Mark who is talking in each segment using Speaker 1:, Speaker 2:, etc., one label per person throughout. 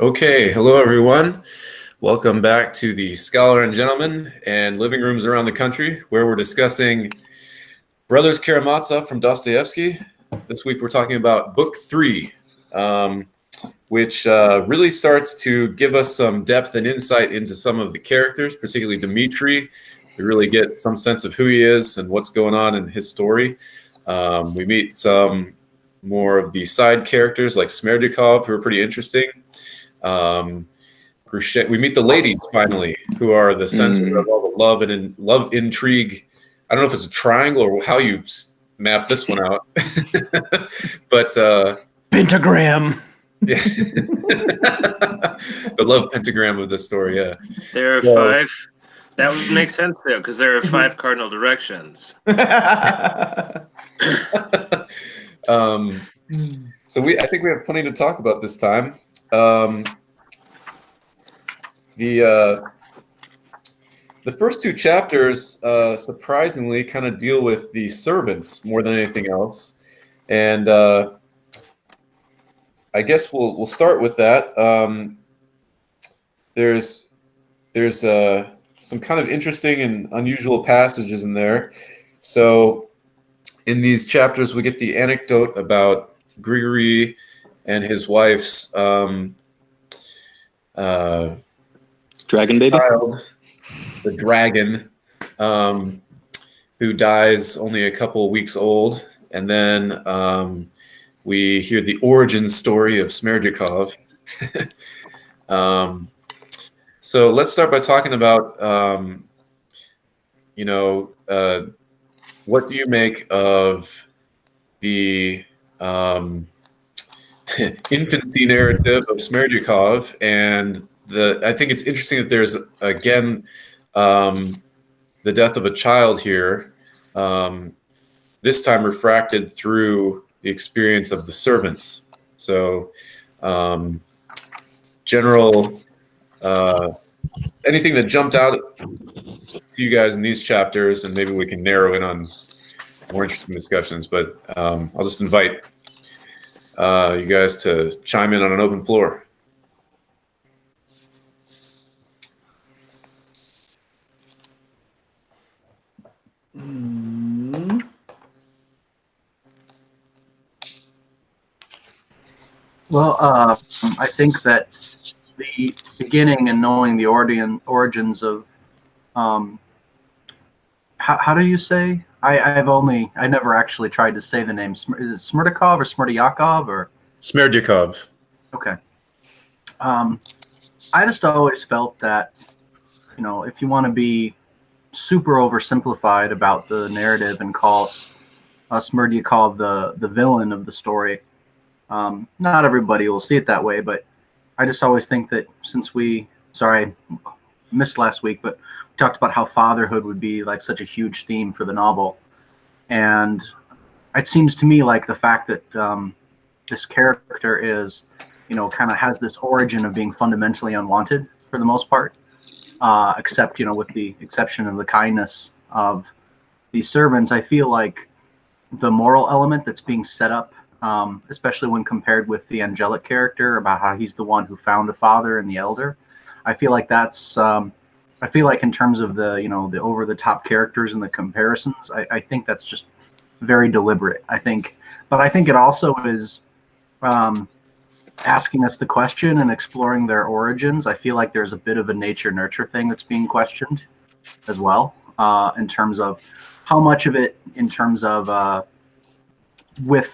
Speaker 1: Okay, hello everyone. Welcome back to the Scholar and Gentleman and living rooms around the country where we're discussing Brothers Karamazov from Dostoevsky. This week we're talking about Book 3, which really starts to give us some depth and insight into some of the characters, particularly Dmitri. We really get some sense of who he is and what's going on in his story. We meet some more of the side characters like Smerdyakov, who are pretty interesting. We meet the ladies finally, who are the center of all the love and love intrigue. I don't know if it's a triangle or how you map this one out, but
Speaker 2: pentagram.
Speaker 1: Yeah. The love pentagram of the story. Yeah,
Speaker 3: there are five. That would make sense though, because there are 5 cardinal directions.
Speaker 1: So I think we have plenty to talk about this time. The first 2 chapters surprisingly kind of deal with the servants more than anything else, and I guess we'll start with that. There's some kind of interesting and unusual passages in there. So in these chapters, we get the anecdote about Grigory and his wife's
Speaker 4: dragon baby,
Speaker 1: child, the dragon, who dies only a couple weeks old, and then we hear the origin story of Smerdyakov. So let's start by talking about, what do you make of the infancy narrative of Smerdyakov? And I think it's interesting that there's, again, the death of a child here, this time refracted through the experience of the servants. So general, anything that jumped out to you guys in these chapters, and maybe we can narrow in on more interesting discussions, but I'll just invite you guys to chime in on an open floor.
Speaker 2: Well, I think that the beginning and knowing the origins of, how do you say? I never actually tried to say the name. Is it Smerdyakov or Smerdyakov or?
Speaker 1: Smerdyakov.
Speaker 2: Okay. I just always felt that, if you want to be super oversimplified about the narrative and call Smerdyakov the villain of the story, not everybody will see it that way, but I just always think that I missed last week, but we talked about how fatherhood would be like such a huge theme for the novel. And it seems to me like the fact that this character is, kind of has this origin of being fundamentally unwanted for the most part, except, with the exception of the kindness of these servants. I feel like the moral element that's being set up, especially when compared with the angelic character about how he's the one who found a father and the elder. I feel like that's, I feel like in terms of the, the over the top characters and the comparisons, I think that's just very deliberate. I think it also is asking us the question and exploring their origins. I feel like there's a bit of a nature nurture thing that's being questioned as well, in terms of how much of it, in terms of with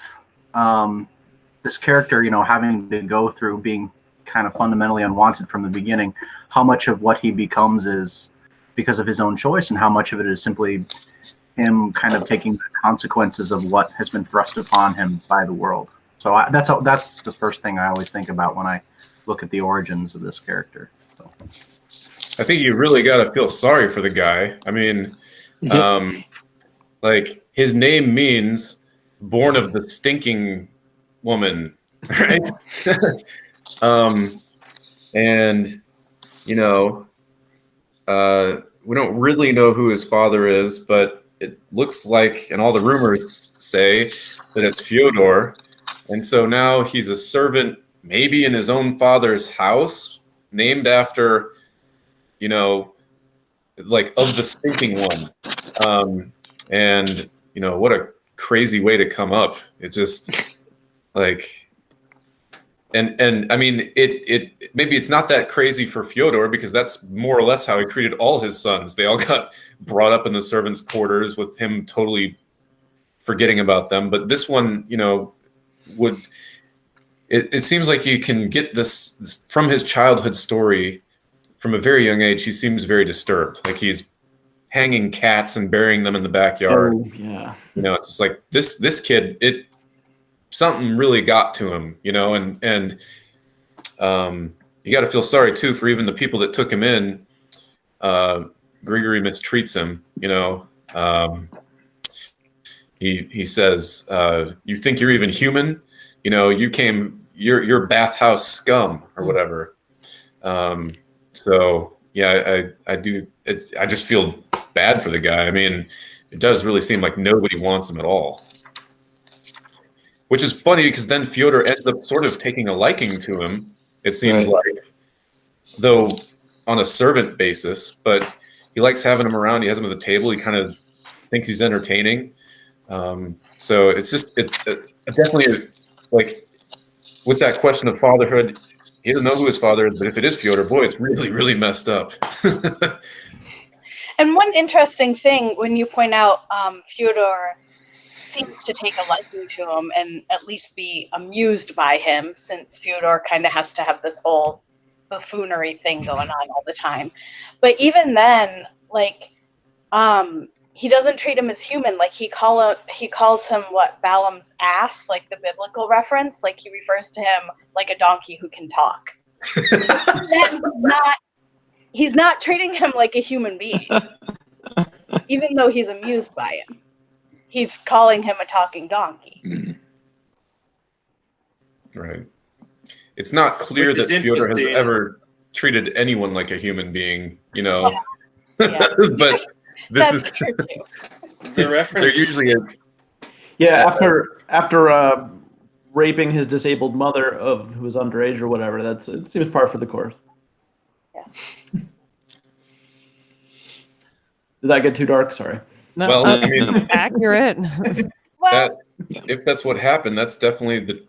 Speaker 2: this character, having to go through being kind of fundamentally unwanted from the beginning, how much of what he becomes is because of his own choice, and how much of it is simply him kind of taking the consequences of what has been thrust upon him by the world. So that's the first thing I always think about when I look at the origins of this character. So.
Speaker 1: I think you really got to feel sorry for the guy. I mean, like his name means born of the stinking woman, right? And we don't really know who his father is, but it looks like, and all the rumors say that it's Fyodor. And so now he's a servant maybe in his own father's house, named after, like of the stinking one. And what a crazy way to come up. It just like, and I mean, it maybe it's not that crazy for Fyodor, because that's more or less how he treated all his sons. They all got brought up in the servants' quarters with him totally forgetting about them. But this one, it seems like he can get this from his childhood story. From a very young age, he seems very disturbed. Like he's hanging cats and burying them in the backyard.
Speaker 4: Oh, yeah.
Speaker 1: It's just like this kid, something really got to him, and you got to feel sorry too for even the people that took him in. Grigory mistreats him, he says, you think you're even human? You're bathhouse scum or whatever. So yeah, I just feel bad for the guy. I mean, it does really seem like nobody wants him at all. Which is funny, because then Fyodor ends up sort of taking a liking to him, it seems
Speaker 4: Right.
Speaker 1: like, though on a servant basis, but he likes having him around. He has him at the table. He kind of thinks he's entertaining. So it's just definitely, like, with that question of fatherhood, he doesn't know who his father is, but if it is Fyodor, boy, it's really, really messed up.
Speaker 5: And one interesting thing, when you point out Fyodor seems to take a liking to him and at least be amused by him, since Fyodor kind of has to have this whole buffoonery thing going on all the time. But even then, like, he doesn't treat him as human. Like he calls him what, Balaam's ass, like the biblical reference. Like he refers to him like a donkey who can talk. He's not treating him like a human being, even though he's amused by him. He's calling him a talking donkey.
Speaker 1: Right. It's not clear
Speaker 3: Which
Speaker 1: that
Speaker 3: is
Speaker 1: Fyodor has
Speaker 3: interesting.
Speaker 1: ever treated anyone like a human being,
Speaker 5: Yeah.
Speaker 1: but this
Speaker 5: That's
Speaker 1: is
Speaker 5: true too.
Speaker 3: The
Speaker 1: they're
Speaker 3: reference.
Speaker 1: usually
Speaker 6: Yeah, after raping his disabled mother who was underage or whatever, it seems par for the course.
Speaker 5: Yeah.
Speaker 6: Did that get too dark? Sorry.
Speaker 7: No,
Speaker 1: well, I mean,
Speaker 7: accurate.
Speaker 5: Well,
Speaker 1: if that's what happened, that's definitely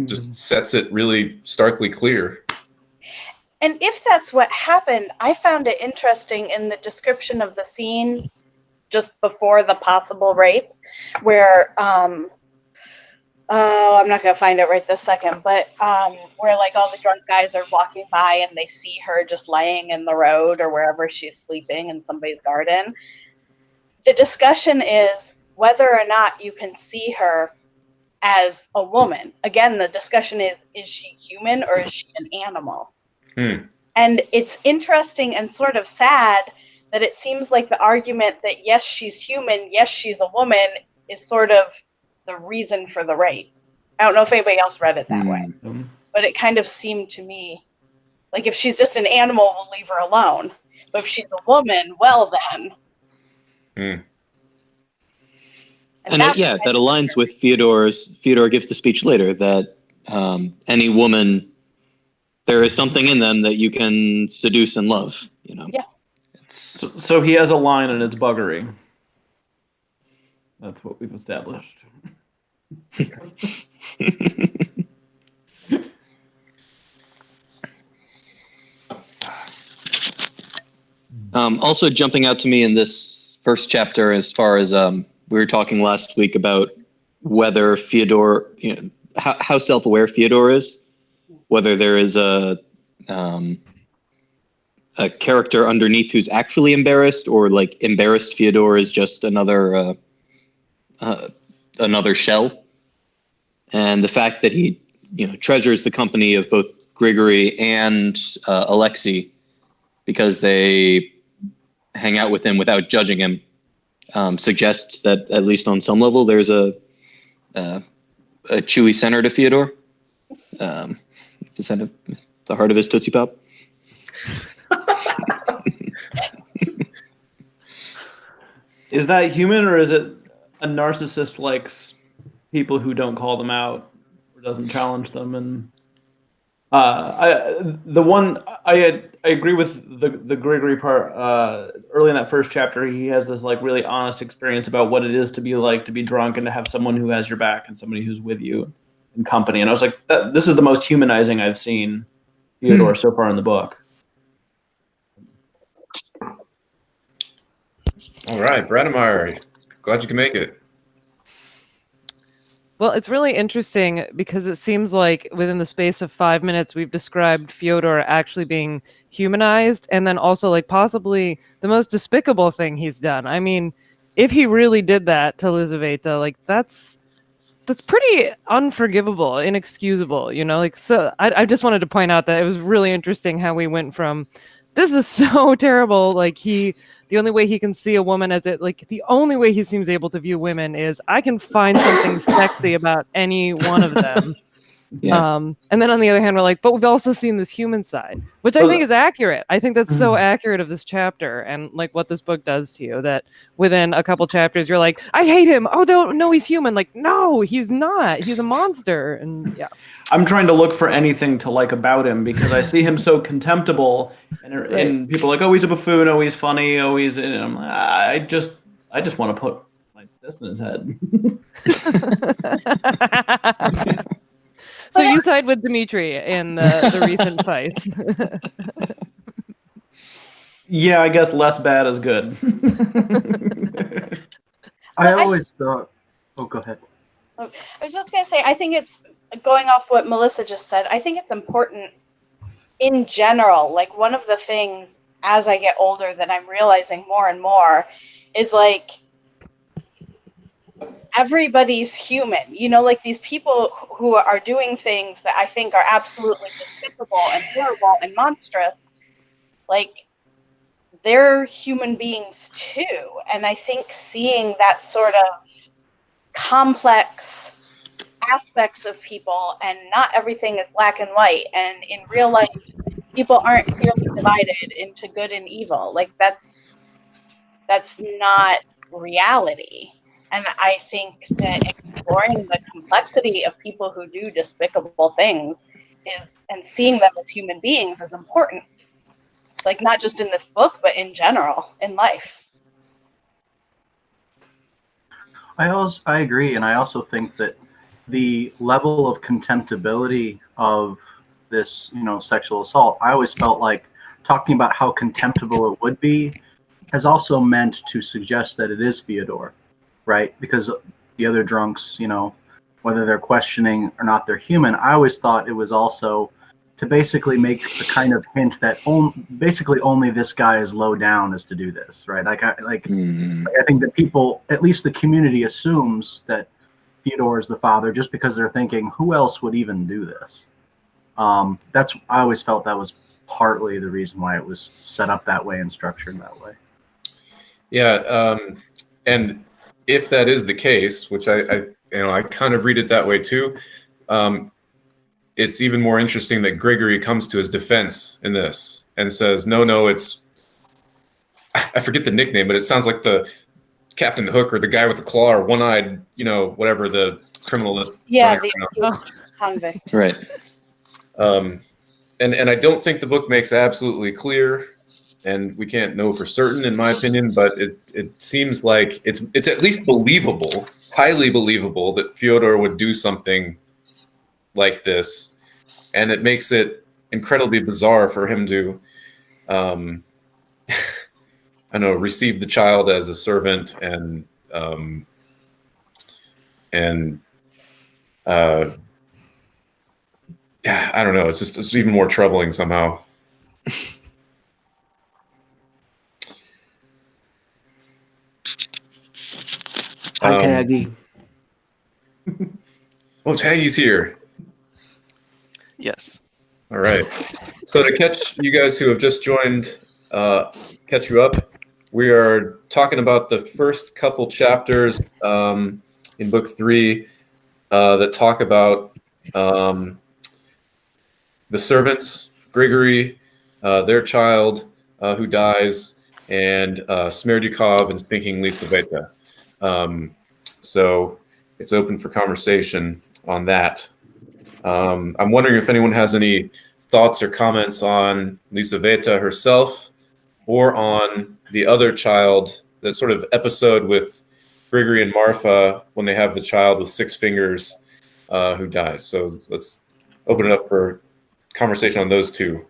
Speaker 1: just sets it really starkly clear.
Speaker 5: and if that's what happened, I found it interesting in the description of the scene just before the possible rape, where I'm not gonna find it right this second, but where like all the drunk guys are walking by and they see her just laying in the road or wherever she's sleeping in somebody's garden. The discussion is whether or not you can see her as a woman. Again, the discussion is she human or is she an animal? And it's interesting and sort of sad that it seems like the argument that yes, she's human, yes, she's a woman, is sort of the reason for the rape. I don't know if anybody else read it that way, but it kind of seemed to me like if she's just an animal, we'll leave her alone. But if she's a woman, well then.
Speaker 4: And
Speaker 5: that's
Speaker 4: that aligns with Fyodor gives the speech later that any woman, there is something in them that you can seduce and love,
Speaker 5: Yeah.
Speaker 6: So he has a line and it's buggery. That's what we've established.
Speaker 4: Also jumping out to me in this first chapter, as far as we were talking last week about whether Fyodor, how self-aware Fyodor is, whether there is a character underneath who's actually embarrassed, or like embarrassed Fyodor is just another shell. And the fact that he treasures the company of both Grigory and Alexei because they hang out with him without judging him suggests that at least on some level there's a chewy center to Fyodor. Is that the heart of his Tootsie Pop?
Speaker 6: Is that human, or is it a narcissist likes people who don't call them out or doesn't challenge them? And I agree with the Grigory part. Early in that first chapter, he has this like really honest experience about what it is to be like to be drunk and to have someone who has your back and somebody who's with you in company. And I was like, this is the most humanizing I've seen Fyodor so far in the book.
Speaker 1: All right, Brademeyer, glad you can make it.
Speaker 7: Well, it's really interesting because it seems like within the space of 5 minutes, we've described Fyodor actually being humanized, and then also like possibly the most despicable thing he's done. I mean, if he really did that to Lizaveta, like that's pretty unforgivable, inexcusable, you know? Like, so I just wanted to point out that it was really interesting how we went from this is so terrible. Like the only way he can see a woman as it, like the only way he seems able to view women is I can find something sexy about any one of them.
Speaker 4: Yeah.
Speaker 7: And then on the other hand, we're like, but we've also seen this human side, which I think is accurate. I think that's so accurate of this chapter and like what this book does to you, that within a couple chapters, you're like, I hate him. Oh, no, he's human. Like, no, he's not. He's a monster. And yeah.
Speaker 6: I'm trying to look for anything to like about him because I see him so contemptible, and people are like, oh, he's a buffoon, oh, he's funny, oh, he's. And I'm like, I just want to put my fist in his head.
Speaker 7: So you side with Dmitri in the recent fights.
Speaker 6: Yeah, I guess less bad is good.
Speaker 2: I always thought. Oh, go ahead.
Speaker 5: I was just going to say, I think it's, going off what Melissa just said, I think it's important in general. Like, one of the things as I get older that I'm realizing more and more is like, everybody's human, you know, like these people who are doing things that I think are absolutely despicable and horrible and monstrous, like they're human beings too. And I think seeing that sort of complex aspects of people, and not everything is black and white, and in real life people aren't clearly divided into good and evil, like that's not reality. And I think that exploring the complexity of people who do despicable things and seeing them as human beings is important. Like, not just in this book, but in general, in life.
Speaker 2: I agree, and I also think that the level of contemptibility of this, sexual assault, I always felt like talking about how contemptible it would be has also meant to suggest that it is Fyodor. Right, because the other drunks, whether they're questioning or not, they're human. I always thought it was also to basically make the kind of hint that basically only this guy is low down as to do this, right? I think that people, at least the community, assumes that Fyodor is the father just because they're thinking, who else would even do this? I always felt that was partly the reason why it was set up that way and structured that way.
Speaker 1: Yeah, and if that is the case, which I kind of read it that way too, it's even more interesting that Grigory comes to his defense in this and says, no, it's, I forget the nickname, but it sounds like the Captain Hook or the guy with the claw or one-eyed, whatever the criminal is.
Speaker 5: Yeah, the convict.
Speaker 4: Right.
Speaker 1: And I don't think the book makes absolutely clear, and we can't know for certain, in my opinion, but it seems like it's at least believable, highly believable, that Fyodor would do something like this, and it makes it incredibly bizarre for him to, receive the child as a servant and I don't know. It's even more troubling somehow.
Speaker 6: Hi, Taggy.
Speaker 1: Oh, Taggy's here.
Speaker 8: Yes.
Speaker 1: All right. So to catch you guys who have just joined, catch you up, we are talking about the first couple chapters in book 3 that talk about the servants, Grigory, their child who dies, and Smerdyakov and Stinking Lizaveta. So it's open for conversation on that. I'm wondering if anyone has any thoughts or comments on Lisaveta herself or on the other child, the sort of episode with Grigory and Marfa when they have the child with 6 fingers who dies. So let's open it up for conversation on those two.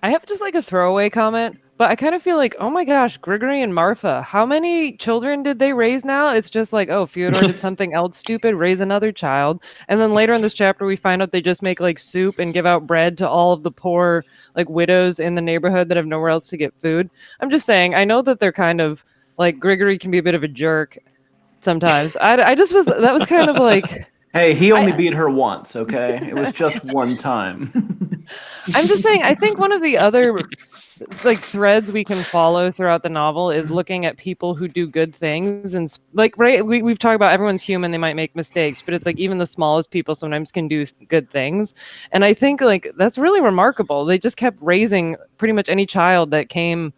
Speaker 7: I have just like a throwaway comment, but I kind of feel like, oh my gosh, Grigory and Marfa, how many children did they raise now? It's just like, oh, Fyodor did something else stupid, raise another child. And then later in this chapter, we find out they just make like soup and give out bread to all of the poor like widows in the neighborhood that have nowhere else to get food. I'm just saying, I know that they're kind of like, Grigory can be a bit of a jerk sometimes. I just was, that was kind of like...
Speaker 6: Hey, he only beat her once, okay? It was just one time.
Speaker 7: I'm just saying, I think one of the other like threads we can follow throughout the novel is looking at people who do good things. And like, right, we've talked about everyone's human, they might make mistakes, but it's like even the smallest people sometimes can do good things. And I think like that's really remarkable. They just kept raising pretty much any child that came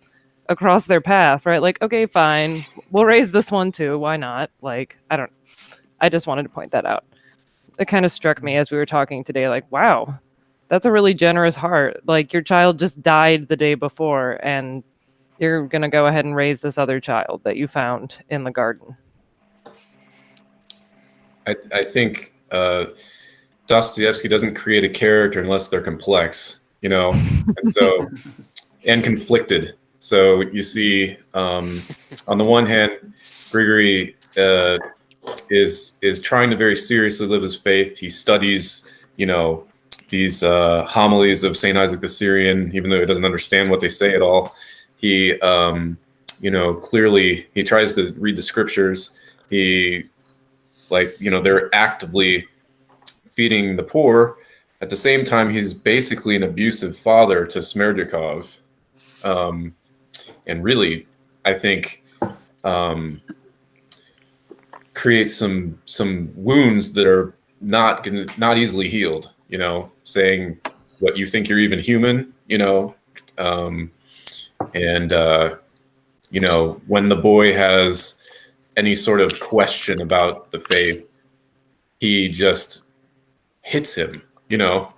Speaker 7: across their path, right? Like, okay, fine, we'll raise this one too. Why not? Like, I just wanted to point that out. It kind of struck me as we were talking today, like, wow, that's a really generous heart. Like, your child just died the day before, and you're going to go ahead and raise this other child that you found in the garden.
Speaker 1: I think Dostoevsky doesn't create a character unless they're complex, you know, and so and conflicted. So you see, on the one hand, Grigory is trying to very seriously live his faith. He studies, you know, these homilies of Saint Isaac the Syrian, even though he doesn't understand what they say at all. He, you know, clearly he tries to read the scriptures. He, like, you know, they're actively feeding the poor. At the same time, he's basically an abusive father to Smerdyakov. And really, I think, creates some wounds that are not easily healed, you know, saying what you think you're even human, you know, and you know, when the boy has any sort of question about the faith, he just hits him, you know.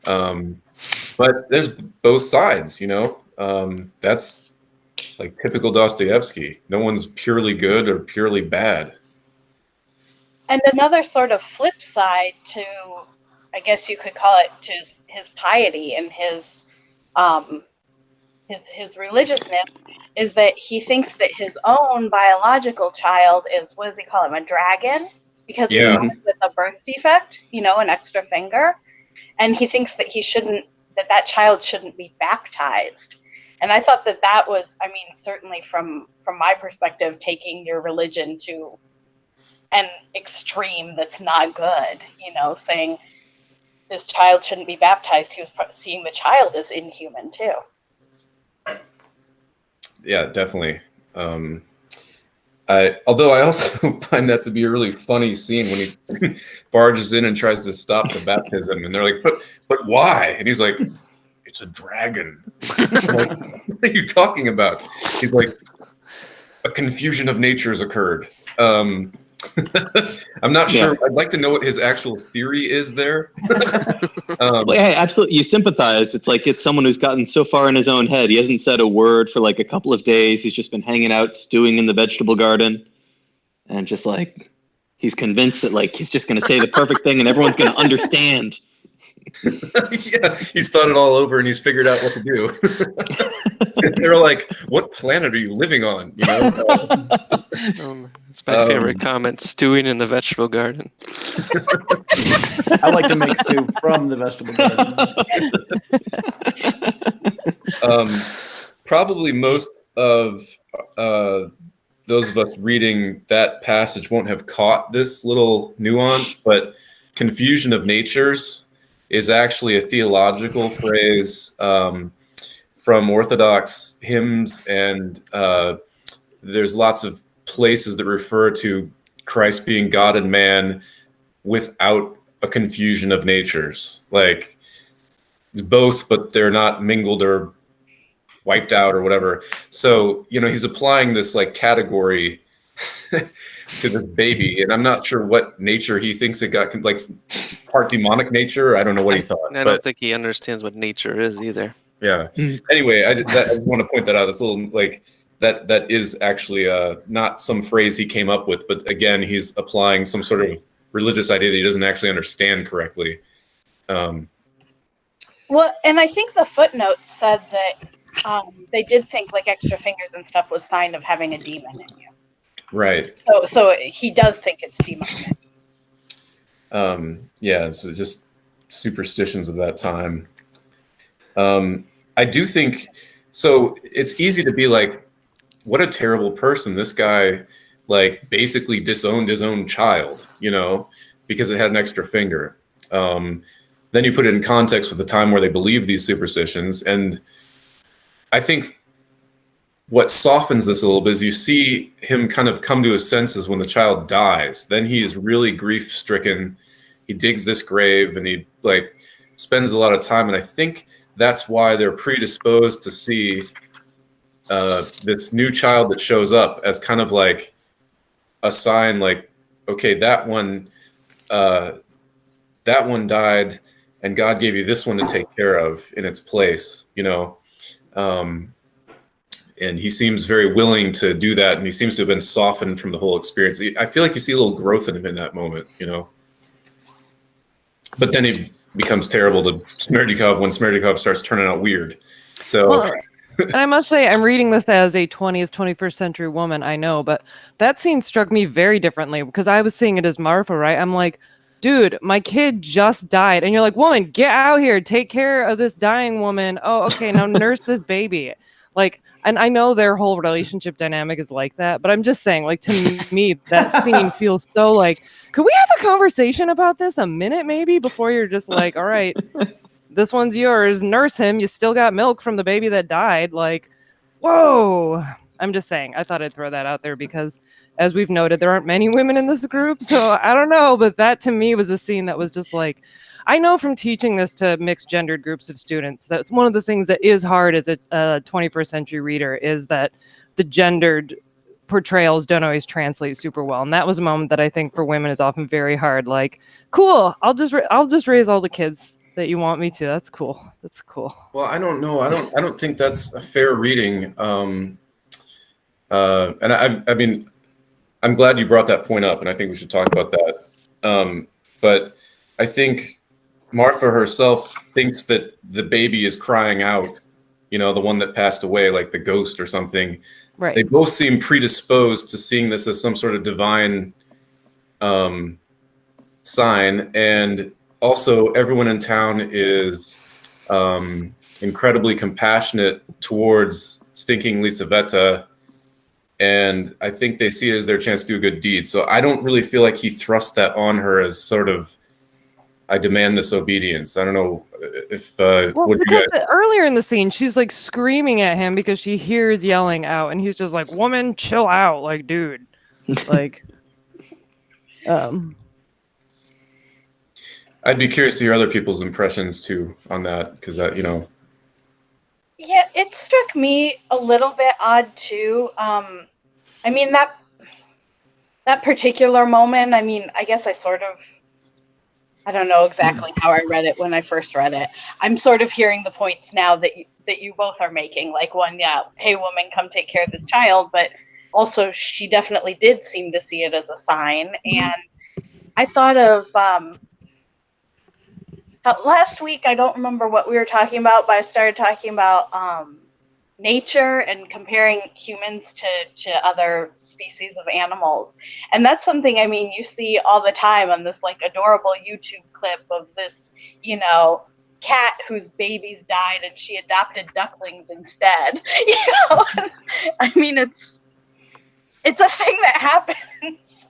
Speaker 1: But there's both sides, you know. That's like typical Dostoevsky. No one's purely good or purely bad.
Speaker 5: And another sort of flip side to, I guess you could call it, to his piety and his religiousness, is that he thinks that his own biological child is, what does he call him, a dragon? Because he's born with a birth defect, you know, an extra finger. And he thinks that that child shouldn't be baptized. And I thought that was, I mean, certainly from my perspective, taking your religion to an extreme that's not good, you know, saying this child shouldn't be baptized. He was seeing the child as inhuman too.
Speaker 1: Yeah, definitely. Although I also find that to be a really funny scene when he barges in and tries to stop the baptism, and they're like, but why? And he's like, it's a dragon. Like, what are you talking about? He's like, a confusion of natures occurred. I'm not sure. I'd like to know what his actual theory is there.
Speaker 4: Well, yeah, absolutely. You sympathize. It's like it's someone who's gotten so far in his own head. He hasn't said a word for like a couple of days. He's just been hanging out, stewing in the vegetable garden. And just like, he's convinced that like he's just going to say the perfect thing and everyone's going to understand.
Speaker 1: Yeah, he's thought it all over and he's figured out what to do. They're like, "What planet are you living on?" You know.
Speaker 8: It's my favorite comment: stewing in the vegetable garden.
Speaker 6: I like to make stew from the vegetable garden.
Speaker 1: Probably most of those of us reading that passage won't have caught this little nuance, but confusion of natures is actually a theological phrase from Orthodox hymns, and there's lots of places that refer to Christ being God and man without a confusion of natures. Like both, but they're not mingled or wiped out or whatever. So, you know, he's applying this like category to this baby, and I'm not sure what nature he thinks it got, like part demonic nature. I don't know what he thought.
Speaker 8: I don't think he understands what nature is either.
Speaker 1: Yeah. Anyway, I just want to point that out. This little like that is actually not some phrase he came up with, but again, he's applying some sort of religious idea that he doesn't actually understand correctly.
Speaker 5: Well, and I think the footnotes said that they did think like extra fingers and stuff was sign of having a demon in you.
Speaker 1: Right.
Speaker 5: So he does think it's demonic.
Speaker 1: Yeah, so just superstitions of that time. I do think so. It's easy to be like, what a terrible person. This guy like basically disowned his own child, you know, because it had an extra finger. Then you put it in context with the time where they believed these superstitions. And I think what softens this a little bit is you see him kind of come to his senses when the child dies. Then he is really grief stricken. He digs this grave and he like spends a lot of time. And I think that's why they're predisposed to see this new child that shows up as kind of like a sign, like, okay, that one died, and God gave you this one to take care of in its place, you know. And he seems very willing to do that, and he seems to have been softened from the whole experience. I feel like you see a little growth in him in that moment, you know. But then he becomes terrible to Smerdyakov when Smerdyakov starts turning out weird. So,
Speaker 7: well, and I must say, I'm reading this as a 21st century woman, I know, but that scene struck me very differently because I was seeing it as Marfa, right? I'm like, dude, my kid just died. And you're like, woman, get out here, take care of this dying woman. Oh, okay, now nurse this baby. Like, and I know their whole relationship dynamic is like that, but I'm just saying, like, to me, that scene feels so like, could we have a conversation about this a minute maybe before you're just like, all right, this one's yours, nurse him, you still got milk from the baby that died. Like, whoa. I'm just saying, I thought I'd throw that out there because, as we've noted, there aren't many women in this group, so I don't know, but that to me was a scene that was just like, I know from teaching this to mixed gendered groups of students that one of the things that is hard as a 21st century reader is that the gendered portrayals don't always translate super well, and that was a moment that I think for women is often very hard. Like, cool, I'll just raise all the kids that you want me to. That's cool. That's cool.
Speaker 1: well, I don't know. I don't think that's a fair reading. And I mean, I'm glad you brought that point up, and I think we should talk about that. But I think Marfa herself thinks that the baby is crying out, you know, the one that passed away, like the ghost or something.
Speaker 7: Right.
Speaker 1: They both seem predisposed to seeing this as some sort of divine sign. And also everyone in town is incredibly compassionate towards stinking Lisaveta. And I think they see it as their chance to do a good deed. So I don't really feel like he thrust that on her as sort of, I demand this obedience. I don't know if
Speaker 7: well, because earlier in the scene, she's like screaming at him because she hears yelling out, and he's just like, "Woman, chill out, like, dude." Like,
Speaker 1: I'd be curious to hear other people's impressions too on that, because that, you know.
Speaker 5: Yeah, it struck me a little bit odd too. I mean, that particular moment, I mean, I guess I don't know exactly how I read it when I first read it. I'm sort of hearing the points now that you both are making. Like, one, yeah, hey, woman, come take care of this child. But also, she definitely did seem to see it as a sign. And I thought of last week, I don't remember what we were talking about, but I started talking about nature and comparing humans to other species of animals. And that's something, I mean, you see all the time on this like adorable YouTube clip of this, you know, cat whose babies died and she adopted ducklings instead. You know, I mean, it's a thing that happens.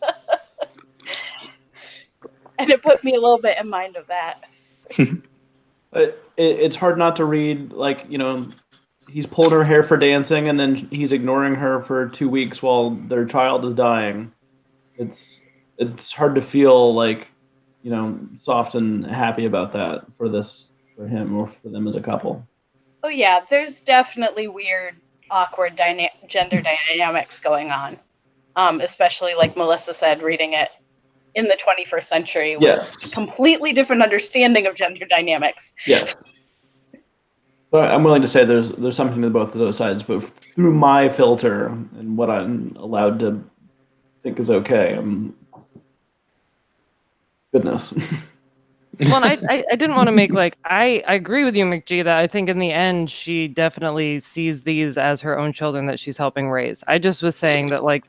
Speaker 5: And it put me a little bit in mind of that.
Speaker 6: It's hard not to read, like, you know, he's pulled her hair for dancing, and then he's ignoring her for 2 weeks while their child is dying. It's hard to feel like, you know, soft and happy about that for him or for them as a couple.
Speaker 5: Oh yeah, there's definitely weird, awkward gender dynamics going on. especially like Melissa said, reading it in the 21st century with
Speaker 6: Yes.
Speaker 5: completely different understanding of gender dynamics.
Speaker 6: Yes. But I'm willing to say there's something to both of those sides, but through my filter and what I'm allowed to think is okay, goodness.
Speaker 7: Well, and I didn't want to make like I agree with you, McGee, that I think in the end she definitely sees these as her own children that she's helping raise. I just was saying that like,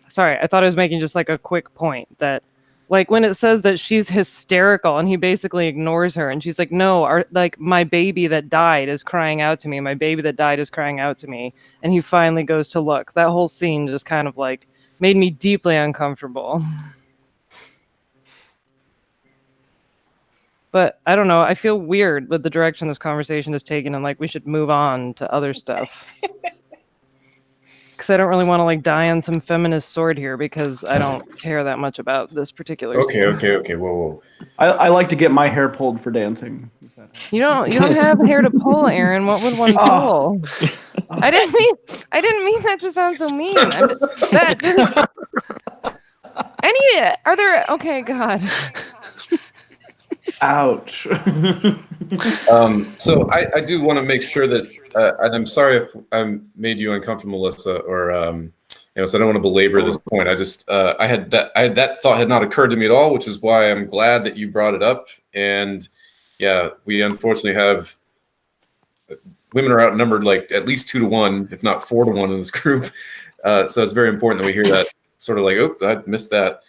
Speaker 7: sorry, I thought I was making just like a quick point that like when it says that she's hysterical and he basically ignores her and she's like, no, like my baby that died is crying out to me. My baby that died is crying out to me. And he finally goes to look. That whole scene just kind of like made me deeply uncomfortable. But I don't know. I feel weird with the direction this conversation is taken and like we should move on to other stuff. Because I don't really want to like die on some feminist sword here because I don't care that much about this particular scene.
Speaker 1: Okay. Whoa.
Speaker 6: I like to get my hair pulled for dancing.
Speaker 7: You don't have hair to pull, Aaron. What would one pull? I didn't mean that to sound so mean. Are there okay, God.
Speaker 6: Ouch.
Speaker 1: So I do want to make sure that, and I'm sorry if I made you uncomfortable, Melissa, or so I don't want to belabor this point. I just I had that thought had not occurred to me at all, which is why I'm glad that you brought it up. And yeah, we unfortunately have women are outnumbered like at least 2-to-1, if not 4-to-1 in this group. So it's very important that we hear that sort of like, oh, I missed that.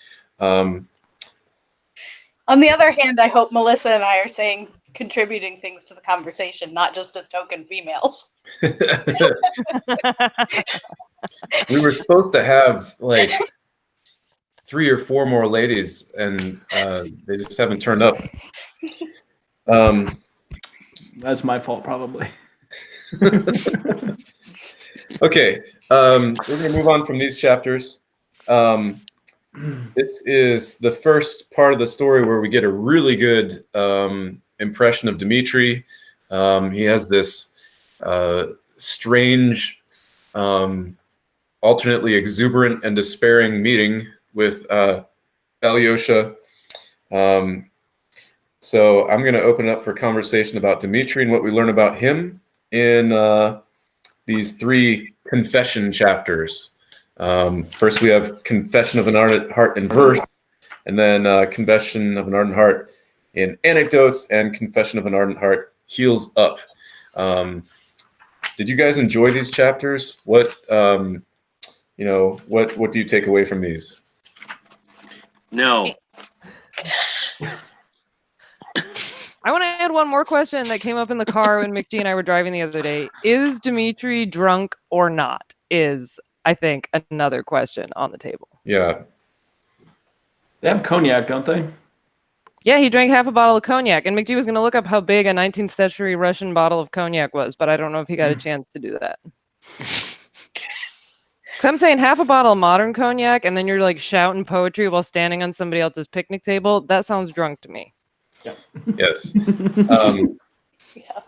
Speaker 5: On the other hand, I hope Melissa and I are saying contributing things to the conversation, not just as token females.
Speaker 1: We were supposed to have like 3 or 4 more ladies, and they just haven't turned up.
Speaker 6: That's my fault, probably.
Speaker 1: Okay, we're going to move on from these chapters. This is the first part of the story where we get a really good impression of Dmitri. He has this strange, alternately exuberant and despairing meeting with Alyosha. So I'm going to open it up for conversation about Dmitri and what we learn about him in these 3 confession chapters. First, we have Confession of an Ardent Heart in verse, and then Confession of an Ardent Heart in anecdotes, and Confession of an Ardent Heart heals up. Did you guys enjoy these chapters? What do you take away from these?
Speaker 3: No.
Speaker 7: I want to add one more question that came up in the car when McGee and I were driving the other day. Is Dmitri drunk or not? Is, I think, another question on the table.
Speaker 1: Yeah.
Speaker 6: They have cognac, don't they?
Speaker 7: Yeah, he drank half a bottle of cognac, and McGee was going to look up how big a 19th century Russian bottle of cognac was, but I don't know if he got a chance to do that. So I'm saying half a bottle of modern cognac, and then you're like shouting poetry while standing on somebody else's picnic table. That sounds drunk to me.
Speaker 1: Yes.
Speaker 5: Yeah.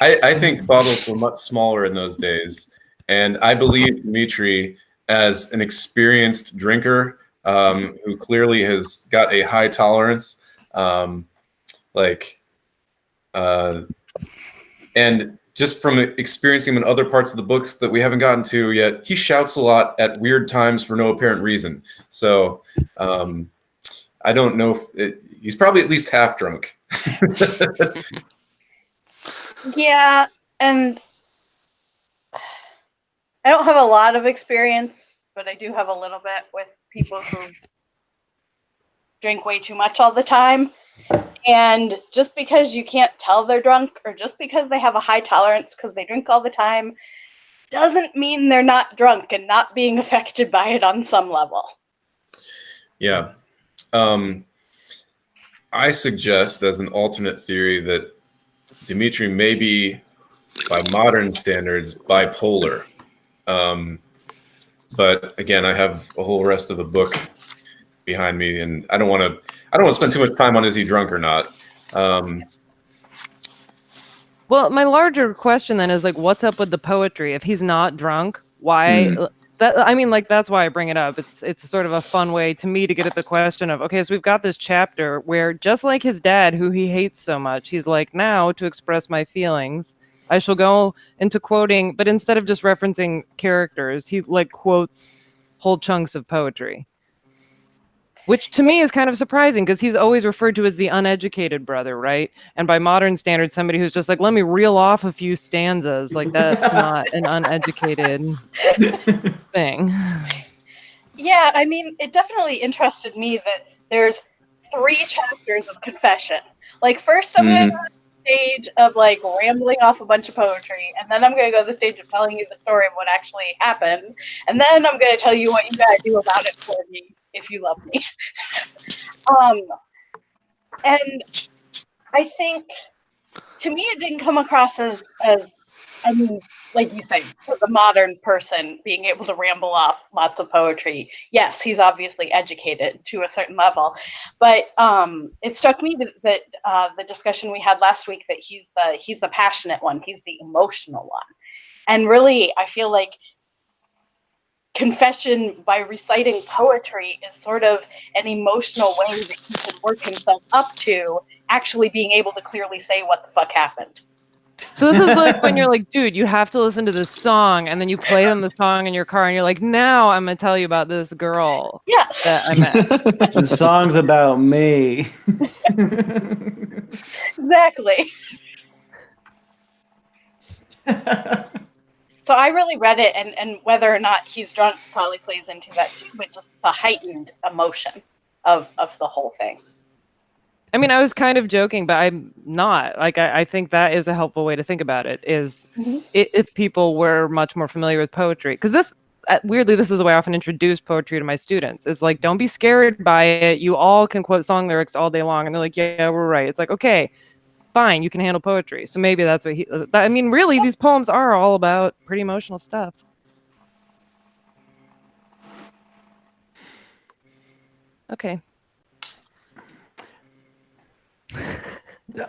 Speaker 1: I think bottles were much smaller in those days, and I believe Dmitri, as an experienced drinker, who clearly has got a high tolerance, and just from experiencing him in other parts of the books that we haven't gotten to yet, he shouts a lot at weird times for no apparent reason. So I don't know if he's probably at least half drunk.
Speaker 5: Yeah, and I don't have a lot of experience, but I do have a little bit with people who drink way too much all the time. And just because you can't tell they're drunk, or just because they have a high tolerance because they drink all the time, doesn't mean they're not drunk and not being affected by it on some level.
Speaker 1: Yeah. I suggest as an alternate theory that Dmitri may be, by modern standards, bipolar. But again, I have a whole rest of the book behind me, and I don't want to spend too much time on is he drunk or not.
Speaker 7: Well, my larger question then is like, what's up with the poetry? If he's not drunk, why? I mean, like, that's why I bring it up. It's sort of a fun way to me to get at the question of, okay, so we've got this chapter where, just like his dad, who he hates so much, he's like, now to express my feelings, I shall go into quoting, but instead of just referencing characters, he like quotes whole chunks of poetry. Which to me is kind of surprising because he's always referred to as the uneducated brother, right? And by modern standards, somebody who's just like, let me reel off a few stanzas. Like, that's not an uneducated thing.
Speaker 5: Yeah, I mean, it definitely interested me that there's 3 chapters of confession. Like, first I'm going to go to the stage of, like, rambling off a bunch of poetry, and then I'm going to go to the stage of telling you the story of what actually happened, and then I'm going to tell you what you got to do about it for me if you love me. And I think, to me, it didn't come across as I mean, like you say, to the modern person being able to ramble off lots of poetry. Yes, he's obviously educated to a certain level, but it struck me that the discussion we had last week, that he's the passionate one, he's the emotional one, and really, I feel like confession by reciting poetry is sort of an emotional way that he can work himself up to actually being able to clearly say what the fuck happened.
Speaker 7: So this is like when you're like, dude, you have to listen to this song, and then you play them the song in your car, and you're like, now I'm gonna tell you about this girl
Speaker 5: Yes.
Speaker 7: that I met.
Speaker 6: The song's about me.
Speaker 5: Exactly. So I really read it, and whether or not he's drunk probably plays into that too, but just the heightened emotion of the whole thing.
Speaker 7: I mean, I was kind of joking, but I'm not. Like, I think that is a helpful way to think about it, is if people were much more familiar with poetry. Because this, weirdly, this is the way I often introduce poetry to my students. Is like, don't be scared by it. You all can quote song lyrics all day long. And they're like, yeah, we're right. It's like, okay, fine, you can handle poetry. So maybe that's what I mean, really, these poems are all about pretty emotional stuff. Okay.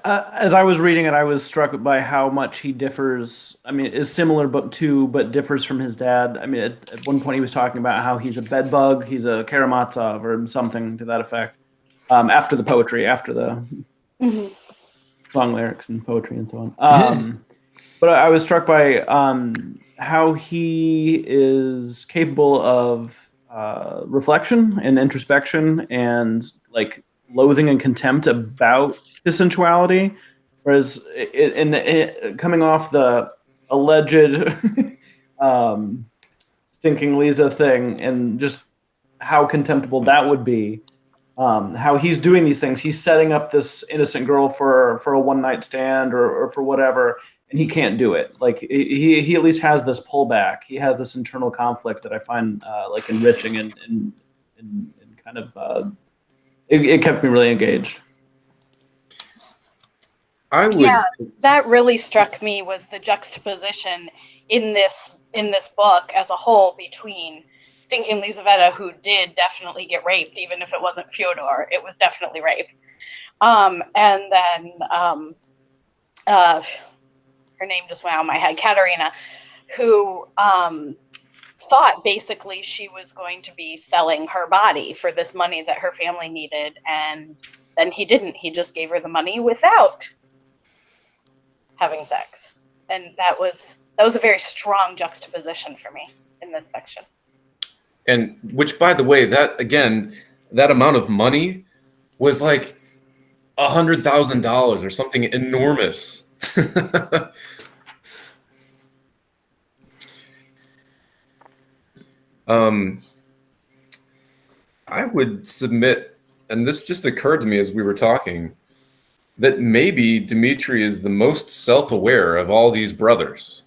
Speaker 6: As I was reading it, I was struck by how much he differs. I mean, is similar but differs from his dad. I mean, at one point he was talking about how he's a bedbug, he's a Karamazov or something to that effect. After the poetry, after the song lyrics and poetry and so on. But I was struck by how he is capable of reflection and introspection and like loathing and contempt about his sensuality, whereas coming off the alleged stinking Lisa thing and just how contemptible that would be, how he's doing these things, he's setting up this innocent girl for a one-night stand or for whatever, and he can't do it. Like he at least has this pullback. He has this internal conflict that I find like enriching and kind of it kept me really engaged.
Speaker 5: Yeah, that really struck me, was the juxtaposition in this book as a whole between Stinking Lizaveta, who did definitely get raped, even if it wasn't Fyodor, it was definitely rape. And then her name just went out of my head, Katerina, who thought basically she was going to be selling her body for this money that her family needed, and then he didn't. He just gave her the money without having sex. And that was a very strong juxtaposition for me in this section.
Speaker 1: And which, by the way, that amount of money was like $100,000 or something enormous. I would submit, and this just occurred to me as we were talking, that maybe Dmitri is the most self-aware of all these brothers.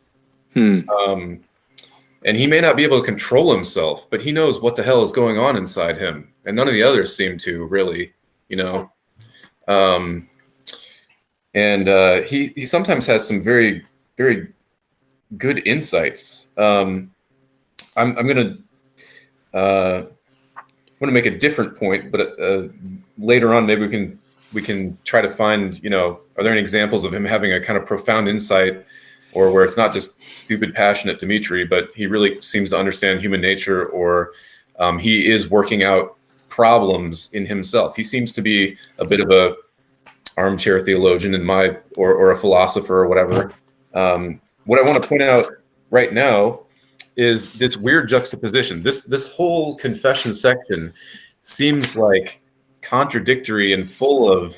Speaker 1: And he may not be able to control himself, but he knows what the hell is going on inside him. And none of the others seem to really, you know. He sometimes has some very, very good insights. I'm going to make a different point, but later on, maybe we can try to find, you know, are there any examples of him having a kind of profound insight or where it's not just stupid, passionate Dmitri, but he really seems to understand human nature, or he is working out problems in himself. He seems to be a bit of a armchair theologian or a philosopher or whatever. What I want to point out right now is this weird juxtaposition. This whole confession section seems like contradictory and full of,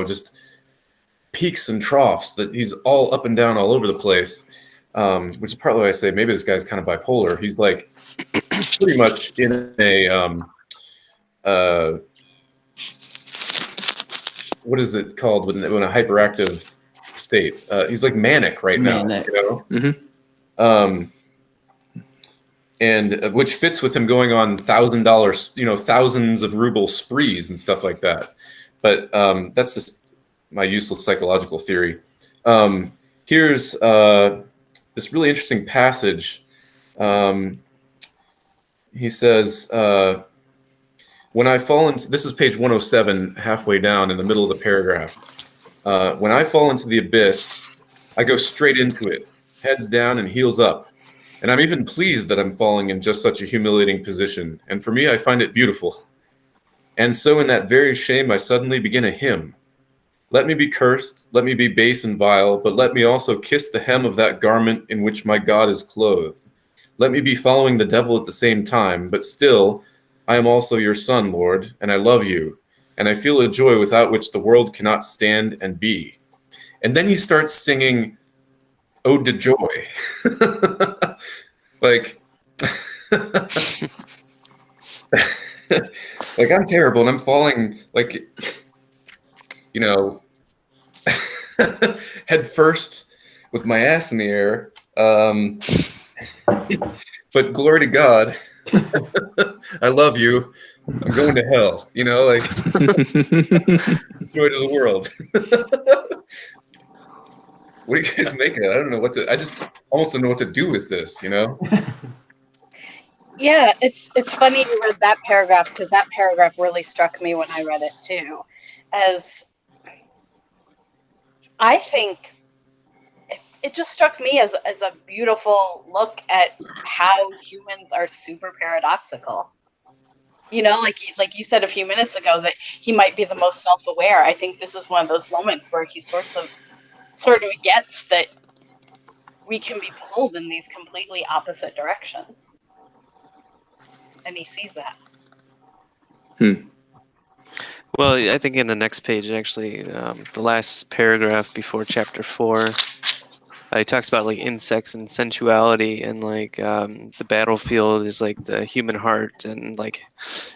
Speaker 1: just peaks and troughs, that he's all up and down all over the place, which is partly why I say maybe this guy's kind of bipolar. He's like pretty much in a what is it called when a hyperactive state? He's like manic right now, and which fits with him going on $1,000, thousands of ruble sprees and stuff like that. But that's just my useless psychological theory. Here's this really interesting passage. He says, when I fall into, this is page 107, halfway down in the middle of the paragraph. When I fall into the abyss, I go straight into it, heads down and heels up. And I'm even pleased that I'm falling in just such a humiliating position. And for me, I find it beautiful. And so in that very shame, I suddenly begin a hymn. Let me be cursed, let me be base and vile, but let me also kiss the hem of that garment in which my God is clothed. Let me be following the devil at the same time, but still, I am also your son, Lord, and I love you, and I feel a joy without which the world cannot stand and be. And then he starts singing Ode to Joy. like I'm terrible and I'm falling head first with my ass in the air. But glory to God. I love you. I'm going to hell, joy to the world. What do you guys make of it? I don't know I just almost don't know what to do with this,
Speaker 5: Yeah, it's funny you read that paragraph, because that paragraph really struck me when I read it too. As I think it just struck me as a beautiful look at how humans are super paradoxical. Like you said a few minutes ago, that he might be the most self-aware. I think this is one of those moments where he sort of gets that we can be pulled in these completely opposite directions. And he sees that.
Speaker 8: Well, I think in the next page, actually, the last paragraph before chapter 4, he talks about like insects and sensuality, and like the battlefield is like the human heart, and like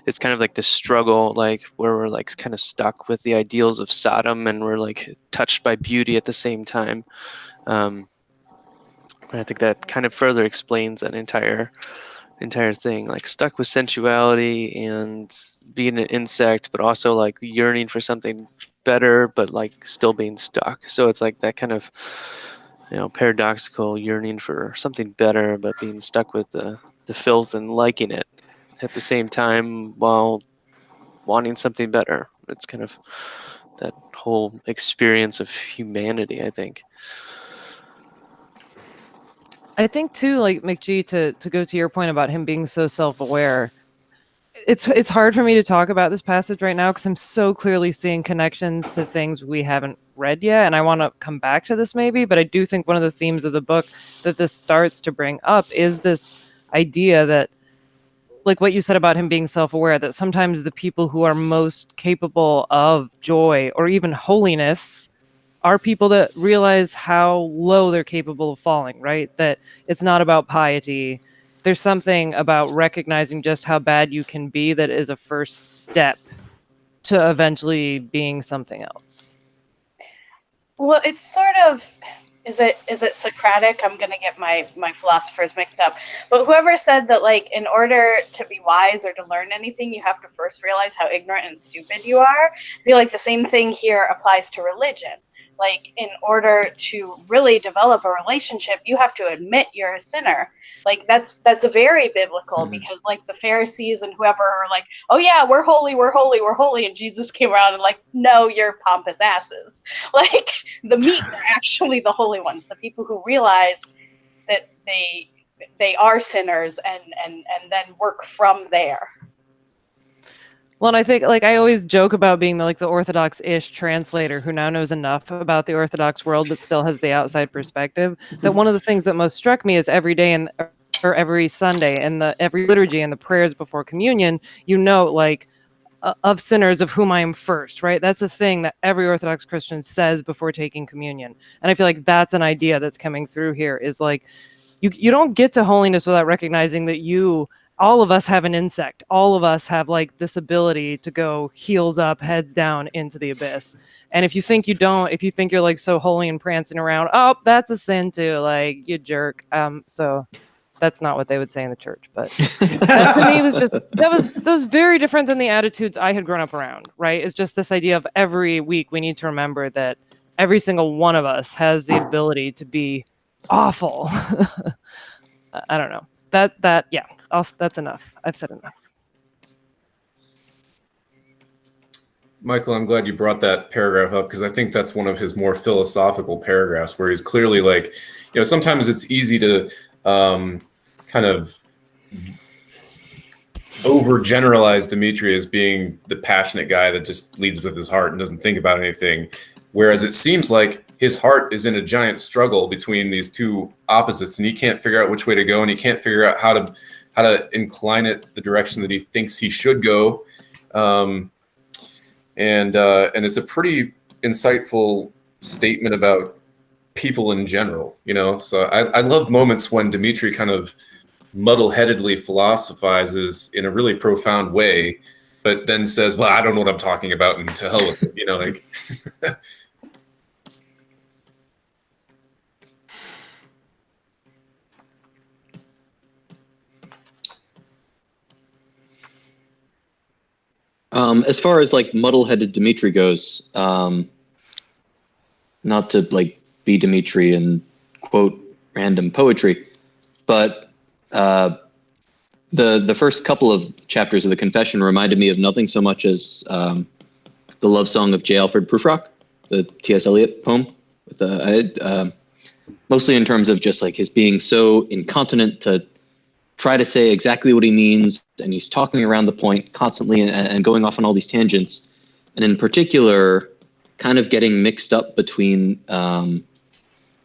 Speaker 8: it's kind of like this struggle, like where we're like kind of stuck with the ideals of Sodom, and we're like touched by beauty at the same time. And I think that kind of further explains that entire thing, like stuck with sensuality and being an insect, but also like yearning for something better, but like still being stuck. So it's like that kind of paradoxical yearning for something better, but being stuck with the filth and liking it at the same time while wanting something better. It's kind of that whole experience of humanity, I think.
Speaker 7: I think too, like McGee, to go to your point about him being so self-aware, it's hard for me to talk about this passage right now because I'm so clearly seeing connections to things we haven't read yet, and I want to come back to this maybe, but I do think one of the themes of the book that this starts to bring up is this idea that, like what you said about him being self-aware, that sometimes the people who are most capable of joy or even holiness are people that realize how low they're capable of falling, right? That it's not about piety. There's something about recognizing just how bad you can be that is a first step to eventually being something else.
Speaker 5: Well, it's sort of, is it Socratic? I'm gonna get my philosophers mixed up. But whoever said that, like, in order to be wise or to learn anything, you have to first realize how ignorant and stupid you are. I feel like the same thing here applies to religion. Like, in order to really develop a relationship, you have to admit you're a sinner. Like that's very biblical, because like the Pharisees and whoever are like, oh yeah, we're holy, we're holy, we're holy, and Jesus came around and like, no, you're pompous asses. Like the meek are actually the holy ones, the people who realize that they are sinners and then work from there.
Speaker 7: Well, and I think, like, I always joke about being the Orthodox-ish translator who now knows enough about the Orthodox world but still has the outside perspective. That one of the things that most struck me is every day or every Sunday and every liturgy and the prayers before communion, like, of sinners of whom I am first, right? That's a thing that every Orthodox Christian says before taking communion. And I feel like that's an idea that's coming through here, is like, you don't get to holiness without recognizing that all of us have an insect. All of us have like this ability to go heels up, heads down into the abyss. And if you think you don't, if you think you're like so holy and prancing around, oh, that's a sin too, like, you jerk. So that's not what they would say in the church, but that to me was just that was very different than the attitudes I had grown up around, right? It's just this idea of every week we need to remember that every single one of us has the ability to be awful. I don't know. Yeah, that's enough. I've said enough.
Speaker 1: Michael, I'm glad you brought that paragraph up, because I think that's one of his more philosophical paragraphs, where he's clearly like, sometimes it's easy to kind of overgeneralize Dmitri as being the passionate guy that just leads with his heart and doesn't think about anything. Whereas it seems like his heart is in a giant struggle between these two opposites, and he can't figure out which way to go, and he can't figure out how to incline it the direction that he thinks he should go. And it's a pretty insightful statement about people in general, So I love moments when Dmitri kind of muddle-headedly philosophizes in a really profound way, but then says, well, I don't know what I'm talking about, and to hell with it, like.
Speaker 4: As far as like muddle-headed Dmitri goes, not to like be Dmitri and quote random poetry, but the first couple of chapters of the Confession reminded me of nothing so much as the love song of J. Alfred Prufrock, the T.S. Eliot poem, mostly in terms of just like his being so incontinent to try to say exactly what he means, and he's talking around the point constantly and going off on all these tangents, and in particular kind of getting mixed up between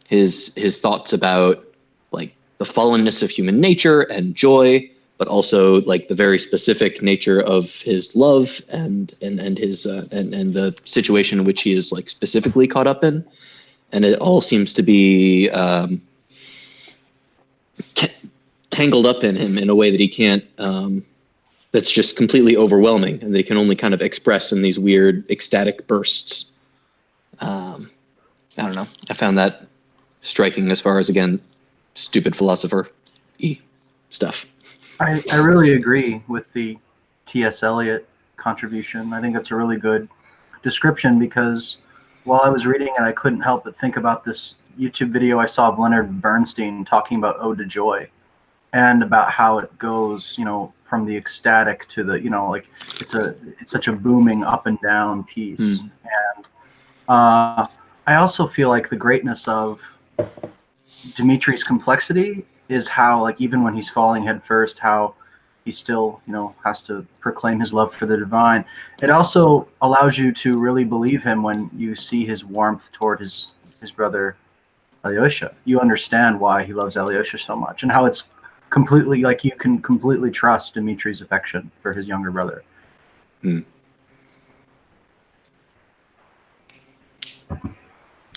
Speaker 4: his thoughts about like the fallenness of human nature and joy, but also like the very specific nature of his love and his and the situation in which he is like specifically caught up in, and it all seems to be tangled up in him in a way that he can't, that's just completely overwhelming, and they can only kind of express in these weird ecstatic bursts. I don't know. I found that striking as far as, again, stupid philosopher-y stuff.
Speaker 2: I really agree with the T.S. Eliot contribution. I think that's a really good description, because while I was reading it, I couldn't help but think about this YouTube video I saw of Leonard Bernstein talking about Ode to Joy, and about how it goes, from the ecstatic to the, like it's such a booming up and down piece. And I also feel like the greatness of Dmitri's complexity is how, like, even when he's falling head first, how he still, has to proclaim his love for the divine. It also allows you to really believe him when you see his warmth toward his brother Alyosha. You understand why he loves Alyosha so much, and how it's completely, like, you can completely trust Dmitri's affection for his younger brother.
Speaker 1: I'm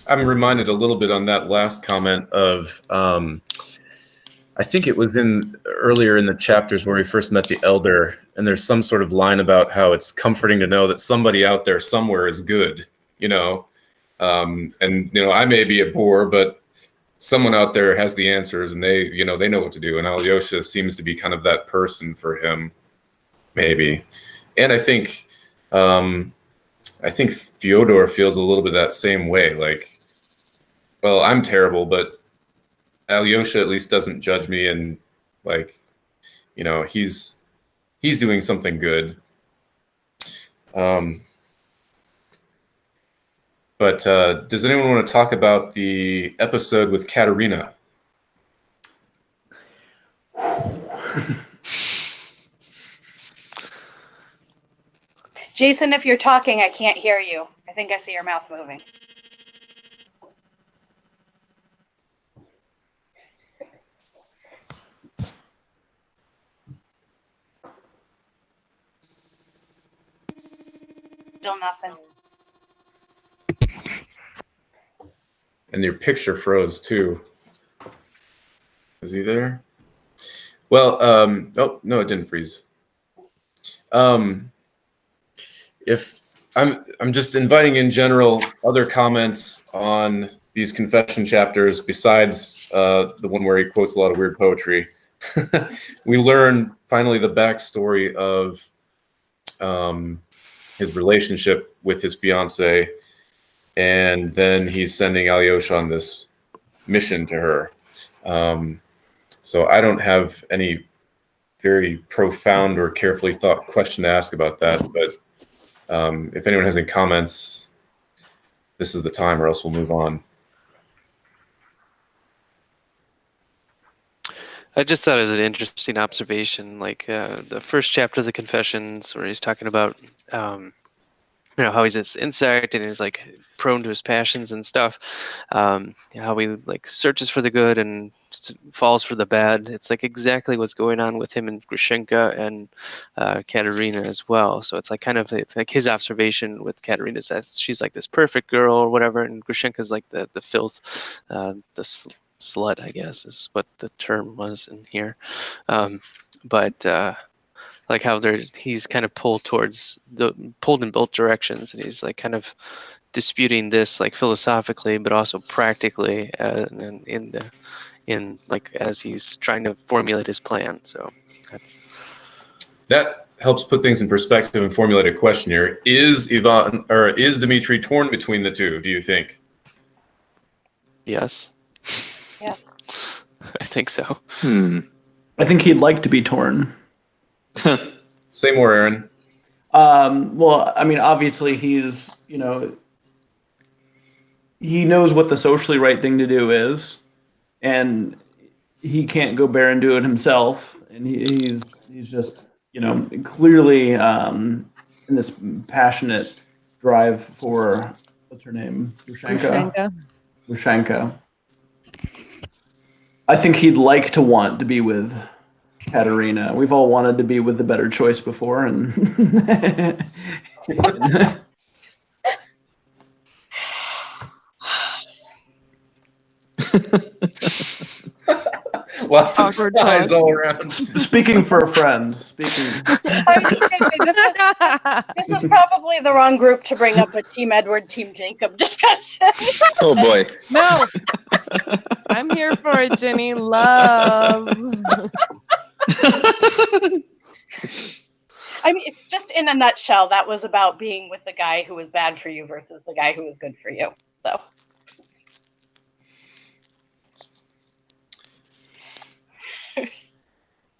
Speaker 1: reminded a little bit on that last comment of, I think it was earlier in the chapters where we first met the elder, and there's some sort of line about how it's comforting to know that somebody out there somewhere is good, and I may be a bore, but someone out there has the answers, and they know what to do. And Alyosha seems to be kind of that person for him, maybe. And I think Fyodor feels a little bit that same way. Like, well, I'm terrible, but Alyosha at least doesn't judge me, and Like, he's doing something good. But does anyone want to talk about the episode with Katerina?
Speaker 5: Jason, if you're talking, I can't hear you. I think I see your mouth moving. Still nothing.
Speaker 1: And your picture froze too. Is he there? Well, oh no, it didn't freeze. If I'm just inviting in general other comments on these confession chapters besides the one where he quotes a lot of weird poetry. We learn finally the backstory of his relationship with his fiance, and then he's sending Alyosha on this mission to her. So I don't have any very profound or carefully thought question to ask about that, but if anyone has any comments, this is the time, or else we'll move on.
Speaker 8: I just thought it was an interesting observation, like the first chapter of the Confessions, where he's talking about, how he's this insect and he's like prone to his passions and stuff. How he like searches for the good and falls for the bad. It's like exactly what's going on with him and Grushenka and Katerina as well. So it's like kind of it's like his observation with Katerina is that she's like this perfect girl or whatever, and Grushenka's like the filth, the slut, I guess is what the term was in here. Like how he's kind of pulled in both directions, and he's like kind of disputing this like philosophically, but also practically, in like as he's trying to formulate his plan. So
Speaker 1: that helps put things in perspective and formulate a question here. Is Dmitri torn between the two, do you think?
Speaker 8: Yes.
Speaker 5: Yeah.
Speaker 8: I think so.
Speaker 6: I think he'd like to be torn.
Speaker 1: Say more, Aaron.
Speaker 6: Well, I mean, obviously he's, he knows what the socially right thing to do is, and he can't go bare and do it himself. And he's just, clearly in this passionate drive for, what's her name? Grushenka. I think he'd like to want to be with Katerina. We've all wanted to be with the better choice before, and
Speaker 1: Lots of
Speaker 7: Awkward
Speaker 1: sighs
Speaker 7: talk.
Speaker 1: all around.
Speaker 6: speaking for a friend. Speaking.
Speaker 5: This is probably the wrong group to bring up a Team Edward, Team Jacob discussion.
Speaker 4: Oh boy.
Speaker 7: No, I'm here for it, Jenny. Love.
Speaker 5: I mean, just in a nutshell, that was about being with the guy who was bad for you versus the guy who was good for you. So.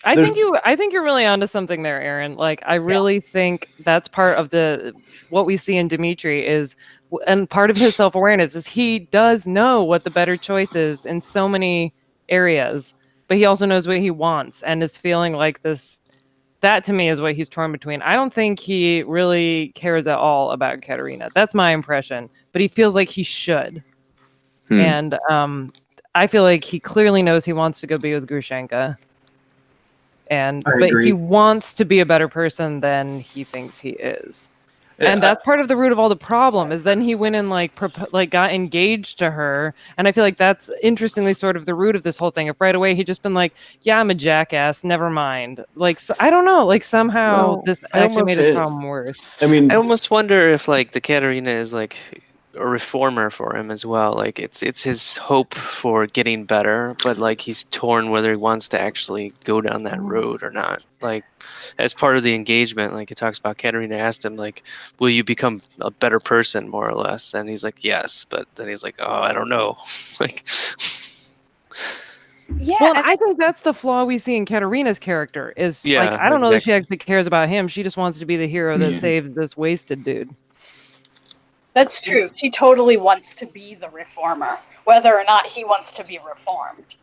Speaker 7: I think you're really onto something there, Aaron. Like, I really think that's part of what we see in Dmitri is, and part of his self-awareness is he does know what the better choice is in so many areas, but he also knows what he wants and is feeling like this. That to me is what he's torn between. I don't think he really cares at all about Katerina. That's my impression, but he feels like he should. And I feel like he clearly knows he wants to go be with Grushenka. But he wants to be a better person than he thinks he is. And that's part of the root of all the problem is then he went and got engaged to her. And I feel like that's interestingly sort of the root of this whole thing. If right away he'd just been like, yeah, I'm a jackass, never mind. Like, so, I don't know, like somehow this actually made his problem worse.
Speaker 6: I mean,
Speaker 8: I almost wonder if like the Katerina is like a reformer for him as well. Like it's his hope for getting better, but like he's torn whether he wants to actually go down that road or not. Like as part of the engagement, like it talks about Katerina asked him like, will you become a better person, more or less? And he's like, yes, but then he's like, oh, I don't know. Like
Speaker 5: Yeah,
Speaker 7: Well,
Speaker 5: and
Speaker 7: I think that's the flaw we see in Katerina's character is like,
Speaker 8: Yeah,
Speaker 7: I don't know that she
Speaker 8: exactly.
Speaker 7: actually cares about him. She just wants to be the hero that
Speaker 4: Yeah.
Speaker 7: saved this wasted dude.
Speaker 5: that's true. She totally wants to be the reformer, whether or not he wants to be reformed.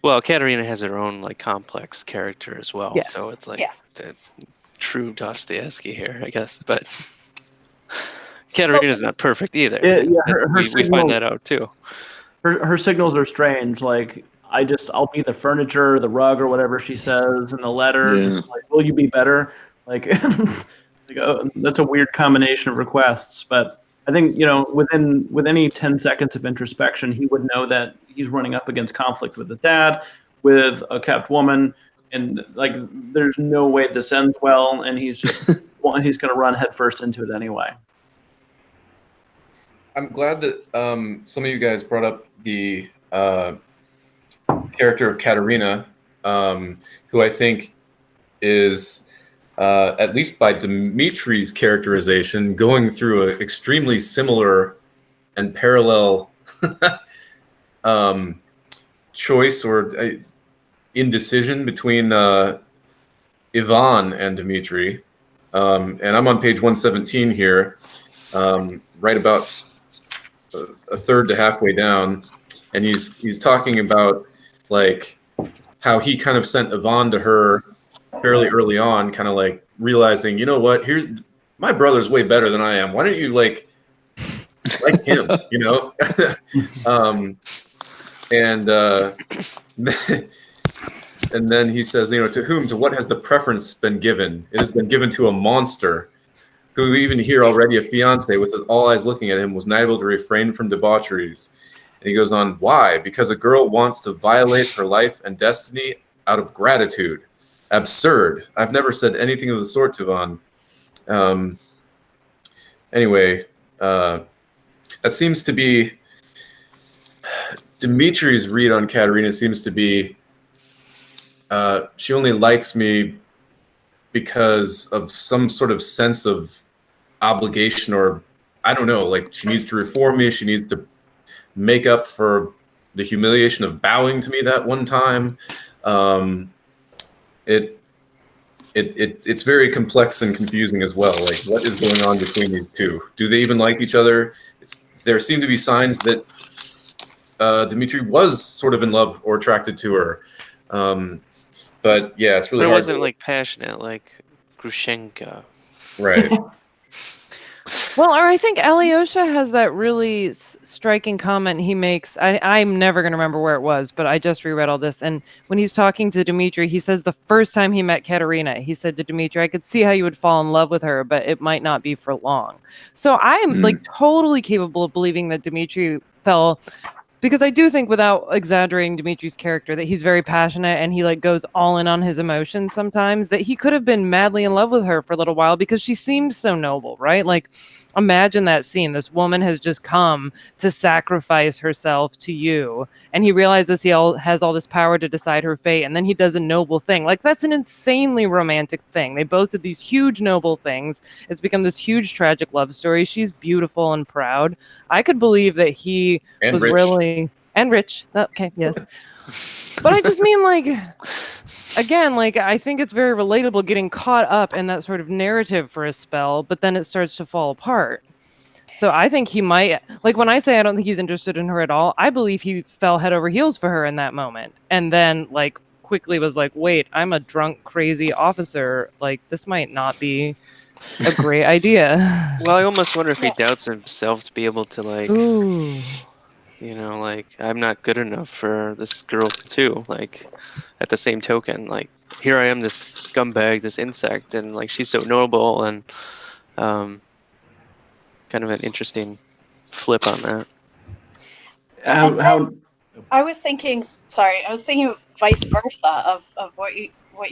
Speaker 8: Well, Katerina has her own like complex character as well,
Speaker 7: Yes.
Speaker 8: so it's like
Speaker 5: Yeah.
Speaker 8: the true Dostoevsky here, I guess. But Katerina's not perfect either.
Speaker 6: Yeah,
Speaker 8: We find that out too.
Speaker 6: her signals are strange. Like I'll be the furniture, the rug, or whatever she says in the letter.
Speaker 4: Yeah.
Speaker 6: Like, will you be better? Like, that's a weird combination of requests. But I think with any 10 seconds of introspection, he would know that he's running up against conflict with his dad, with a kept woman, and like there's no way this ends well, and he's just he's going to run headfirst into it anyway.
Speaker 1: I'm glad that some of you guys brought up the character of Katerina, who I think is, at least by Dmitri's characterization, going through an extremely similar and parallel choice or indecision between Ivan and Dmitri. And I'm on page 117 here, right about a third to halfway down, and he's talking about like how he kind of sent Ivan to her fairly early on, kind of like realizing, you know what, here's my brother's way better than I am. Why don't you like him, you know? And and then he says, to what has the preference been given? It has been given to a monster, who even here already a fiance with all eyes looking at him was not able to refrain from debaucheries. And he goes on, why? Because a girl wants to violate her life and destiny out of gratitude. Absurd. I've never said anything of the sort to Van. Anyway, that seems to be Dmitri's read on Katerina seems to be she only likes me because of some sort of sense of obligation, or I don't know, like she needs to reform me, she needs to make up for the humiliation of bowing to me that one time. It's very complex and confusing as well. Like, what is going on between these two? Do they even like each other? There seem to be signs that Dmitri was sort of in love or attracted to her. But yeah, it's really
Speaker 8: But it
Speaker 1: hard.
Speaker 8: wasn't like passionate, like Grushenka.
Speaker 1: Right.
Speaker 7: Well, or I think Alyosha has that really striking comment he makes. I'm never going to remember where it was, but I just reread all this. And when he's talking to Dmitri, he says the first time he met Katerina, he said to Dmitri, I could see how you would fall in love with her, but it might not be for long. So I'm like totally capable of believing that Dmitri fell, because I do think, without exaggerating Dmitri's character, that he's very passionate and he like goes all in on his emotions sometimes, that he could have been madly in love with her for a little while because she seems so noble, right? Like, imagine that scene. This woman has just come to sacrifice herself to you, and he realizes he has all this power to decide her fate, and then he does a noble thing. Like, that's an insanely romantic thing. They both did these huge noble things. It's become this huge tragic love story. She's beautiful and proud. I could believe that he was
Speaker 1: rich.
Speaker 7: really and rich. Okay, yes. But I just mean, like, again, like, I think it's very relatable getting caught up in that sort of narrative for a spell, but then it starts to fall apart. So I think he might, like, when I say I don't think he's interested in her at all, I believe he fell head over heels for her in that moment. And then, like, quickly was like, wait, I'm a drunk, crazy officer. Like, this might not be a great idea.
Speaker 8: Well, I almost wonder if he doubts himself to be able to, like,
Speaker 7: Ooh.
Speaker 8: like, I'm not good enough for this girl too. Like, at the same token, like, here I am, this scumbag, this insect, and like she's so noble, and kind of an interesting flip on that.
Speaker 5: I was thinking vice versa of what you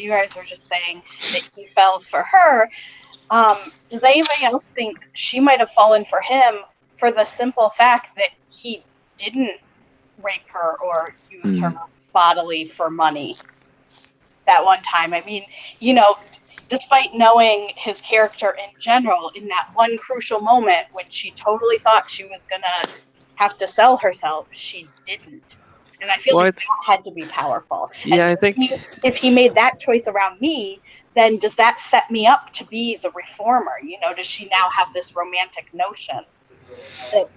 Speaker 5: guys were just saying, that he fell for her. Does anybody else think she might have fallen for him for the simple fact that he didn't rape her or use her bodily for money that one time? I mean, despite knowing his character in general, in that one crucial moment when she totally thought she was gonna have to sell herself, she didn't. And I feel
Speaker 8: Well,
Speaker 5: like that had to be powerful.
Speaker 8: Yeah,
Speaker 5: And
Speaker 8: I think.
Speaker 5: if he made that choice around me, then does that set me up to be the reformer? You know, does she now have this romantic notion?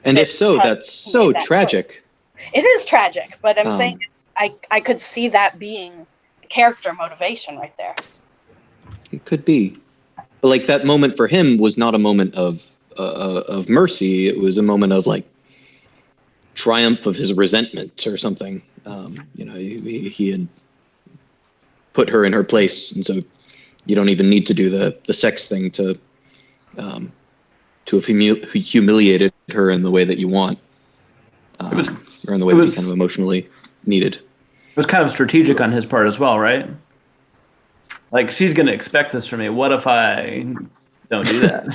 Speaker 4: And
Speaker 5: that
Speaker 4: if so,
Speaker 5: because
Speaker 4: that's
Speaker 5: he
Speaker 4: so
Speaker 5: made that
Speaker 4: tragic.
Speaker 5: choice? It is tragic, but I'm saying
Speaker 4: Um,
Speaker 5: I could see that being character motivation right there.
Speaker 4: It could be. But like that moment for him was not a moment of mercy. It was a moment of like triumph of his resentment or something. You know, he had put her in her place, and so you don't even need to do the sex thing to have humiliated her in the way that you want, or in the way that you kind of emotionally needed.
Speaker 6: It was kind of strategic on his part as well, right? Like, she's going to expect this from me. What if I don't do that?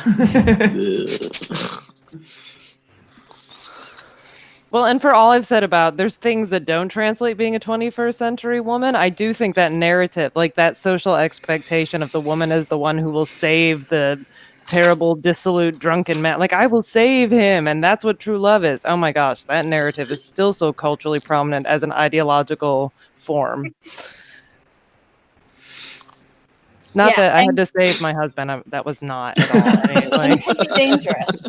Speaker 7: Well, and for all I've said about there's things that don't translate being a 21st century woman, I do think that narrative, like that social expectation of the woman as the one who will save the terrible, dissolute, drunken man. Like, I will save him, and that's what true love is. Oh my gosh, that narrative is still so culturally prominent as an ideological form. Not
Speaker 5: Yeah,
Speaker 7: that I had
Speaker 5: and-
Speaker 7: to save my husband. That was not at all.
Speaker 5: And it would be dangerous.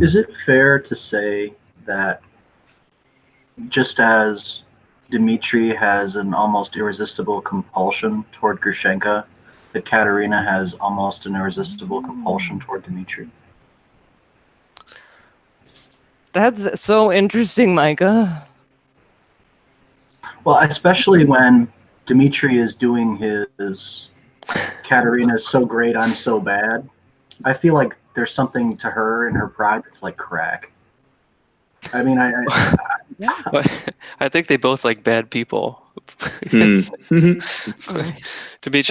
Speaker 2: Is it fair to say that just as Dmitri has an almost irresistible compulsion toward Grushenka, that Katerina has almost an irresistible compulsion toward Dmitri?
Speaker 7: That's so interesting, Micah.
Speaker 2: Well, especially when Dmitri is doing his Katerina's so great, I'm so bad. I feel like there's something to her and her pride that's like crack. I mean,
Speaker 8: But I think they both like bad people. Dmitri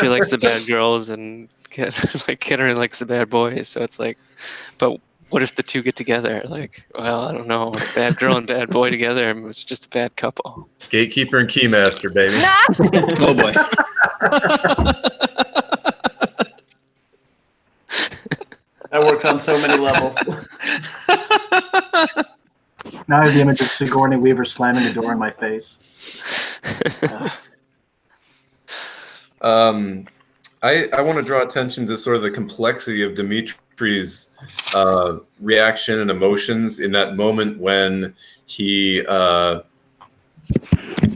Speaker 8: likes the bad girls, and Katerina likes the bad boys. So it's like, but what if the two get together? Like, well, I don't know. Bad girl and bad boy together, it's just a bad couple.
Speaker 1: Gatekeeper and keymaster, baby.
Speaker 4: Oh boy.
Speaker 6: That works on so many levels.
Speaker 2: now I have the image of Sigourney Weaver slamming the door in my face.
Speaker 1: I want to draw attention to sort of the complexity of Dmitri's reaction and emotions in that moment when he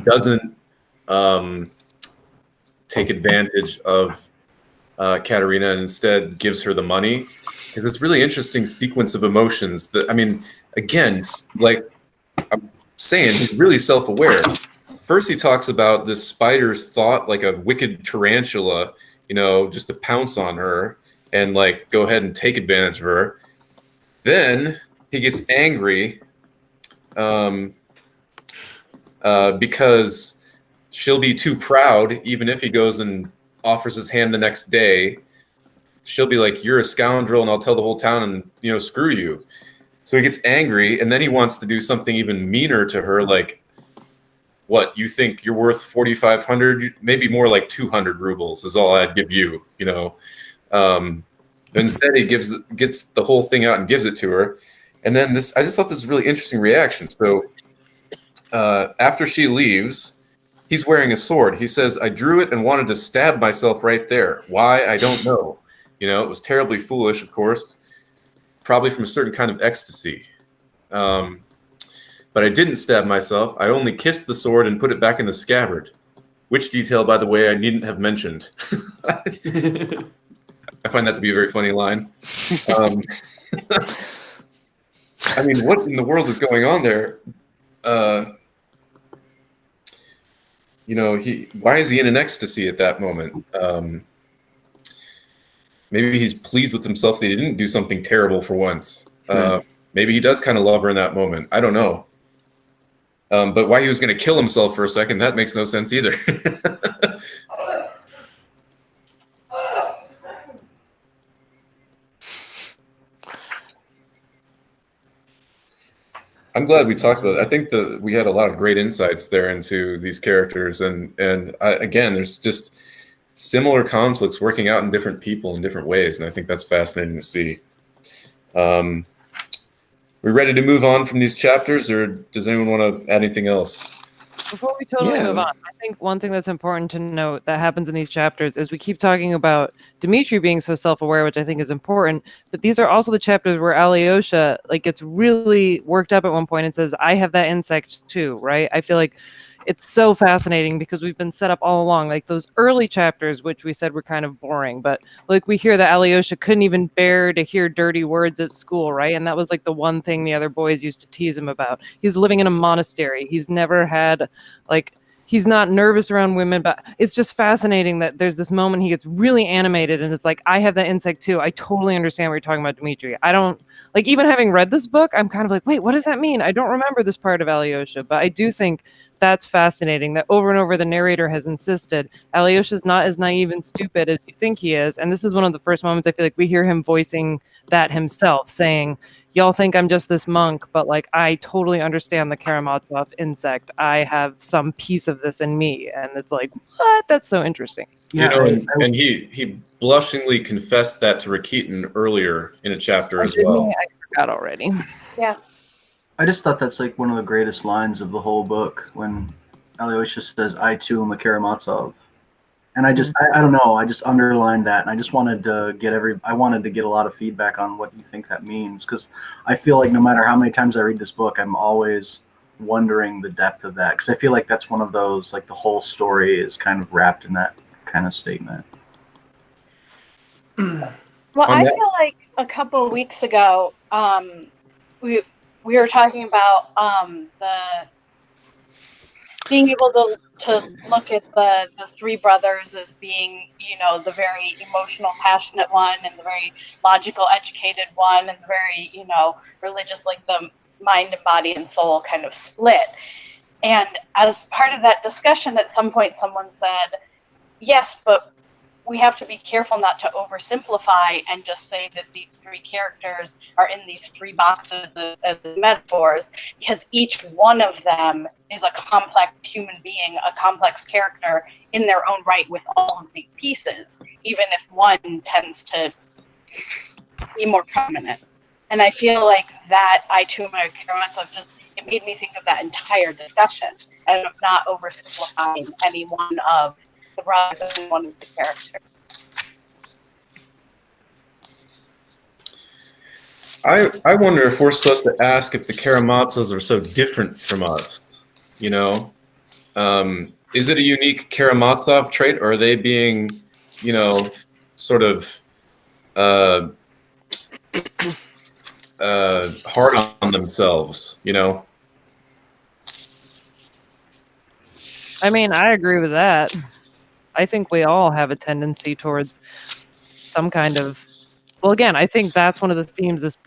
Speaker 1: doesn't take advantage of Katerina and instead gives her the money. Because it's really interesting sequence of emotions that, I mean, again, like I'm saying, he's really self-aware. First, he talks about this spider's thought, like a wicked tarantula, you know, just to pounce on her and like go ahead and take advantage of her. Then he gets angry because she'll be too proud, even if he goes and offers his hand the next day. She'll be like, "You're a scoundrel, and I'll tell the whole town, and you know, screw you." So he gets angry, and then he wants to do something even meaner to her, like, "What, you think you're worth 4,500? Maybe more like 200 rubles is all I'd give you." You know. Instead, he gets the whole thing out and gives it to her, and then this. I just thought this was a really interesting reaction. So after she leaves, he's wearing a sword. He says, "I drew it and wanted to stab myself right there. Why? I don't know. You know, it was terribly foolish, of course, probably from a certain kind of ecstasy. But I didn't stab myself. I only kissed the sword and put it back in the scabbard. Which detail, by the way, I needn't have mentioned." I find that to be a very funny line. I mean, what in the world is going on there? You know, why is he in an ecstasy at that moment? Maybe he's pleased with himself that he didn't do something terrible for once. Maybe he does kind of love her in that moment. I don't know. But why he was going to kill himself for a second, that makes no sense either. I'm glad we talked about it. I think that we had a lot of great insights there into these characters, and again, there's just similar conflicts working out in different people in different ways, and I think that's fascinating to see. we ready to move on from these chapters, or does anyone want to add anything else?
Speaker 7: Before we totally move on, I think one thing that's important to note that happens in these chapters is we keep talking about Dmitri being so self-aware, which I think is important, but these are also the chapters where Alyosha like gets really worked up at one point and says, I have that insect too, right? I feel like it's so fascinating because we've been set up all along, like those early chapters, which we said were kind of boring, but like we hear that Alyosha couldn't even bear to hear dirty words at school, right? And that was like the one thing the other boys used to tease him about. He's living in a monastery. He's never had like, he's not nervous around women, but it's just fascinating that there's this moment he gets really animated and it's like, I have that insect too. I totally understand what you're talking about, Dmitri. I don't, like, even having read this book, I'm kind of like, wait, what does that mean? I don't remember this part of Alyosha, but I do think that's fascinating that over and over the narrator has insisted Alyosha's not as naive and stupid as you think he is. And this is one of the first moments I feel like we hear him voicing that himself, saying, y'all think I'm just this monk, but like I totally understand the Karamazov insect. I have some piece of this in me. And it's like, what? That's so interesting.
Speaker 2: Yeah,
Speaker 1: and he blushingly confessed that to Rakitin earlier in a chapter as well.
Speaker 7: I forgot already.
Speaker 5: Yeah.
Speaker 2: I just thought that's like one of the greatest lines of the whole book when Alyosha says, I too am a Karamazov. And I just, I don't know, I just underlined that, and I just wanted to get a lot of feedback on what you think that means, because I feel like no matter how many times I read this book, I'm always wondering the depth of that, because I feel like that's one of those, like the whole story is kind of wrapped in that kind of statement.
Speaker 5: Well, I feel like a couple of weeks ago, we were talking about the being able to look at the three brothers as being, you know, the very emotional, passionate one, and the very logical, educated one, and the very, you know, religious, like the mind and body and soul kind of split. And as part of that discussion, at some point, someone said, yes, but we have to be careful not to oversimplify and just say that these three characters are in these three boxes as metaphors, because each one of them is a complex human being, a complex character in their own right with all of these pieces, even if one tends to be more prominent. And I feel like that I too am a Karamazov, just it made me think of that entire discussion and of not oversimplifying any one of the brothers and one of the characters.
Speaker 1: I wonder if we're supposed to ask if the Karamazovs are so different from us. You know, is it a unique Karamazov trait, or are they being, you know, sort of hard on themselves? You know.
Speaker 7: I mean, I agree with that. I think we all have a tendency towards some kind of, well, again, I think that's one of the themes this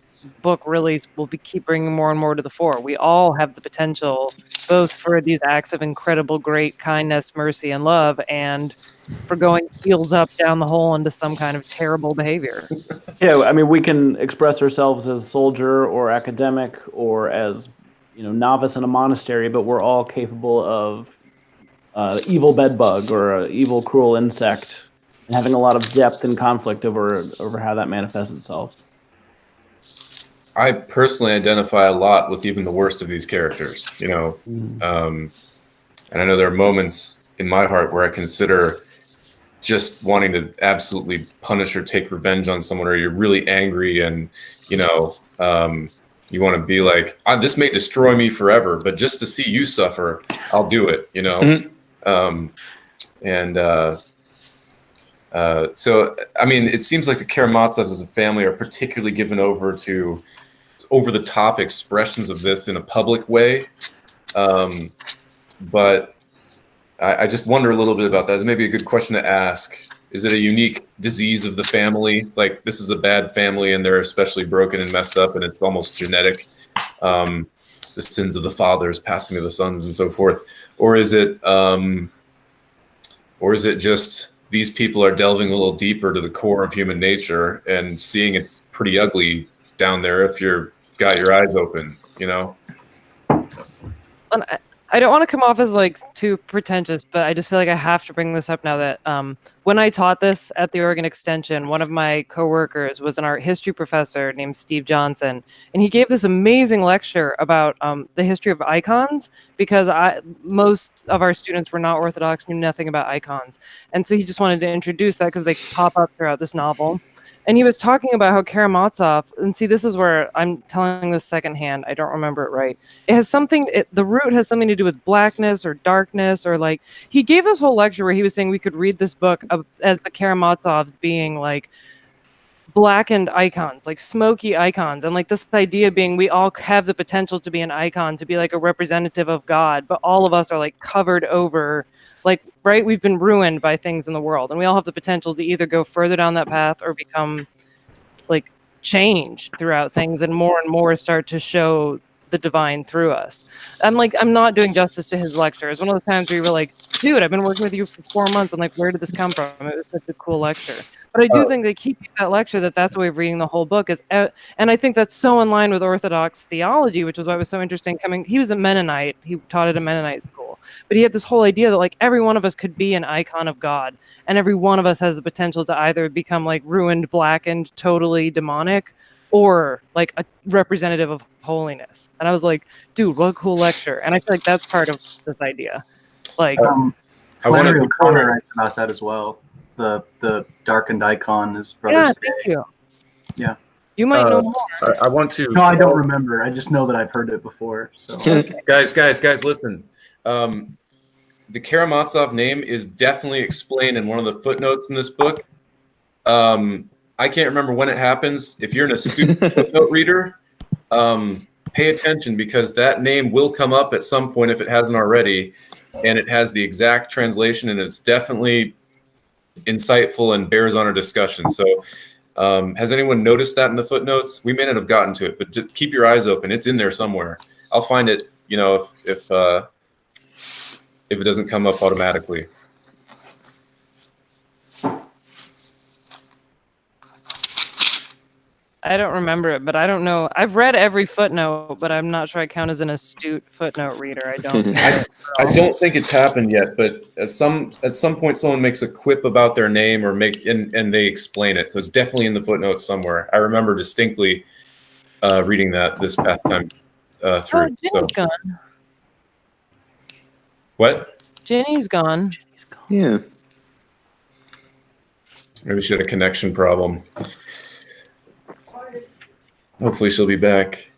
Speaker 7: book really will keep bringing more and more to the fore. We all have the potential both for these acts of incredible, great kindness, mercy, and love, and for going heels up down the hole into some kind of terrible behavior.
Speaker 6: Yeah, I mean, we can express ourselves as soldier or academic or as, you know, novice in a monastery, but we're all capable of evil bedbug or an evil cruel insect, and having a lot of depth and conflict over how that manifests itself.
Speaker 1: I personally identify a lot with even the worst of these characters, you know, and I know there are moments in my heart where I consider just wanting to absolutely punish or take revenge on someone, or you're really angry and, you know, you want to be like, this may destroy me forever, but just to see you suffer, I'll do it, you know? So, I mean, it seems like the Karamazovs as a family are particularly given over to over-the-top expressions of this in a public way. But I just wonder a little bit about that. It's maybe a good question to ask. Is it a unique disease of the family? Like, this is a bad family and they're especially broken and messed up and it's almost genetic. The sins of the fathers passing to the sons and so forth. Or is it just these people are delving a little deeper to the core of human nature and seeing it's pretty ugly down there if you're got your eyes open, you know?
Speaker 7: And I don't want to come off as like too pretentious, but I just feel like I have to bring this up now that when I taught this at the Oregon Extension, one of my coworkers was an art history professor named Steve Johnson, and he gave this amazing lecture about the history of icons because most of our students were not Orthodox, knew nothing about icons, and so he just wanted to introduce that because they pop up throughout this novel. And he was talking about how Karamazov, and see, this is where I'm telling this secondhand. I don't remember it right. It has something, the root has something to do with blackness or darkness, or like, he gave this whole lecture where he was saying we could read this book as the Karamazovs being like blackened icons, like smoky icons. And like this idea being we all have the potential to be an icon, to be like a representative of God, but all of us are like covered over. Like, right, we've been ruined by things in the world, and we all have the potential to either go further down that path or become, like, changed throughout things and more start to show the divine through us. I'm not doing justice to his lecture. It's one of those times where you were like, dude, I've been working with you for 4 months, and like, where did this come from? It was such a cool lecture. But I do think that keeping that lecture, that's a way of reading the whole book is, and I think that's so in line with Orthodox theology, which is why it was so interesting he was a Mennonite. He taught at a Mennonite school, but he had this whole idea that like every one of us could be an icon of God, and every one of us has the potential to either become like ruined, blackened, totally demonic, or like a representative of holiness. And I was like, dude, what a cool lecture. And I feel like that's part of this idea. Like,
Speaker 2: Flannery O'Connor writes about that as well. The darkened icon is Brothers.
Speaker 7: Yeah, thank you.
Speaker 2: Yeah.
Speaker 7: You might know more.
Speaker 1: I want to.
Speaker 2: No, I don't remember. I just know that I've heard it before. So,
Speaker 7: Okay.
Speaker 1: Guys, listen. The Karamazov name is definitely explained in one of the footnotes in this book. I can't remember when it happens. If you're an astute footnote reader, pay attention because that name will come up at some point if it hasn't already, and it has the exact translation, and it's definitely insightful and bears on our discussion. So has anyone noticed that in the footnotes? We may not have gotten to it, but just keep your eyes open. It's in there somewhere. I'll find it, if it doesn't come up automatically.
Speaker 7: I don't remember it, but I don't know. I've read every footnote, but I'm not sure I count as an astute footnote reader. I don't.
Speaker 1: I don't think it's happened yet, but at some point someone makes a quip about their name or and they explain it. So it's definitely in the footnotes somewhere. I remember distinctly reading that this past time through.
Speaker 7: Oh, Jenny's gone.
Speaker 1: What?
Speaker 7: Jenny's gone.
Speaker 4: Yeah.
Speaker 1: Maybe she had a connection problem. Hopefully she'll be back.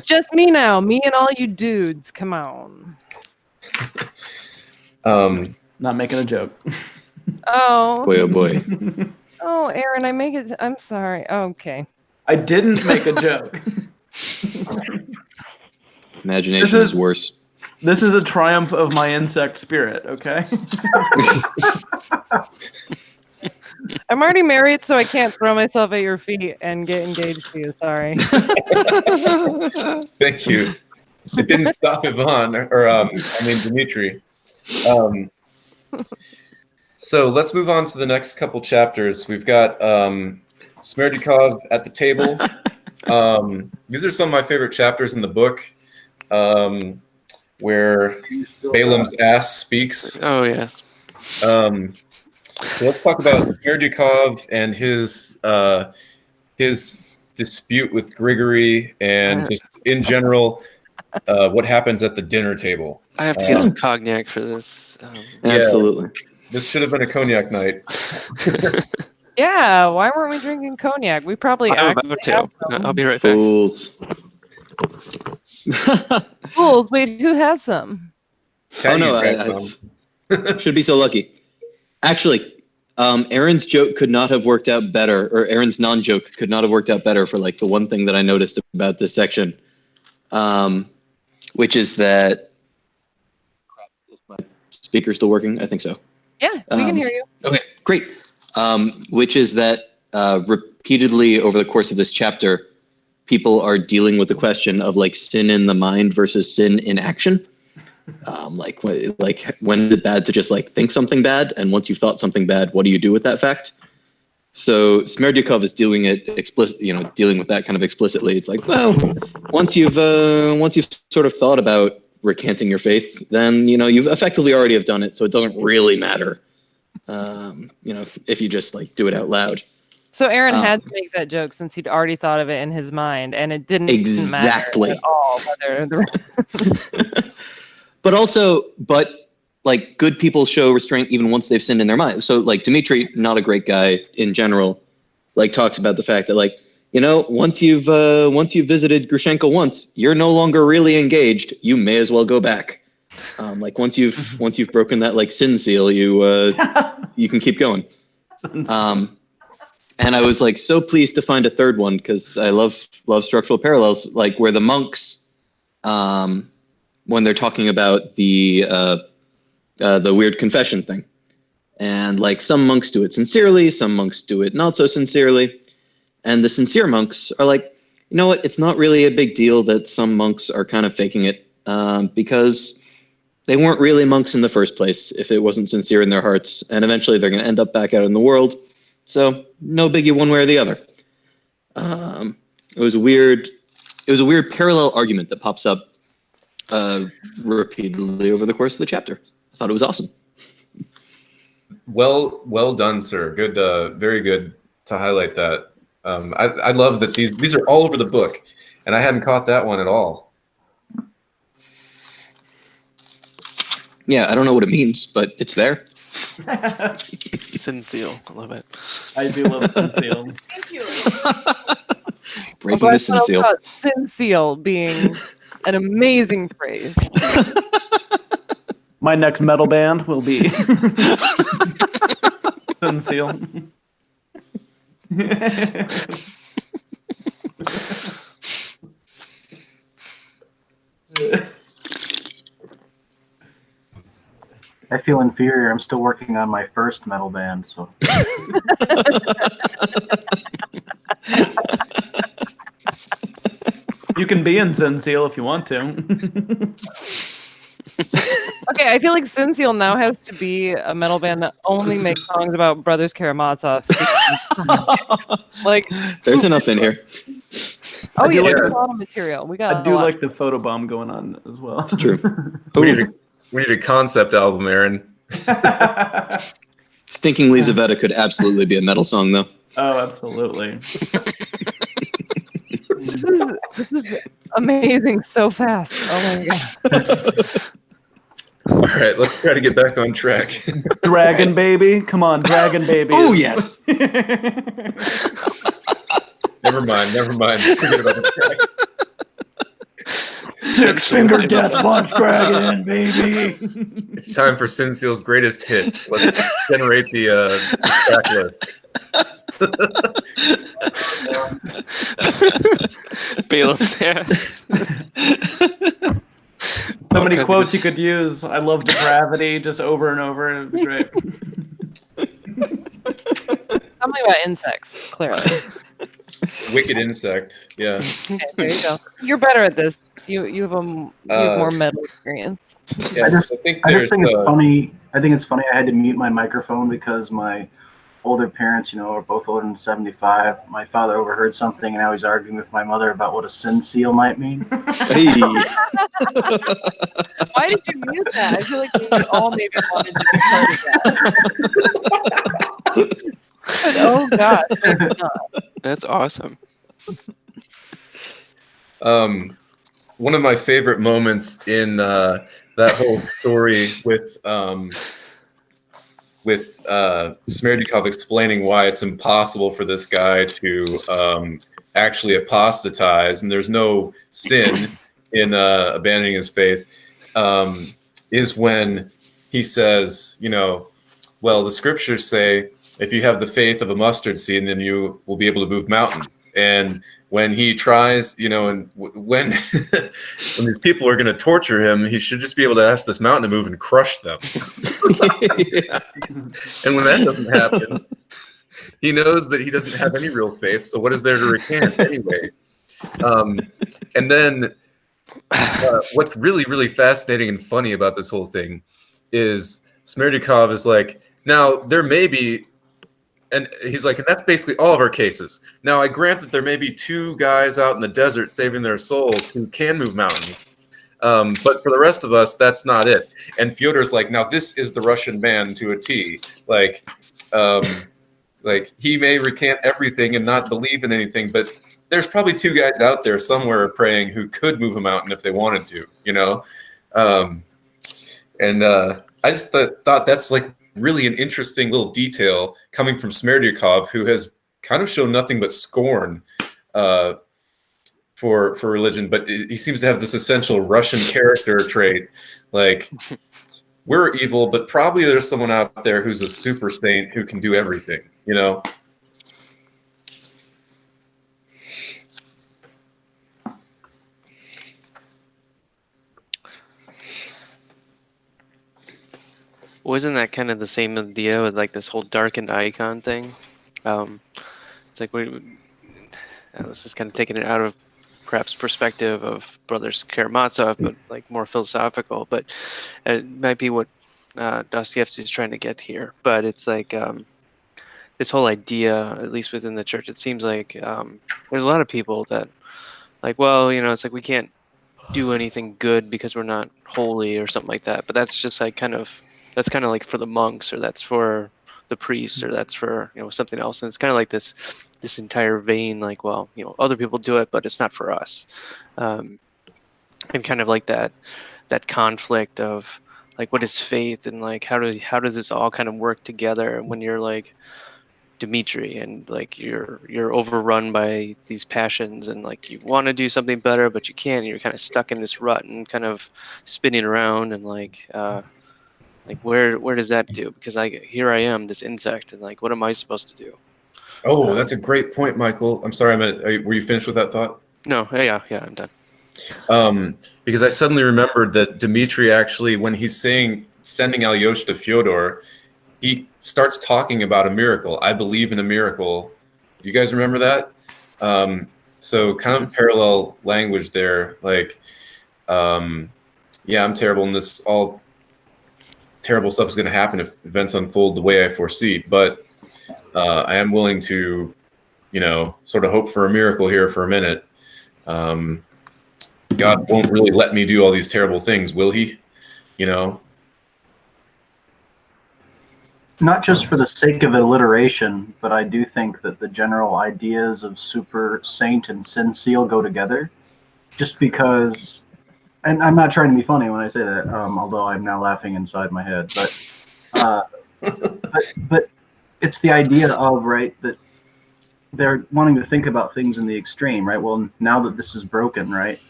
Speaker 7: Just me now. Me and all you dudes. Come on.
Speaker 6: Not making a joke.
Speaker 7: Oh.
Speaker 4: Boy, oh boy.
Speaker 7: Oh, Aaron, I'm sorry. Okay.
Speaker 6: I didn't make a joke.
Speaker 4: Imagination is worse.
Speaker 6: This is a triumph of my insect spirit, okay?
Speaker 7: I'm already married, so I can't throw myself at your feet and get engaged to you. Sorry.
Speaker 1: Thank you. It didn't stop Yvonne, Dmitri. So let's move on to the next couple chapters. We've got Smerdyakov at the table. These are some of my favorite chapters in the book, where Balaam's ass speaks.
Speaker 8: Oh, yes.
Speaker 1: So let's talk about Smerdyakov and his dispute with Grigory and just in general what happens at the dinner table.
Speaker 8: I have to get some cognac for this.
Speaker 4: Absolutely.
Speaker 1: This should have been a cognac night.
Speaker 7: Yeah, why weren't we drinking cognac? We probably
Speaker 8: I'm
Speaker 7: actually
Speaker 8: about to.
Speaker 7: have some.
Speaker 8: I'll be right back.
Speaker 4: Fools.
Speaker 7: Fools, wait, who has some?
Speaker 1: Tag
Speaker 4: no,
Speaker 1: you,
Speaker 4: I should be so lucky. Actually, Aaron's joke could not have worked out better, or Aaron's non-joke could not have worked out better for like the one thing that I noticed about this section, which is that is my speaker still working? I think so.
Speaker 7: Yeah, we can hear you.
Speaker 4: Okay, great. Which is that repeatedly over the course of this chapter, people are dealing with the question of like sin in the mind versus sin in action. Like when is it bad to just like think something bad, and once you've thought something bad, what do you do with that fact? So Smerdyakov is dealing with that kind of explicitly. It's like, well, once you've sort of thought about recanting your faith, then you've effectively already have done it. So it doesn't really matter, if you just like do it out loud.
Speaker 7: So Aaron had to make that joke since he'd already thought of it in his mind, and it didn't
Speaker 4: exactly
Speaker 7: matter at all whether
Speaker 4: but like good people show restraint even once they've sinned in their mind. So like Dmitri, not a great guy in general, like talks about the fact that like, once you've visited Grushenko once, you're no longer really engaged. You may as well go back. Like once you've broken that like sin seal, you can keep going. And I was like so pleased to find a third one because I love structural parallels, like where the monks, when they're talking about the weird confession thing, and like some monks do it sincerely, some monks do it not so sincerely, and the sincere monks are like, you know what? It's not really a big deal that some monks are kind of faking it because they weren't really monks in the first place if it wasn't sincere in their hearts, and eventually they're going to end up back out in the world. So no biggie one way or the other. It was a weird parallel argument that pops up repeatedly over the course of the chapter. I thought it was awesome.
Speaker 1: Well done, sir. Good, very good to highlight that. I love that these are all over the book, and I hadn't caught that one at all.
Speaker 4: Yeah, I don't know what it means, but it's there.
Speaker 8: Sin seal. I love it.
Speaker 6: I do love sin seal.
Speaker 5: Thank you.
Speaker 4: Breaking the sin seal.
Speaker 7: Sin seal being an amazing phrase.
Speaker 6: My next metal band will be Sin Seal.
Speaker 2: I feel inferior. I'm still working on my first metal band, so.
Speaker 6: You can be in Sin Seal if you want to.
Speaker 7: Okay, I feel like Sin Seal now has to be a metal band that only makes songs about Brothers Karamazov. Like,
Speaker 4: there's enough in here.
Speaker 7: Oh yeah,
Speaker 6: like
Speaker 7: there's a lot of material. We got.
Speaker 6: I do like the photobomb going on as well.
Speaker 4: It's true.
Speaker 1: We need a concept album, Aaron.
Speaker 4: Stinking Lizaveta could absolutely be a metal song, though.
Speaker 6: Oh, absolutely.
Speaker 7: This is amazing so fast. Oh my god.
Speaker 1: All right, let's try to get back on track.
Speaker 6: Dragon Baby? Come on, Dragon Baby.
Speaker 4: Oh, yes.
Speaker 1: Never mind. Forget about the track.
Speaker 6: Six-finger death punch dragon, baby.
Speaker 1: It's time for Sin Seal's greatest hit. Let's generate the track list.
Speaker 8: Balaam's ass.
Speaker 6: So many quotes you could use. I love depravity just over and over. It'd be great.
Speaker 7: Something about insects, clearly.
Speaker 1: Wicked insect. Yeah.
Speaker 7: Okay, there you go. You're better at this. You have more metal experience.
Speaker 1: Yeah,
Speaker 2: I just
Speaker 1: think
Speaker 2: think
Speaker 1: there's
Speaker 2: it's funny. I think it's funny. I had to mute my microphone because my older parents, are both older than 75. My father overheard something, and now he's arguing with my mother about what a sin seal might mean.
Speaker 4: Hey.
Speaker 7: Why did you mute that? I feel like we all maybe wanted to be part of that. But, oh God.
Speaker 8: That's awesome.
Speaker 1: One of my favorite moments in that whole story with Smerdyakov explaining why it's impossible for this guy to actually apostatize, and there's no sin in abandoning his faith, is when he says, well, the scriptures say if you have the faith of a mustard seed, then you will be able to move mountains. And when he tries, and when these people are going to torture him, he should just be able to ask this mountain to move and crush them.
Speaker 4: Yeah.
Speaker 1: And when that doesn't happen, he knows that he doesn't have any real faith. So what is there to recant anyway? And then what's really, really fascinating and funny about this whole thing is Smerdyakov is like, now there may be And he's like, and that's basically all of our cases. Now, I grant that there may be 2 guys out in the desert saving their souls who can move mountains. But for the rest of us, that's not it. And Fyodor's like, now this is the Russian man to a T. Like he may recant everything and not believe in anything, but there's probably 2 guys out there somewhere praying who could move a mountain if they wanted to, you know? I just thought that's like really an interesting little detail coming from Smerdyakov, who has kind of shown nothing but scorn for religion, but he seems to have this essential Russian character trait. Like, we're evil, but probably there's someone out there who's a super saint who can do everything, you know?
Speaker 8: Wasn't that kind of the same idea with like this whole darkened icon thing? It's like this is kind of taking it out of perhaps perspective of Brothers Karamazov, but like more philosophical. But it might be what Dostoevsky is trying to get here. But it's like this whole idea, at least within the church, it seems like there's a lot of people that like, well, you know, it's like we can't do anything good because we're not holy or something like that. But that's just like that's kind of like for the monks, or that's for the priests, or that's for, you know, something else. And it's kind of like this entire vein, like, well, you know, other people do it, but it's not for us. And kind of like that conflict of like, what is faith, and like how does this all kind of work together when you're like Dmitri, and like you're overrun by these passions, and like you want to do something better but you can't, and you're kind of stuck in this rut and kind of spinning around, and like where does that do? Because here I am, this insect, and like, what am I supposed to do?
Speaker 1: Oh, that's a great point, Michael. I'm sorry, were you finished with that thought?
Speaker 8: No, yeah, I'm done.
Speaker 1: Because I suddenly remembered that Dmitri actually, when he's sending Alyosha to Fyodor, he starts talking about a miracle. I believe in a miracle. You guys remember that? So kind of parallel language there. Like, yeah, I'm terrible, and this all terrible stuff is going to happen if events unfold the way I foresee. But I am willing to, you know, sort of hope for a miracle here for a minute. God won't really let me do all these terrible things, will he? You know?
Speaker 2: Not just for the sake of alliteration, but I do think that the general ideas of super saint and sin seal go together. Just because, and I'm not trying to be funny when I say that, although I'm now laughing inside my head, but it's the idea of, right, that they're wanting to think about things in the extreme, right? Well, now that this is broken, right?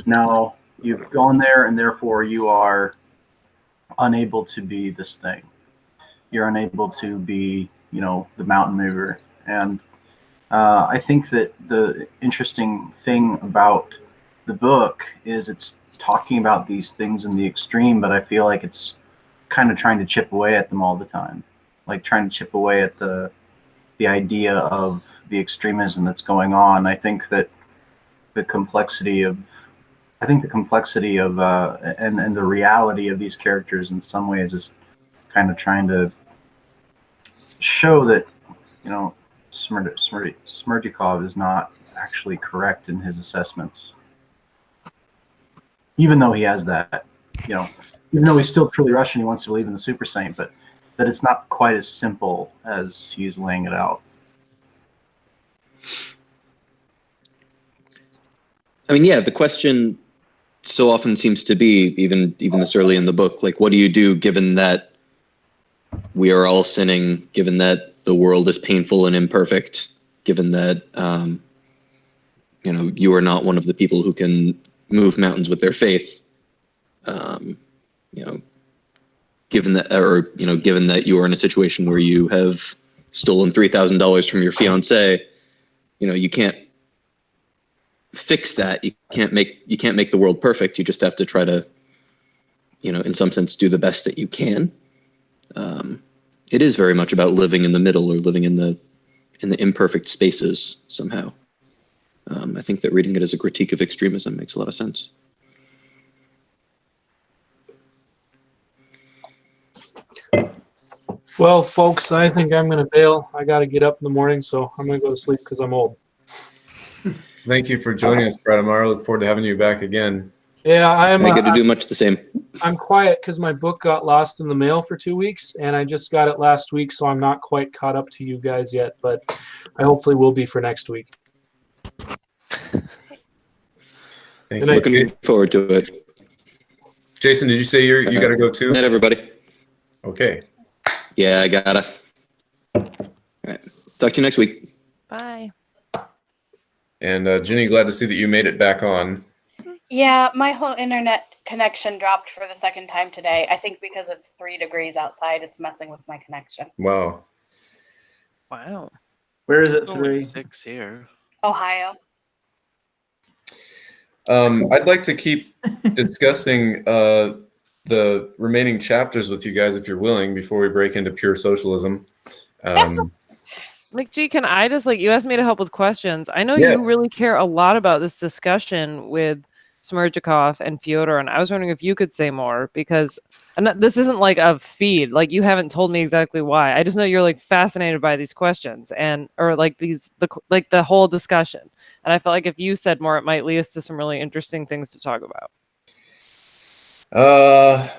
Speaker 2: Now you've gone there, and therefore you are unable to be this thing. You're unable to be, you know, the mountain mover. And I think that the interesting thing about the book is it's talking about these things in the extreme, but I feel like it's kind of trying to chip away at them all the time, like trying to chip away at the idea of the extremism that's going on. I think that the complexity of and the reality of these characters in some ways is kind of trying to show that, you know, Smerdyakov is not actually correct in his assessments, even though he has that, you know, even though he's still truly Russian, he wants to believe in the super saint, but that it's not quite as simple as he's laying it out.
Speaker 4: I mean, yeah, the question so often seems to be, even this early in the book, like, what do you do given that we are all sinning, given that the world is painful and imperfect, given that, you know, you are not one of the people who can move mountains with their faith, you know, given that you are in a situation where you have stolen $3,000 from your fiance, you know, you can't fix that. You can't make the world perfect. You just have to try to, you know, in some sense, do the best that you can. It is very much about living in the middle, or living in the imperfect spaces somehow. I think that reading it as a critique of extremism makes a lot of sense.
Speaker 9: Well, folks, I think I'm going to bail. I got to get up in the morning, so I'm going to go to sleep because I'm old.
Speaker 1: Thank you for joining us, Brad Amaro. Look forward to having you back again.
Speaker 9: Yeah,
Speaker 4: I get to do much the same.
Speaker 9: I'm quiet because my book got lost in the mail for 2 weeks, and I just got it last week, so I'm not quite caught up to you guys yet, but I hopefully will be for next week.
Speaker 1: Thanks.
Speaker 4: Looking forward to it.
Speaker 1: Jason, did you say you got to go too?
Speaker 4: Good night, everybody.
Speaker 1: Okay.
Speaker 4: Yeah, I gotta. All right. Talk to you next week.
Speaker 7: Bye.
Speaker 1: And Ginny, glad to see that you made it back on.
Speaker 5: Yeah, my whole internet connection dropped for the second time today. I think because it's 3 degrees outside, it's messing with my connection.
Speaker 1: Wow.
Speaker 7: Wow.
Speaker 6: Where is it?
Speaker 8: Oh,
Speaker 6: 3?
Speaker 8: it's 6 here.
Speaker 5: Ohio.
Speaker 1: I'd like to keep discussing the remaining chapters with you guys, if you're willing, before we break into pure socialism.
Speaker 7: McG, can I just you asked me to help with questions. I know
Speaker 1: Yeah.
Speaker 7: you really care a lot about this discussion with Smerdyakov and Fyodor, and I was wondering if you could say more because this isn't like a feed. Like, you haven't told me exactly why. I just know you're fascinated by these questions or the whole discussion. And I felt like if you said more, it might lead us to some really interesting things to talk about.
Speaker 1: I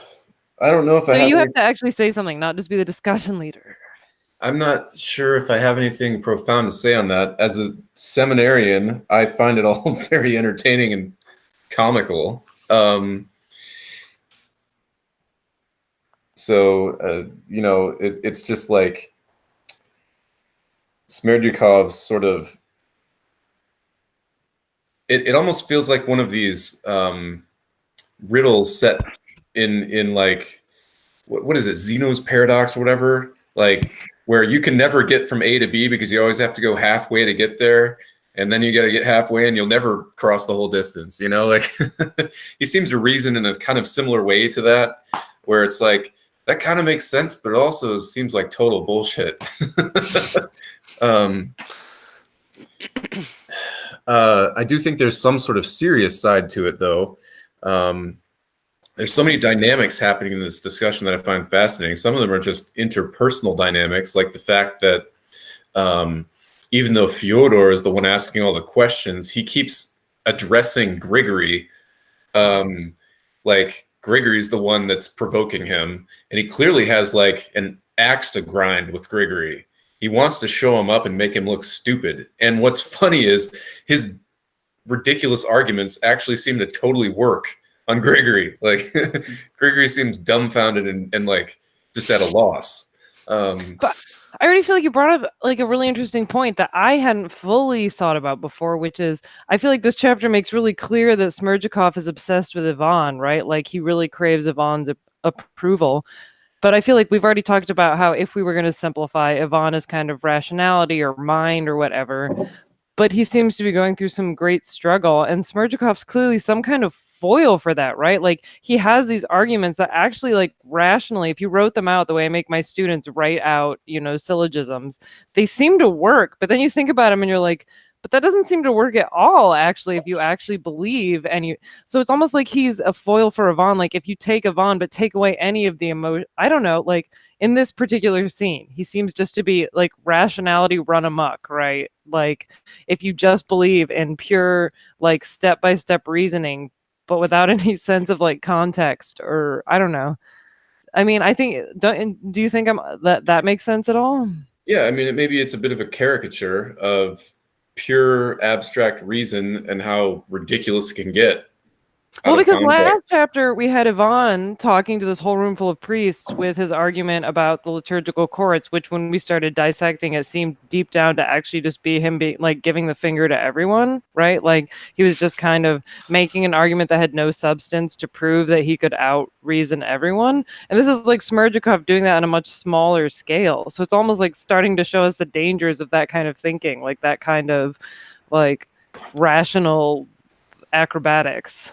Speaker 1: don't know if I have.
Speaker 7: You have to actually say something, not just be the discussion leader.
Speaker 1: I'm not sure if I have anything profound to say on that. As a seminarian, I find it all very entertaining and comical. It's just like Smerdyakov's sort of. It almost feels like one of these riddles set in like what is it, Zeno's paradox or whatever, where you can never get from A to B because you always have to go halfway to get there, and then you got to get halfway and you'll never cross the whole distance, he seems to reason in a kind of similar way to that, where it's like that kind of makes sense, but it also seems like total bullshit. I do think there's some sort of serious side to it, though. There's so many dynamics happening in this discussion that I find fascinating. Some of them are just interpersonal dynamics, like the fact that even though Fyodor is the one asking all the questions, he keeps addressing Grigory. Like Grigory's the one that's provoking him, and he clearly has an axe to grind with Grigory. He wants to show him up and make him look stupid. And what's funny is his ridiculous arguments actually seem to totally work on Grigory. Grigory seems dumbfounded and just at a loss.
Speaker 7: But I already feel like you brought up a really interesting point that I hadn't fully thought about before, which is I feel like this chapter makes really clear that Smerdyakov is obsessed with Ivan, right? He really craves Ivan's approval. But I feel like we've already talked about how if we were going to simplify, Ivan is kind of rationality or mind or whatever. But he seems to be going through some great struggle, and Smerdyakov's clearly some kind of foil for that, right? He has these arguments that actually, rationally, if you wrote them out the way I make my students write out, syllogisms, they seem to work. But then you think about them and you're like, but that doesn't seem to work at all, actually, if you actually believe. So it's almost like he's a foil for Ivan. If you take Ivan, but take away any of the emotion, I don't know, in this particular scene, he seems just to be rationality run amok, right? If you just believe in pure, step-by-step reasoning, but without any sense of context, or I don't know. I mean, I think, do you think that makes sense at all?
Speaker 1: Yeah, I mean, maybe it's a bit of a caricature of pure abstract reason and how ridiculous it can get.
Speaker 7: Well, because last chapter we had Ivan talking to this whole room full of priests with his argument about the liturgical courts, which when we started dissecting it seemed deep down to actually just be him being giving the finger to everyone, right? He was just kind of making an argument that had no substance to prove that he could out reason everyone. And this is Smerdyakov doing that on a much smaller scale. So it's almost starting to show us the dangers of that kind of thinking, that kind of rational acrobatics.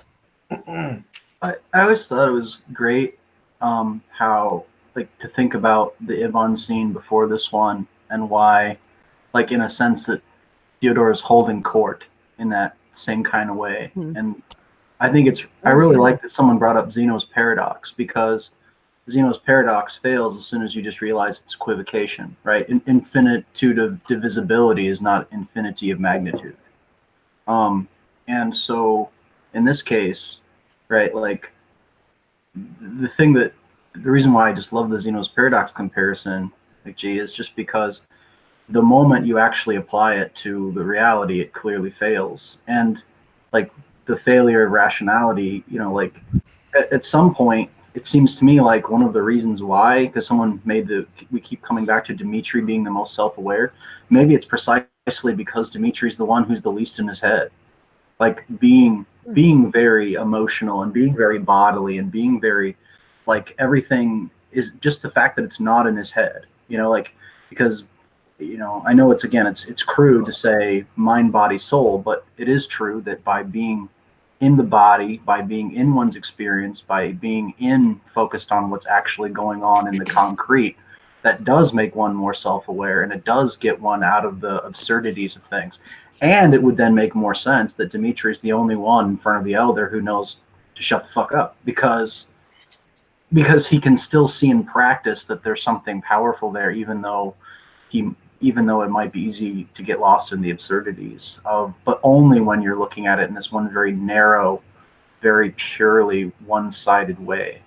Speaker 2: I always thought it was great how to think about the Ivan scene before this one and why in a sense that Fyodor is holding court in that same kind of way. And I think I really like that someone brought up Zeno's paradox, because Zeno's paradox fails as soon as you just realize it's equivocation, right? Infinitude of divisibility is not infinity of magnitude. And so in this case, right, like the reason why I just love the Zeno's paradox comparison, like G, is just because the moment you actually apply it to the reality, it clearly fails. And like the failure of rationality, you know, like at some point, it seems to me like one of the reasons why, because someone we keep coming back to Dmitri being the most self-aware. Maybe it's precisely because Dmitri's the one who's the least in his head. Like being very emotional and being very bodily and being very, like, everything is just the fact that it's not in his head, you know, like, because, you know, I know it's crude to say mind, body, soul, but it is true that by being in the body, by being in one's experience, by being focused on what's actually going on in the concrete, that does make one more self-aware, and it does get one out of the absurdities of things. And it would then make more sense that Dmitri is the only one in front of the elder who knows to shut the fuck up, because he can still see in practice that there's something powerful there, even though it might be easy to get lost in the absurdities of, but only when you're looking at it in this one very narrow, very purely one-sided way.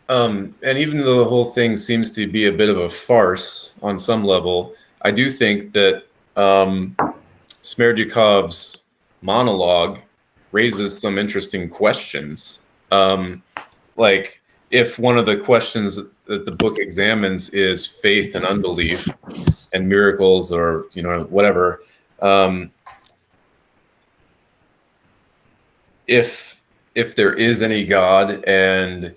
Speaker 1: And even though the whole thing seems to be a bit of a farce on some level, I do think that Smerdyakov's monologue raises some interesting questions. Like, if one of the questions that the book examines is faith and unbelief and miracles, or, you know, whatever, if there is any God and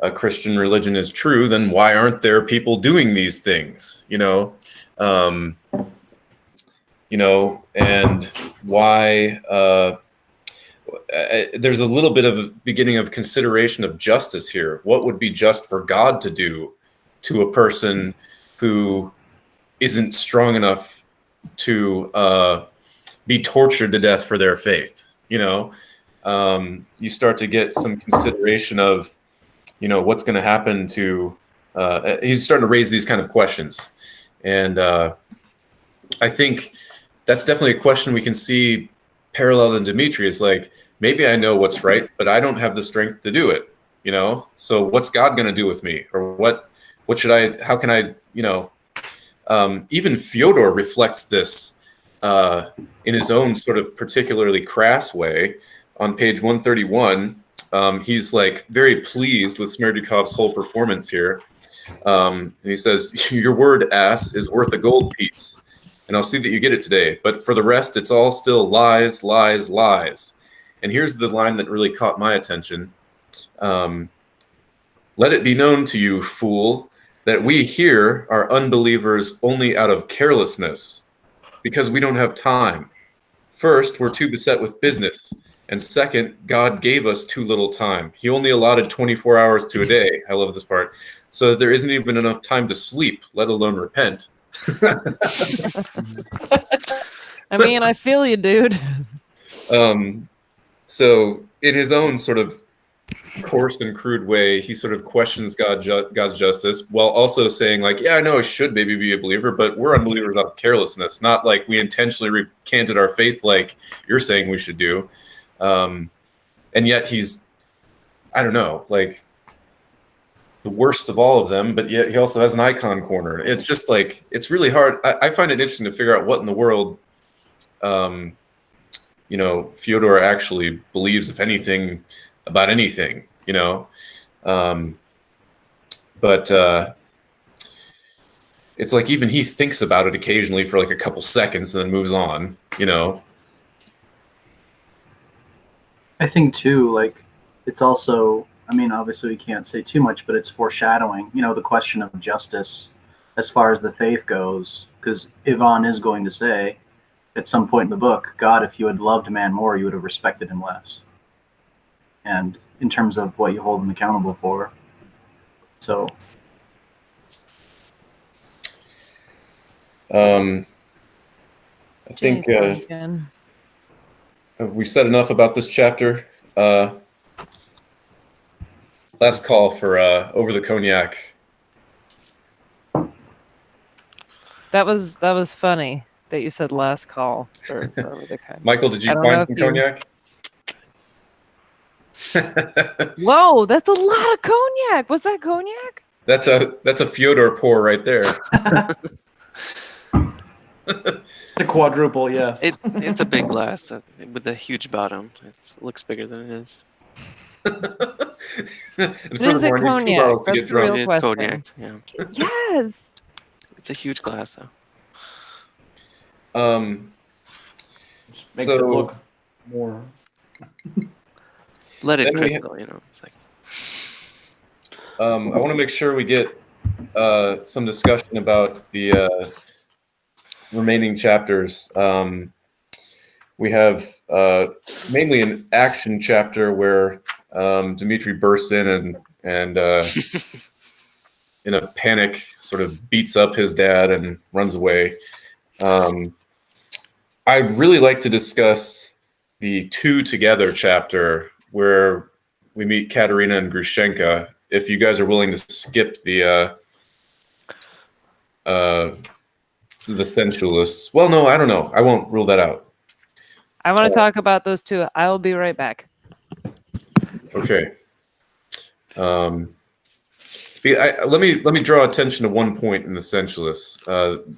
Speaker 1: a Christian religion is true, then why aren't there people doing these things? You know, and why? There's a little bit of a beginning of consideration of justice here. What would be just for God to do to a person who isn't strong enough to be tortured to death for their faith? You know, you start to get some consideration of, you know, what's going to happen to. He's starting to raise these kind of questions, and I think that's definitely a question we can see parallel in Dmitri. Is like, maybe I know what's right, but I don't have the strength to do it, you know? So what's God going to do with me? Or what should how can I, you know, even Fyodor reflects this in his own sort of particularly crass way. On page 131, he's like very pleased with Smerdyakov's whole performance here. And he says, "Your word, ass, is worth a gold piece. And I'll see that you get it today. But for the rest, it's all still lies, lies, lies." And here's the line that really caught my attention. "Let it be known to you, fool, that we here are unbelievers only out of carelessness, because we don't have time. First, we're too beset with business. And second, God gave us too little time. He only allotted 24 hours to a day." I love this part. "So that there isn't even enough time to sleep, let alone repent."
Speaker 7: I mean, I feel you, dude.
Speaker 1: So in his own sort of coarse and crude way, he sort of questions God's justice, while also saying, like, yeah, I know I should maybe be a believer, but we're unbelievers out of carelessness, not like we intentionally recanted our faith like you're saying we should do. And yet he's, I don't know, like the worst of all of them, but yet he also has an icon corner. It's just like, it's really hard. I find it interesting to figure out what in the world, you know, Fyodor actually believes, if anything, about anything, you know. But it's like even he thinks about it occasionally for like a couple seconds and then moves on, you know.
Speaker 2: I think too, like, it's also, I mean, obviously we can't say too much, but it's foreshadowing, you know, the question of justice as far as the faith goes, because Ivan is going to say at some point in the book, God, if you had loved a man more, you would have respected him less. And in terms of what you hold him accountable for. So.
Speaker 1: I think we said enough about this chapter. Last call for Over the Cognac.
Speaker 7: That was funny that you said last call for Over the Cognac.
Speaker 1: Michael, did you
Speaker 7: I don't know
Speaker 1: find
Speaker 7: if
Speaker 1: some
Speaker 7: you-
Speaker 1: cognac?
Speaker 7: Whoa, that's a lot of cognac. Was that cognac?
Speaker 1: That's a Fyodor pour right there.
Speaker 6: It's a quadruple, yes.
Speaker 8: It's a big glass with a huge bottom. It looks bigger than it is.
Speaker 1: And
Speaker 7: Is
Speaker 1: furthermore,
Speaker 7: it
Speaker 1: I need 2
Speaker 7: cognac?
Speaker 1: bottles to
Speaker 7: That's
Speaker 1: get
Speaker 7: the real
Speaker 1: drunk.
Speaker 8: It is
Speaker 7: question.
Speaker 8: cognac. Yeah,
Speaker 7: Yes.
Speaker 8: it's a huge glass though.
Speaker 6: Just makes
Speaker 1: So-
Speaker 6: it look more.
Speaker 8: Let it
Speaker 1: Then we
Speaker 8: crystal, It's like
Speaker 1: I want to make sure we get some discussion about the remaining chapters. We have mainly an action chapter where Dmitri bursts in and in a panic sort of beats up his dad and runs away. I'd really like to discuss the two together chapter where we meet Katerina and Grushenka. If you guys are willing to skip the sensualists. Well, no, I don't know. I won't rule that out.
Speaker 7: I want to talk about those two. I will be right back.
Speaker 1: Okay. Let me draw attention to one point in the sensualists,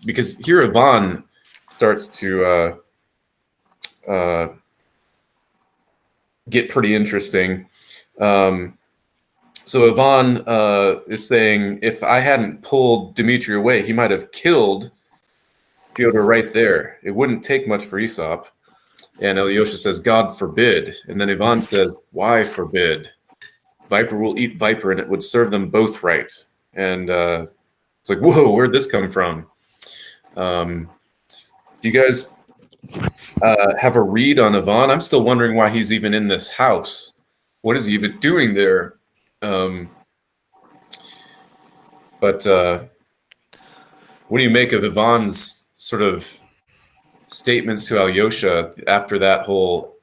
Speaker 1: because here Ivan starts to get pretty interesting. So Ivan is saying, if I hadn't pulled Dmitri away, he might have killed Fyodor right there. It wouldn't take much for Aesop. And Alyosha says, God forbid. And then Ivan says, why forbid? Viper will eat viper, and it would serve them both right. And it's like, whoa, where'd this come from? Do you guys have a read on Ivan? I'm still wondering why he's even in this house. What is he even doing there? But what do you make of Ivan's sort of statements to Alyosha after that whole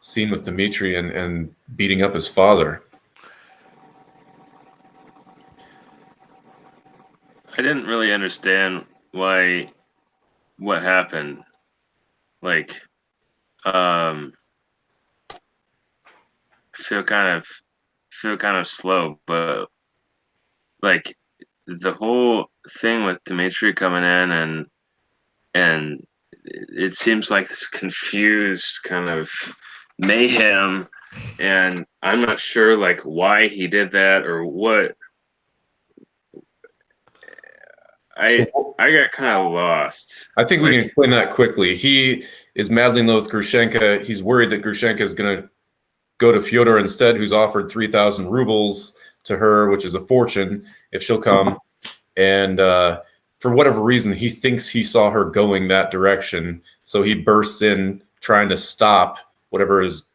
Speaker 1: scene with Dmitri and beating up his father?
Speaker 3: I didn't really understand what happened. Like, I feel kind of slow, but like the whole thing with Dmitri coming in and it seems like this confused kind of mayhem, and I'm not sure like why he did that or what. I got kind of lost.
Speaker 1: I think we can explain that quickly. He is madly in love with Grushenka. He's worried that Grushenka is going to go to Fyodor instead, who's offered 3,000 rubles to her, which is a fortune if she'll come. And for whatever reason, he thinks he saw her going that direction. So he bursts in trying to stop whatever is,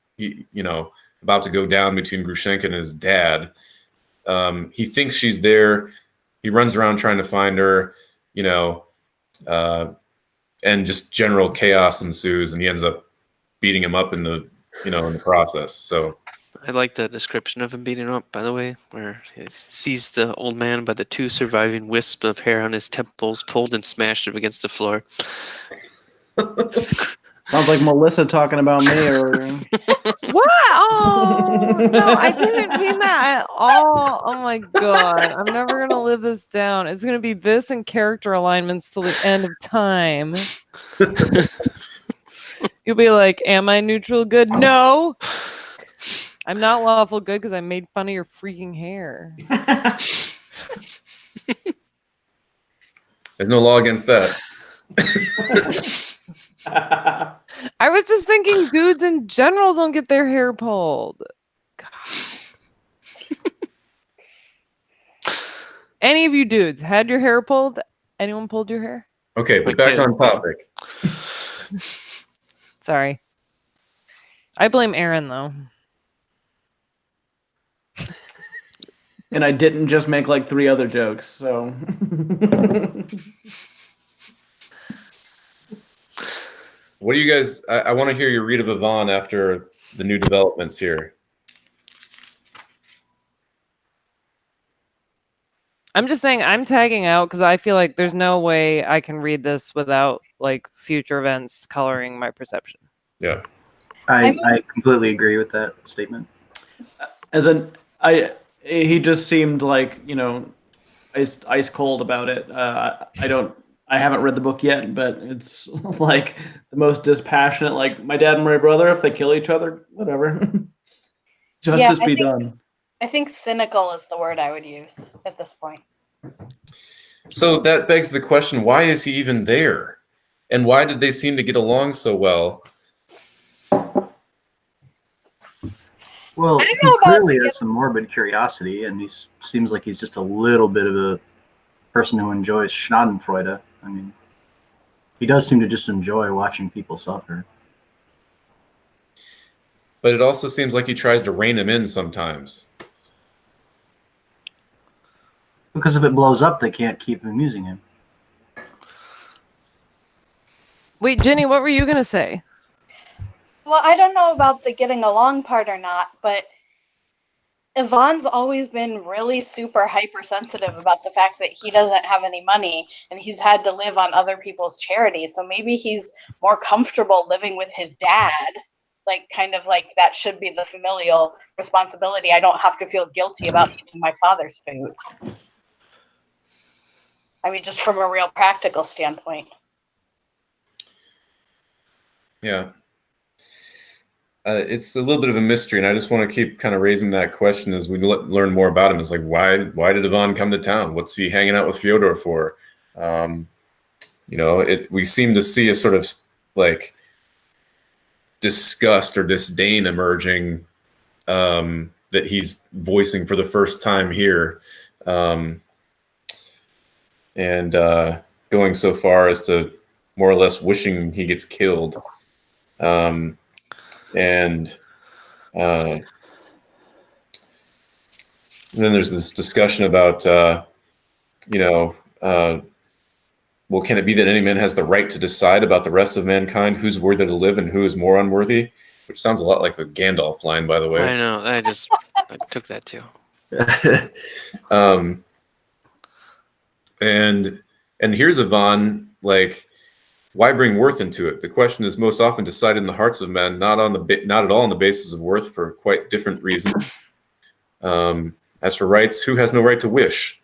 Speaker 1: about to go down between Grushenka and his dad. He thinks she's there. He runs around trying to find her, and just general chaos ensues, and he ends up beating him up in the process. So
Speaker 8: I like the description of him beating him up, by the way, where he sees the old man by the two surviving wisps of hair on his temples, pulled and smashed him against the floor.
Speaker 6: Sounds like Melissa talking about me earlier.
Speaker 7: What? Oh, no, I didn't mean that at all. Oh my God. I'm never going to live this down. It's going to be this and character alignments till the end of time. You'll be like, am I neutral good? No. I'm not lawful good because I made fun of your freaking hair.
Speaker 1: there's no law against that.
Speaker 7: I was just thinking dudes in general don't get their hair pulled. God. Any of you dudes had your hair pulled? Anyone pulled your hair?
Speaker 1: Okay, but back on topic.
Speaker 7: Sorry. I blame Aaron, though.
Speaker 6: And I didn't just make like 3 other jokes, so.
Speaker 1: What do you guys? I want to hear your read of Ivan after the new developments here.
Speaker 7: I'm just saying I'm tagging out because I feel like there's no way I can read this without like future events coloring my perception.
Speaker 1: Yeah.
Speaker 2: I completely agree with that statement.
Speaker 6: He just seemed like, ice cold about it. I haven't read the book yet, but it's like the most dispassionate, like my dad and my brother, if they kill each other, whatever. Justice be done.
Speaker 5: I think cynical is the word I would use at this point.
Speaker 1: So that begs the question, why is he even there? And why did they seem to get along so well?
Speaker 2: Well,
Speaker 5: I
Speaker 2: he
Speaker 5: don't know about
Speaker 2: clearly has some morbid curiosity, and he seems like he's just a little bit of a person who enjoys Schadenfreude. I mean, he does seem to just enjoy watching people suffer.
Speaker 1: But it also seems like he tries to rein him in sometimes.
Speaker 2: Because if it blows up, they can't keep amusing him.
Speaker 7: Wait, Jenny, what were you gonna say?
Speaker 5: Well, I don't know about the getting along part or not, but Yvonne's always been really super hypersensitive about the fact that he doesn't have any money and he's had to live on other people's charity. So maybe he's more comfortable living with his dad. Like, kind of like that should be the familial responsibility. I don't have to feel guilty about eating my father's food. I mean, just from a real practical standpoint.
Speaker 1: Yeah. It's a little bit of a mystery, and I just want to keep kind of raising that question as we learn more about him. It's like, why did Ivan come to town? What's he hanging out with Fyodor for? We seem to see a sort of like disgust or disdain emerging that he's voicing for the first time here, and going so far as to more or less wishing he gets killed. And then there's this discussion about, well, can it be that any man has the right to decide about the rest of mankind, who's worthy to live and who is more unworthy? Which sounds a lot like the Gandalf line, by the way.
Speaker 8: I know. I took that too.
Speaker 1: And here's Ivan, like, why bring worth into it? The question is most often decided in the hearts of men, not at all on the basis of worth, for quite different reasons. As for rights, who has no right to wish?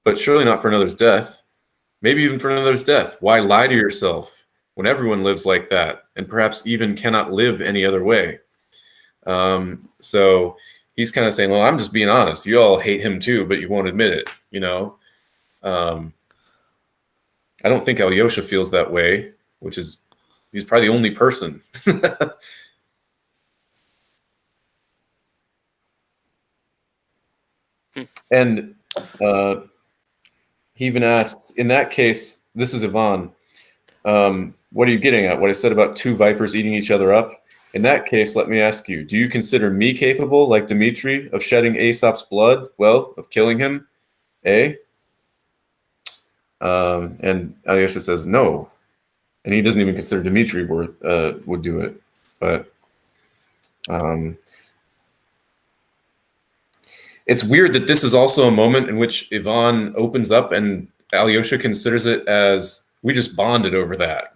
Speaker 1: But surely not for another's death. Maybe even for another's death. Why lie to yourself when everyone lives like that, and perhaps even cannot live any other way? So he's kind of saying, well, I'm just being honest. You all hate him too, but you won't admit it, I don't think Alyosha feels that way, he's probably the only person. And he even asks, in that case, this is Ivan, what are you getting at? What I said about two vipers eating each other up? In that case, let me ask you, do you consider me capable, like Dmitri, of shedding Aesop's blood? Well, of killing him? Eh? And Alyosha says no, and he doesn't even consider Dmitri would do it. But it's weird that this is also a moment in which Ivan opens up, and Alyosha considers it as, we just bonded over that.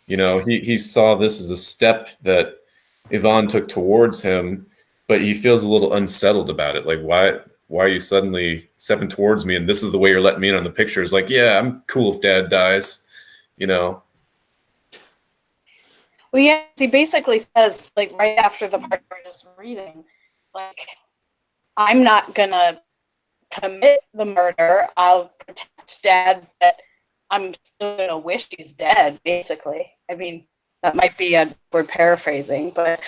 Speaker 1: He saw this as a step that Ivan took towards him, but he feels a little unsettled about it. Like, why are you suddenly stepping towards me, and this is the way you're letting me in on the picture? It's like, yeah, I'm cool if Dad dies,
Speaker 5: Well, yeah, he basically says, like, right after the part we're just reading, like, I'm not gonna commit the murder. I'll protect Dad, but I'm still gonna wish he's dead, basically. I mean, that might be a word paraphrasing, but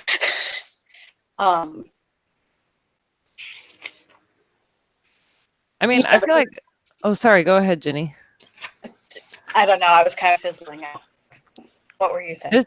Speaker 7: I mean, I feel like, oh, sorry, go ahead, Jenny.
Speaker 5: I don't know, I was kind of fizzling out. What were you saying?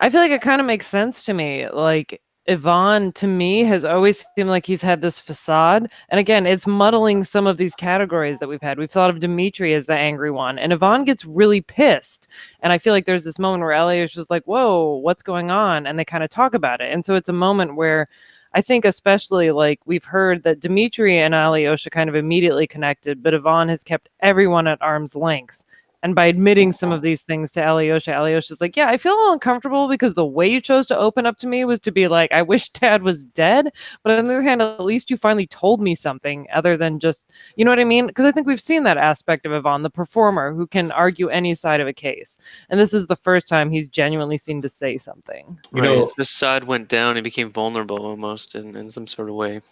Speaker 7: I feel like it kind of makes sense to me. Like, Ivan, to me, has always seemed like he's had this facade. And again, it's muddling some of these categories that we've had. We've thought of Dmitri as the angry one, and Ivan gets really pissed. And I feel like there's this moment where Elliot is just like, whoa, what's going on? And they kind of talk about it. And so it's a moment where I think especially like we've heard that Dmitri and Alyosha kind of immediately connected, but Ivan has kept everyone at arm's length. And by admitting some of these things to Alyosha, Alyosha's like, yeah, I feel a little uncomfortable because the way you chose to open up to me was to be like, I wish Dad was dead. But on the other hand, at least you finally told me something other than just, you know what I mean? Because I think we've seen that aspect of Ivan, the performer who can argue any side of a case. And this is the first time he's genuinely seen to say something.
Speaker 1: You know,
Speaker 8: his facade went down. He became vulnerable almost in some sort of way.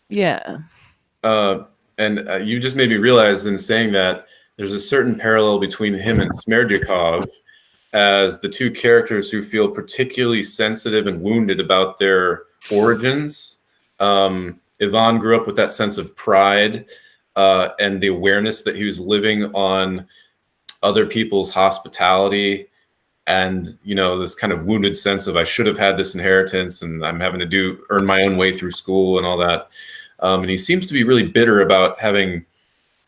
Speaker 7: Yeah.
Speaker 1: And you just made me realize in saying that there's a certain parallel between him and Smerdyakov as the two characters who feel particularly sensitive and wounded about their origins. Ivan grew up with that sense of pride and the awareness that he was living on other people's hospitality, and this kind of wounded sense of I should have had this inheritance and I'm having to earn my own way through school and all that. And he seems to be really bitter about having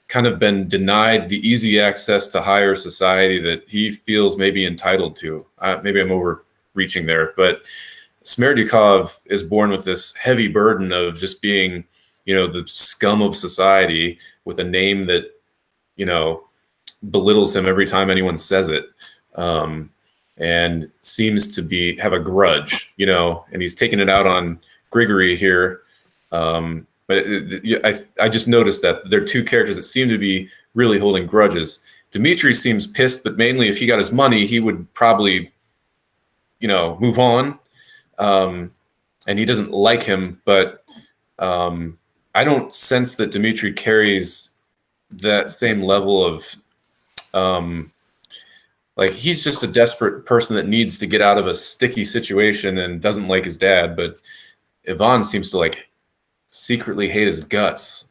Speaker 1: kind of been denied the easy access to higher society that he feels maybe entitled to. Maybe I'm overreaching there, but Smerdyakov is born with this heavy burden of just being, the scum of society with a name that, belittles him every time anyone says it, and seems to have a grudge, and he's taking it out on Grigory here. But I just noticed that there are two characters that seem to be really holding grudges. Dmitri seems pissed, but mainly if he got his money, he would probably, move on. And he doesn't like him, but I don't sense that Dmitri carries that same level of, like, he's just a desperate person that needs to get out of a sticky situation and doesn't like his dad. But Ivan seems to secretly hate his guts,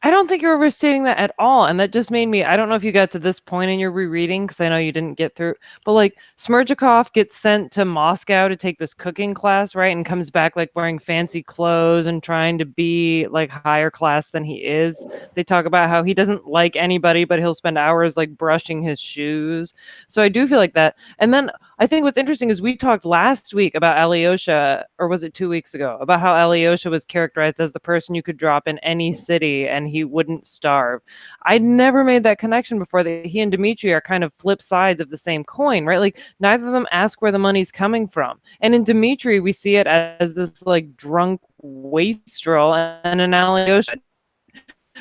Speaker 7: I don't think you're overstating that at all. And that just made me, I don't know if you got to this point in your rereading, because I know you didn't get through, but Smerdyakov gets sent to Moscow to take this cooking class, right? And comes back wearing fancy clothes and trying to be higher class than he is. They talk about how he doesn't like anybody, but he'll spend hours brushing his shoes. So I do feel like that. And then I think what's interesting is we talked last week about Alyosha, or was it 2 weeks ago, about how Alyosha was characterized as the person you could drop in any city and he wouldn't starve. I'd never made that connection before, that he and Dmitri are kind of flip sides of the same coin, right? Neither of them ask where the money's coming from. And in Dmitri, we see it as this drunk wastrel, and in Alyosha.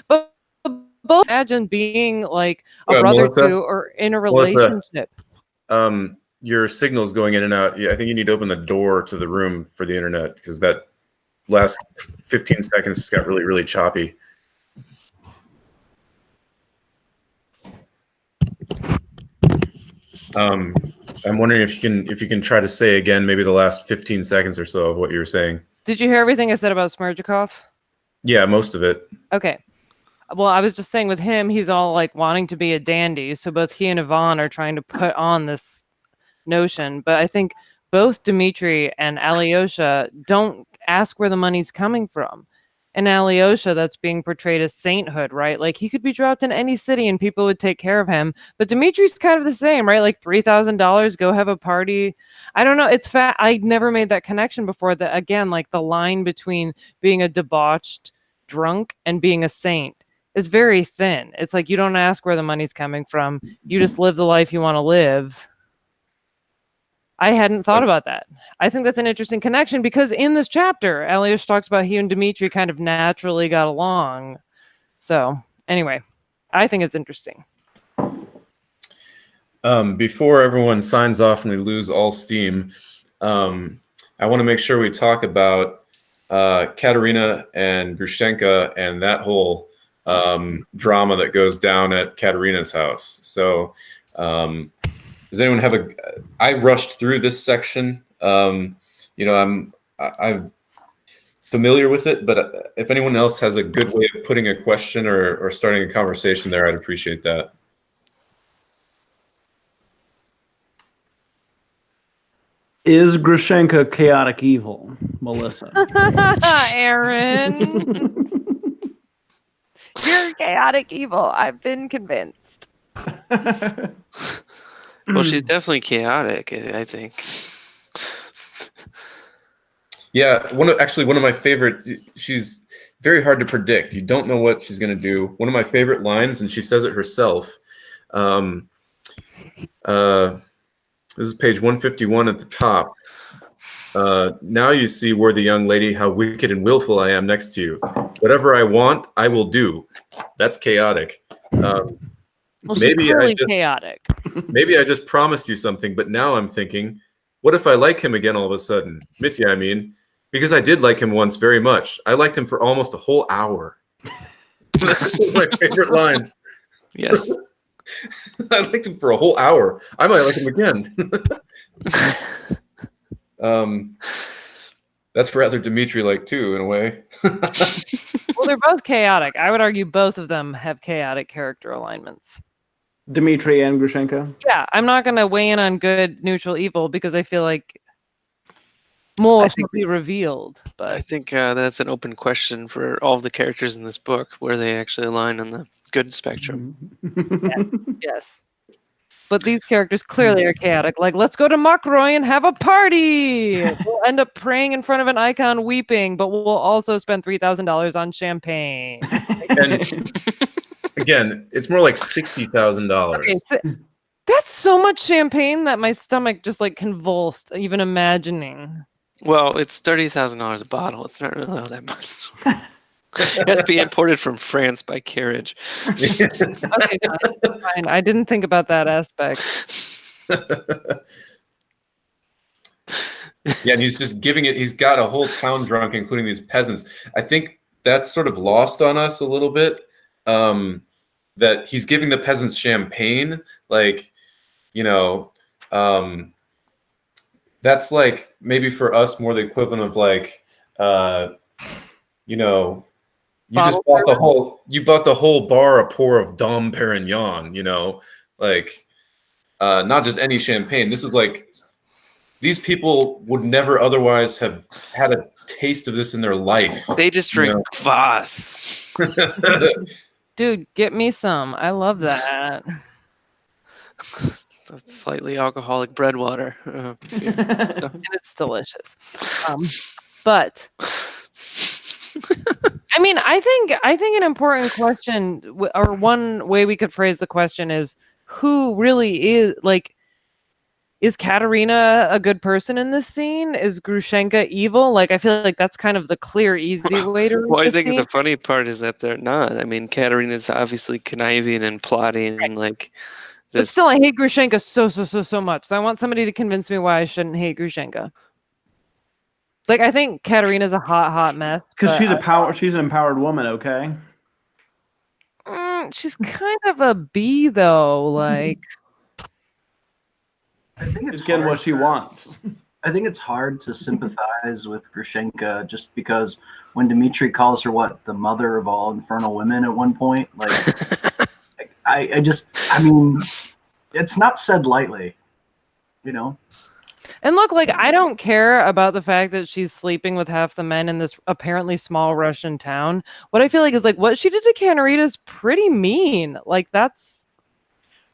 Speaker 7: But both imagine being a brother
Speaker 1: Melissa,
Speaker 7: to, or in a relationship.
Speaker 1: Your signal's going in and out. Yeah, I think you need to open the door to the room for the internet, because that last 15 seconds just got really, really choppy. I'm wondering if you can try to say again maybe the last 15 seconds or so of what you were saying.
Speaker 7: Did you hear everything I said about Smerdyakov?
Speaker 1: Yeah, most of it.
Speaker 7: Okay. Well, I was just saying with him, he's all wanting to be a dandy. So both he and Ivan are trying to put on this notion. But I think both Dmitri and Alyosha don't ask where the money's coming from. And Alyosha, that's being portrayed as sainthood, right? He could be dropped in any city and people would take care of him. But Dmitri's kind of the same, right? $3,000, go have a party. I don't know. It's fat. I never made that connection before. That again, the line between being a debauched drunk and being a saint is very thin. It's you don't ask where the money's coming from. You just live the life you want to live. I hadn't thought about that. I think that's an interesting connection, because in this chapter, Alyosha talks about he and Dmitri kind of naturally got along. So anyway, I think it's interesting.
Speaker 1: Before everyone signs off and we lose all steam, I want to make sure we talk about Katerina and Grushenka and that whole drama that goes down at Katerina's house. So does anyone have I rushed through this section. I'm familiar with it, but if anyone else has a good way of putting a question or starting a conversation there, I'd appreciate that.
Speaker 6: Is Grushenka chaotic evil, Melissa?
Speaker 7: Aaron. You're chaotic evil. I've been convinced.
Speaker 8: Well, she's definitely chaotic, I think.
Speaker 1: Yeah, one of my favorite. She's very hard to predict. You don't know what she's going to do. One of my favorite lines, and she says it herself. This is page 151 at the top. Now you see, worthy young lady, how wicked and willful I am next to you. Whatever I want, I will do. That's chaotic.
Speaker 7: Well, she's clearly chaotic.
Speaker 1: Maybe I just promised you something, but now I'm thinking, what if I like him again all of a sudden? Mitya, I mean, because I did like him once very much. I liked him for almost a whole hour. That's one of my favorite lines.
Speaker 8: Yes.
Speaker 1: I liked him for a whole hour. I might like him again. That's rather Dmitri-like too, in a way.
Speaker 7: Well, they're both chaotic. I would argue both of them have chaotic character alignments.
Speaker 6: Dmitri and Grushenka.
Speaker 7: Yeah, I'm not going to weigh in on good, neutral, evil because I feel like more should be revealed. But
Speaker 8: I think that's an open question for all of the characters in this book, where they actually align on the good spectrum.
Speaker 7: yes. But these characters clearly are chaotic. Like, let's go to Mokroy and have a party. We'll end up praying in front of an icon weeping, but we'll also spend $3,000 on champagne.
Speaker 1: And again, it's more like $60,000.
Speaker 7: Okay, so that's so much champagne that my stomach just like convulsed, even imagining.
Speaker 8: Well, it's $30,000 a bottle. It's not really all that much. It has to be imported from France by carriage.
Speaker 7: Okay, fine. I didn't think about that aspect.
Speaker 1: Yeah, and he's just giving it. He's got a whole town drunk, including these peasants. I think that's sort of lost on us a little bit. That he's giving the peasants champagne, like, you know, that's like maybe for us more the equivalent of like, you know. You just bought the whole bar a pour of Dom Perignon, you know, like not just any champagne. This is like, these people would never otherwise have had a taste of this in their life.
Speaker 8: They just drink kvass.
Speaker 7: Dude, get me some. I love that.
Speaker 8: That's slightly alcoholic bread water.
Speaker 7: And it's delicious. But I mean, I think an important question, or one way we could phrase the question, is who really is, like, is Katerina a good person in this scene? Is Grushenka evil? Like, I feel like that's kind of the clear, easy way to read
Speaker 8: Well, I
Speaker 7: this
Speaker 8: think
Speaker 7: scene.
Speaker 8: the funny part is that they're not. I mean, Katerina's obviously conniving and plotting, and like.
Speaker 7: But still, I hate Grushenka so much. So I want somebody to convince me why I shouldn't hate Grushenka. Like, I think Katerina's a hot mess.
Speaker 6: Because she's an empowered woman, okay?
Speaker 7: She's kind of a bee, though. Like,
Speaker 2: I think it's
Speaker 6: getting what she wants.
Speaker 2: I think it's hard to sympathize with Grushenka just because when Dmitri calls her the mother of all infernal women at one point, like I mean, it's not said lightly, you know.
Speaker 7: and look, like, I don't care about the fact that she's sleeping with half the men in this apparently small Russian town. What I feel like is, like, what she did to Katerina is pretty mean. Like, that's.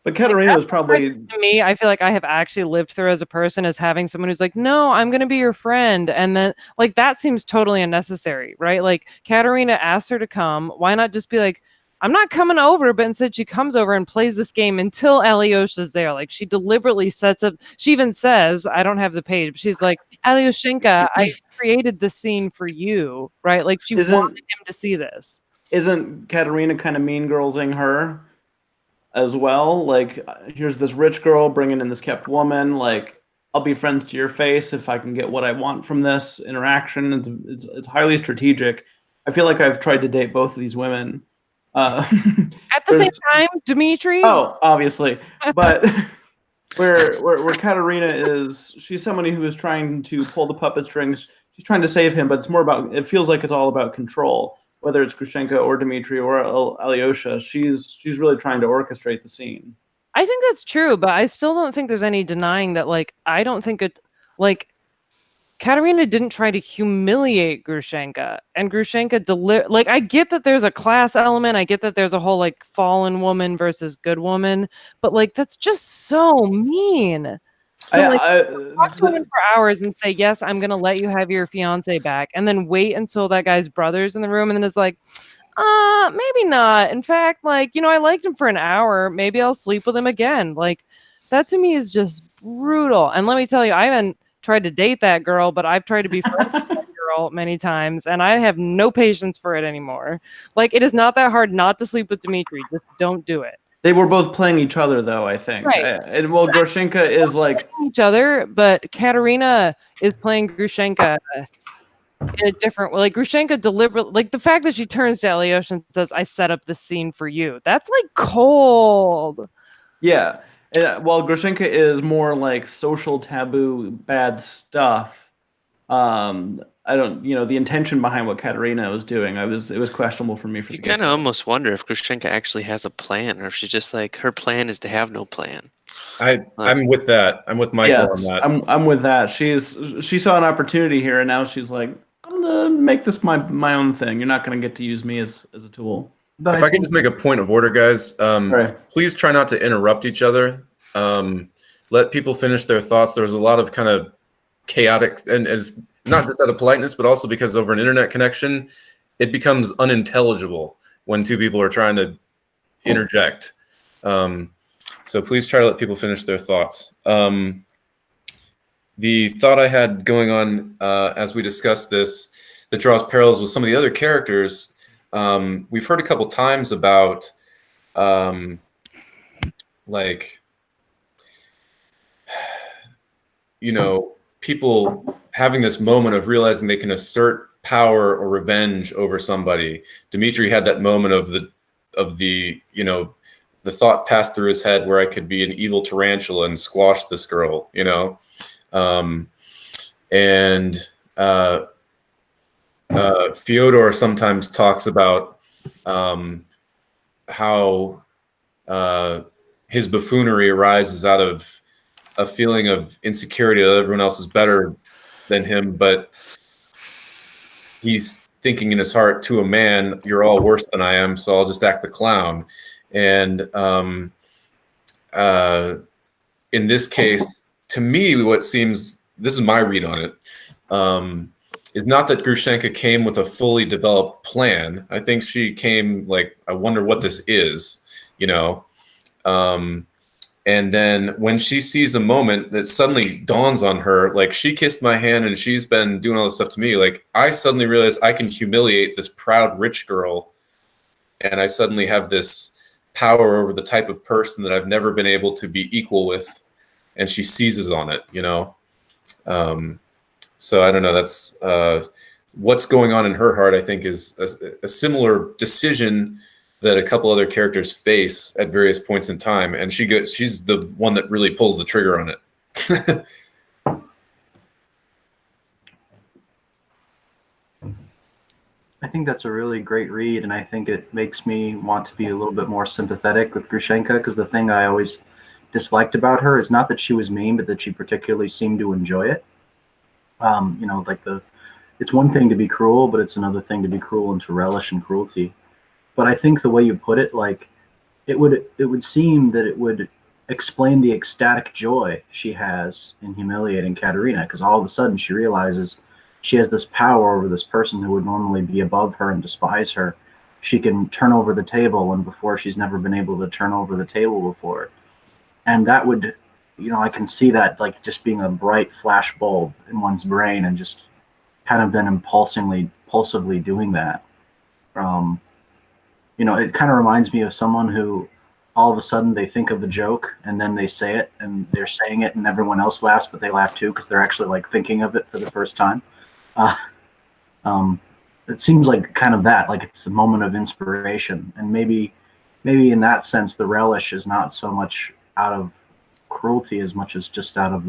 Speaker 6: But Katerina was probably.
Speaker 7: To me, I feel like I have actually lived through as a person as having someone who's like, no, I'm going to be your friend. And then, like, that seems totally unnecessary, right? Like, Katerina asked her to come. Why not just be like, I'm not coming over, but instead she comes over and plays this game until Alyosha's there. Like, she deliberately sets up, she even says, I don't have the page, but she's like, Alyoshenka, I created this scene for you, right? Like, she wanted him to see this.
Speaker 6: Isn't Katerina kind of mean girlsing her as well? Like, here's this rich girl bringing in this kept woman. Like, I'll be friends to your face if I can get what I want from this interaction. It's highly strategic. I feel like I've tried to date both of these women.
Speaker 7: At the same time, Dmitri?
Speaker 6: Oh, obviously. But where Katerina is, she's somebody who is trying to pull the puppet strings. She's trying to save him, but it's more about, it feels like it's all about control. Whether it's Grushenka or Dmitri or Alyosha, she's really trying to orchestrate the scene.
Speaker 7: I think that's true, but I still don't think there's any denying that, like, I don't think it, like, Katerina didn't try to humiliate Grushenka, and Grushenka like, I get that there's a class element, I get that there's a whole, like, fallen woman versus good woman, but, like, that's just so mean. Talk to him for hours and say, yes, I'm going to let you have your fiance back. And then wait until that guy's brother's in the room. And then it's like, maybe not. In fact, like, you know, I liked him for an hour. Maybe I'll sleep with him again. Like, that to me is just brutal. And let me tell you, I haven't tried to date that girl, but I've tried to be friends with that girl many times. And I have no patience for it anymore. Like, it is not that hard not to sleep with Dmitri. Just don't do it.
Speaker 6: They were both playing each other, though, I think.
Speaker 7: Right.
Speaker 6: And well, Grushenka is like
Speaker 7: each other, but Katerina is playing Grushenka in a different way. Like Grushenka deliberately, like the fact that she turns to Alyosha and says, "I set up this scene for you." That's like cold.
Speaker 6: Yeah. While Grushenka is more like social taboo, bad stuff. I don't, you know, the intention behind what Katerina was doing, it was questionable for me.
Speaker 8: You kind of almost wonder if Grushenka actually has a plan, or if she's just like, her plan is to have no plan.
Speaker 1: I'm with that. I'm with Michael on that.
Speaker 6: I'm with that. She saw an opportunity here, and now she's like, I'm gonna make this my own thing. You're not gonna get to use me as a tool.
Speaker 2: But
Speaker 1: if I can just make a point of order, guys, please try not to interrupt each other. Let people finish their thoughts. There was a lot of kind of chaotic, and as not just out of politeness, but also because over an internet connection, it becomes unintelligible when two people are trying to interject. So please try to let people finish their thoughts. The thought I had going on as we discussed this, that draws parallels with some of the other characters, we've heard a couple times about like, you know, people having this moment of realizing they can assert power or revenge over somebody. Dmitri had that moment of the you know, the thought passed through his head where I could be an evil tarantula and squash this girl, you know. Fyodor sometimes talks about how his buffoonery arises out of a feeling of insecurity that everyone else is better than him, but he's thinking in his heart, to a man, you're all worse than I am, so I'll just act the clown. And in this case, to me, what seems, this is my read on it, is not that Grushenka came with a fully developed plan. I think she came like, I wonder what this is, you know. And then when she sees a moment that suddenly dawns on her, like, she kissed my hand and she's been doing all this stuff to me, like, I suddenly realize I can humiliate this proud rich girl, and I suddenly have this power over the type of person that I've never been able to be equal with, and she seizes on it, you know. So I don't know, that's what's going on in her heart, I think, is a similar decision that a couple other characters face at various points in time, and she's the one that really pulls the trigger on it.
Speaker 2: I think that's a really great read, and I think it makes me want to be a little bit more sympathetic with Grushenka, because the thing I always disliked about her is not that she was mean, but that she particularly seemed to enjoy it. You know, like it's one thing to be cruel, but it's another thing to be cruel and to relish in cruelty. But I think the way you put it, like, it would seem that it would explain the ecstatic joy she has in humiliating Katerina, because all of a sudden she realizes she has this power over this person who would normally be above her and despise her. She can turn over the table, and before she's never been able to turn over the table before. And that would, you know, I can see that like just being a bright flash bulb in one's brain, and just kind of then impulsively doing that. You know, it kind of reminds me of someone who all of a sudden they think of a joke and then they say it, and they're saying it and everyone else laughs, but they laugh too because they're actually like thinking of it for the first time. It seems like kind of that, like it's a moment of inspiration, and maybe in that sense the relish is not so much out of cruelty as much as just out of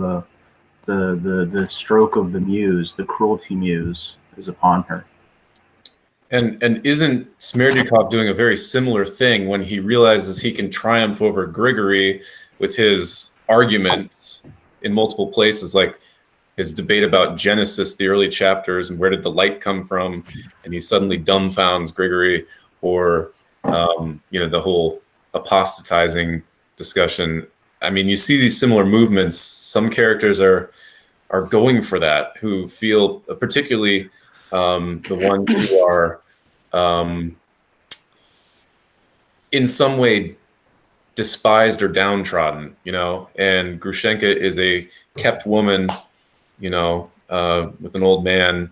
Speaker 2: the stroke of the muse. The cruelty muse is upon her.
Speaker 1: And isn't Smerdyakov doing a very similar thing when he realizes he can triumph over Grigory with his arguments in multiple places, like his debate about Genesis, the early chapters, and where did the light come from, and he suddenly dumbfounds Grigory, or you know, the whole apostatizing discussion I mean, you see these similar movements. Some characters are going for that, who feel particularly the ones who are in some way despised or downtrodden, you know. And Grushenka is a kept woman, you know, with an old man.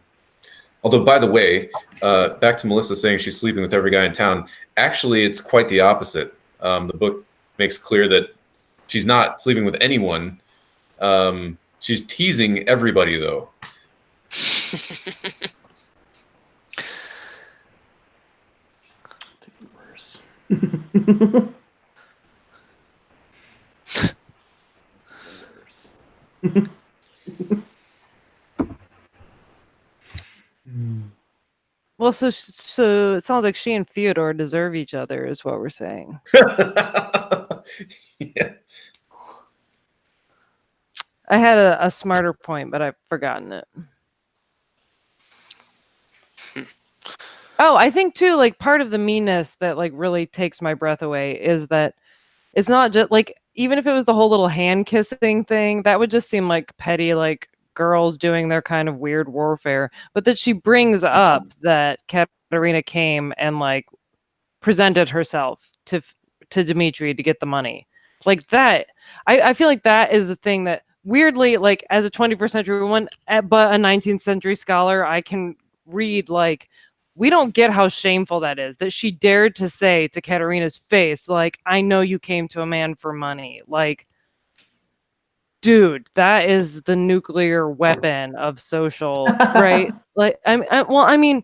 Speaker 1: Although, by the way, back to Melissa saying she's sleeping with every guy in town. Actually, it's quite the opposite. The book makes clear that she's not sleeping with anyone. She's teasing everybody, though.
Speaker 7: Well, so it sounds like she and Fyodor deserve each other, is what we're saying.
Speaker 1: Yeah.
Speaker 7: I had a smarter point, but I've forgotten it. Oh, I think too, like part of the meanness that like really takes my breath away is that it's not just like, even if it was the whole little hand kissing thing, that would just seem like petty, like girls doing their kind of weird warfare. But that she brings up that Katerina came and like presented herself to Dmitri to get the money, like that. I feel like that is the thing that weirdly, like as a 21st century woman, but a 19th century scholar, I can read like, we don't get how shameful that is, that she dared to say to Katerina's face, like, I know you came to a man for money. Like, dude, that is the nuclear weapon of social, right? Like, I mean,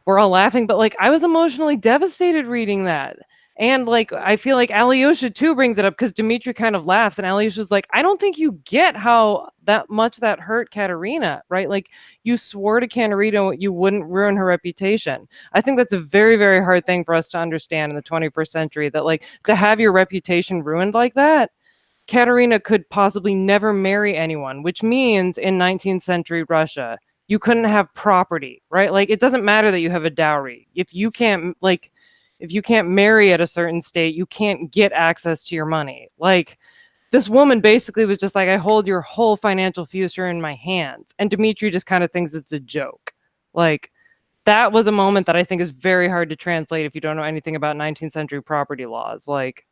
Speaker 7: we're all laughing, but like, I was emotionally devastated reading that. And like, I feel like Alyosha too brings it up because Dmitri kind of laughs, and Alyosha's like, I don't think you get how that much that hurt Katerina, right? Like, you swore to Katerina you wouldn't ruin her reputation. I think that's a very, very hard thing for us to understand in the 21st century, that like to have your reputation ruined like that, Katerina could possibly never marry anyone, which means in 19th century Russia, you couldn't have property, right? Like, it doesn't matter that you have a dowry. If you can't marry at a certain state, you can't get access to your money. Like, this woman basically was just like, I hold your whole financial future in my hands. And Dmitri just kind of thinks it's a joke. Like, that was a moment that I think is very hard to translate if you don't know anything about 19th century property laws. Like,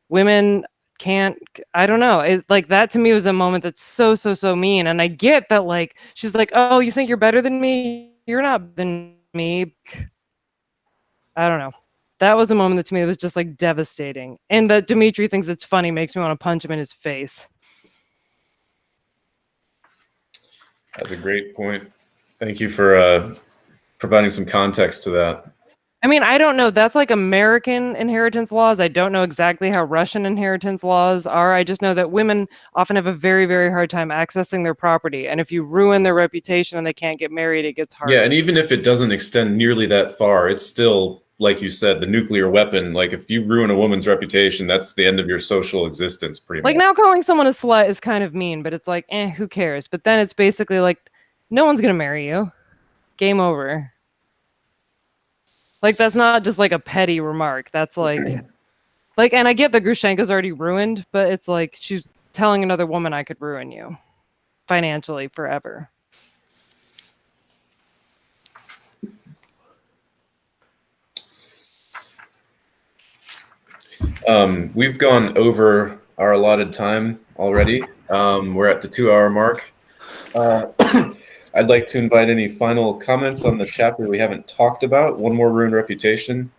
Speaker 7: women can't, I don't know. It, like, that to me was a moment that's so, so, so mean. And I get that, like, she's like, oh, you think you're better than me? You're not better than me. I don't know. That was a moment that to me was just like devastating. And that Dmitri thinks it's funny makes me want to punch him in his face.
Speaker 1: That's a great point. Thank you for providing some context to that.
Speaker 7: I mean, I don't know. That's like American inheritance laws. I don't know exactly how Russian inheritance laws are. I just know that women often have a very, very hard time accessing their property. And if you ruin their reputation and they can't get married, it gets harder.
Speaker 1: Yeah, and even if it doesn't extend nearly that far, it's still, like you said, the nuclear weapon. Like, if you ruin a woman's reputation, that's the end of your social existence, pretty much.
Speaker 7: Like, now calling someone a slut is kind of mean, but it's like, who cares? But then it's basically like, no one's going to marry you. Game over. Like, that's not just like a petty remark. That's like, and I get that Grushenka's already ruined, but it's like, she's telling another woman, I could ruin you financially forever.
Speaker 1: We've gone over our allotted time already. We're at the 2-hour mark. I'd like to invite any final comments on the chapter we haven't talked about. One more ruined reputation.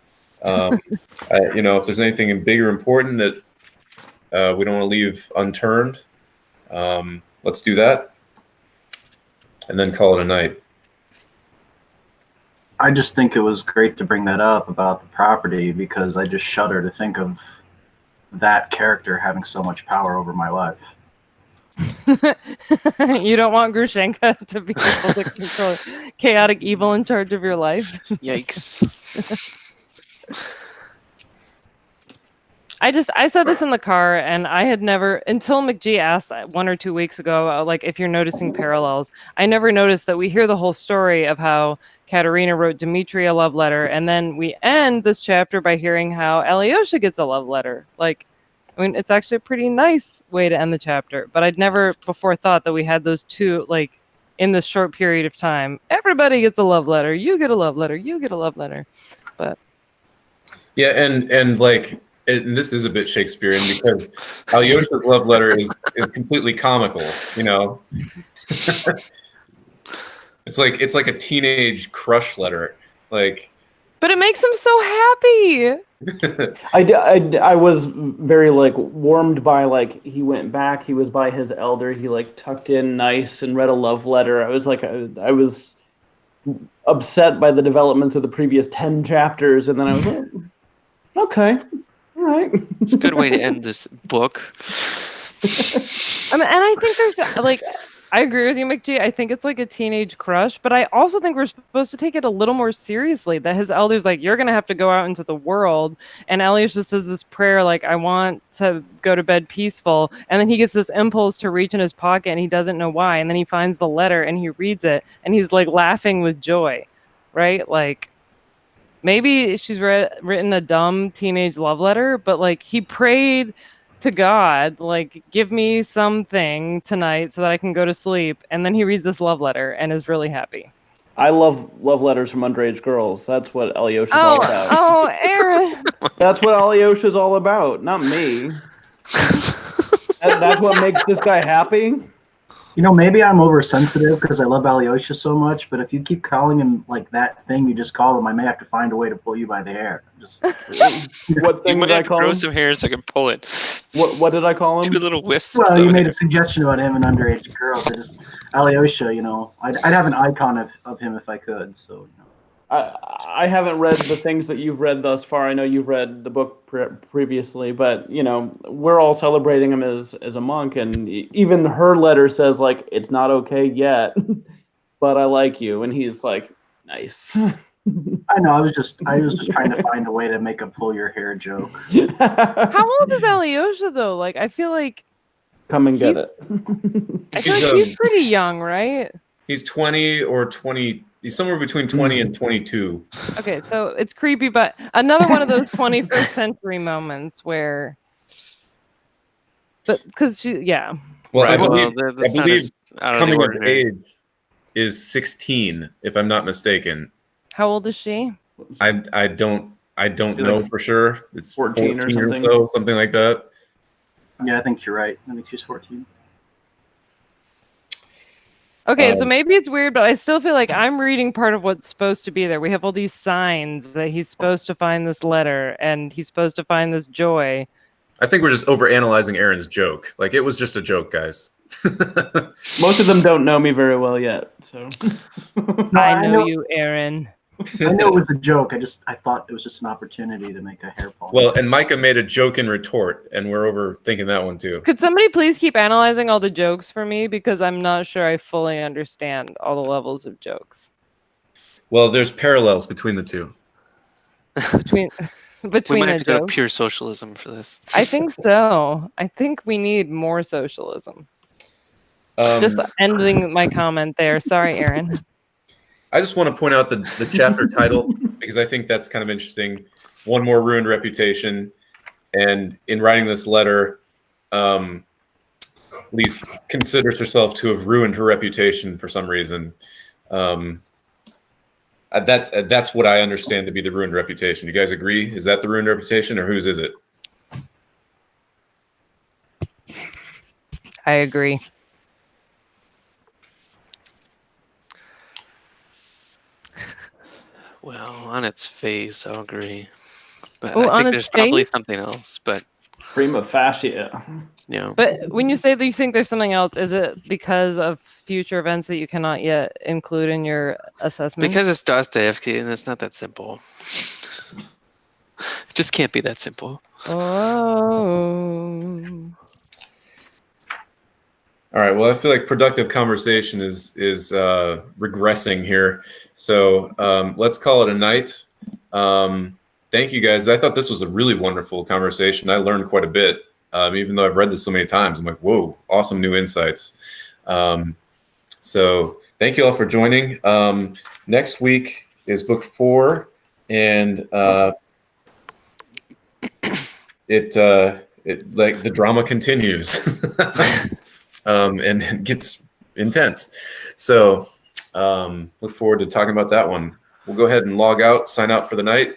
Speaker 1: If there's anything big or important that we don't want to leave unturned, let's do that, and then call it a night.
Speaker 2: I just think it was great to bring that up about the property, because I just shudder to think of that character having so much power over my life.
Speaker 7: You don't want Grushenka to be able to control chaotic evil in charge of your life?
Speaker 8: Yikes.
Speaker 7: I said this in the car, and I had never, until McGee asked 1 or 2 weeks ago, like, if you're noticing parallels, I never noticed that we hear the whole story of how Katerina wrote Dmitri a love letter, and then we end this chapter by hearing how Alyosha gets a love letter. Like, I mean, it's actually a pretty nice way to end the chapter, but I'd never before thought that we had those two, like, in this short period of time. Everybody gets a love letter. You get a love letter. You get a love letter. But
Speaker 1: Yeah, and like, and this is a bit Shakespearean because Alyosha's love letter is completely comical, you know. It's like a teenage crush letter, like.
Speaker 7: But it makes him so happy.
Speaker 6: I was very like warmed by like he went back, he was by his elder, he like tucked in nice and read a love letter. I was like I was upset by the developments of the previous 10 chapters, and then I was like, okay, all right.
Speaker 8: It's a good way to end this book.
Speaker 7: I mean, and I think there's like, I agree with you, McG. I think it's like a teenage crush, but I also think we're supposed to take it a little more seriously. That his elder's like, you're gonna have to go out into the world, and Elias just says this prayer like, I want to go to bed peaceful, and then he gets this impulse to reach in his pocket, and he doesn't know why, and then he finds the letter and he reads it, and he's like laughing with joy, right? Like, maybe she's written a dumb teenage love letter, but like he prayed to God, like, give me something tonight so that I can go to sleep. And then he reads this love letter and is really happy.
Speaker 6: I love love letters from underage girls. That's what Alyosha's all about.
Speaker 7: Oh, Aaron.
Speaker 6: That's what Alyosha's all about, not me. That's what makes this guy happy.
Speaker 2: You know, maybe I'm oversensitive because I love Alyosha so much, but if you keep calling him like that thing you just called him, I may have to find a way to pull you by the hair. Just
Speaker 6: What thing
Speaker 8: You might
Speaker 6: did I
Speaker 8: have to
Speaker 6: call
Speaker 8: grow
Speaker 6: him?
Speaker 8: some hair so I can pull it.
Speaker 6: What did I call him?
Speaker 8: 2 little whiffs.
Speaker 2: well, you made a suggestion about him and underage girls. I just Alyosha, you know, I'd have an icon of him if I could. So, you know.
Speaker 6: I haven't read the things that you've read thus far. I know you've read the book previously, but you know we're all celebrating him as a monk, and even her letter says like it's not okay yet, but I like you, and he's like nice.
Speaker 2: I know. I was just trying to find a way to make a pull your hair joke.
Speaker 7: How old is Alyosha though? Like, I feel like
Speaker 6: Come and get it.
Speaker 7: I feel like he's pretty young, right?
Speaker 1: He's 20 or 20. He's somewhere between 20 and 22.
Speaker 7: Okay, so it's creepy, but another one of those 21st century moments where, but because she, yeah.
Speaker 1: Well,
Speaker 8: Right,
Speaker 1: I believe,
Speaker 8: that's not as out of the
Speaker 1: coming of
Speaker 8: ordinary.
Speaker 1: age is 16, if I'm not mistaken.
Speaker 7: How old is she?
Speaker 1: I don't know for sure. It's
Speaker 6: 14 or
Speaker 1: 14 or
Speaker 6: something.
Speaker 1: so, something like that.
Speaker 2: Yeah, I think you're right. I think she's 14.
Speaker 7: Okay, so maybe it's weird, but I still feel like I'm reading part of what's supposed to be there. We have all these signs that he's supposed to find this letter and he's supposed to find this joy.
Speaker 1: I think we're just overanalyzing Aaron's joke. Like, it was just a joke, guys.
Speaker 6: Most of them don't know me very well yet, so.
Speaker 7: I know you, Aaron.
Speaker 2: I know it was a joke. I thought it was just an opportunity to make a hair pull.
Speaker 1: Well, and Micah made a joke in retort, and we're overthinking that one too.
Speaker 7: Could somebody please keep analyzing all the jokes for me? Because I'm not sure I fully understand all the levels of jokes.
Speaker 1: Well, there's parallels between the two.
Speaker 7: Between
Speaker 8: We
Speaker 7: between
Speaker 8: might
Speaker 7: the
Speaker 8: have to go to
Speaker 7: jokes.
Speaker 8: pure socialism for this.
Speaker 7: I think so. I think we need more socialism. Just ending my comment there. Sorry, Aaron.
Speaker 1: I just want to point out the chapter title because I think that's kind of interesting. One more ruined reputation, and in writing this letter, Lise considers herself to have ruined her reputation for some reason. That's what I understand to be the ruined reputation. You guys agree? Is that the ruined reputation, or whose is it?
Speaker 7: I agree.
Speaker 8: Well, on its face, I'll agree. But
Speaker 7: Oh,
Speaker 8: I
Speaker 7: on
Speaker 8: think
Speaker 7: its
Speaker 8: there's probably
Speaker 7: face?
Speaker 8: something else. But
Speaker 6: Prima facie.
Speaker 8: you know,
Speaker 7: But when you say that you think there's something else, is it because of future events that you cannot yet include in your assessment?
Speaker 8: because it's Dostoevsky and it's not that simple. It just can't be that simple.
Speaker 7: Oh.
Speaker 1: All right. Well, I feel like productive conversation is regressing here. So let's call it a night. Thank you, guys. I thought this was a really wonderful conversation. I learned quite a bit, even though I've read this so many times. I'm like, whoa, awesome new insights. So thank you all for joining. Next week is book 4, and like the drama continues, and it gets intense. So look forward to talking about that one. We'll go ahead and log out, sign out for the night,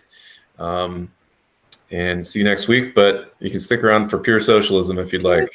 Speaker 1: and see you next week. But you can stick around for Pure Socialism if you'd like.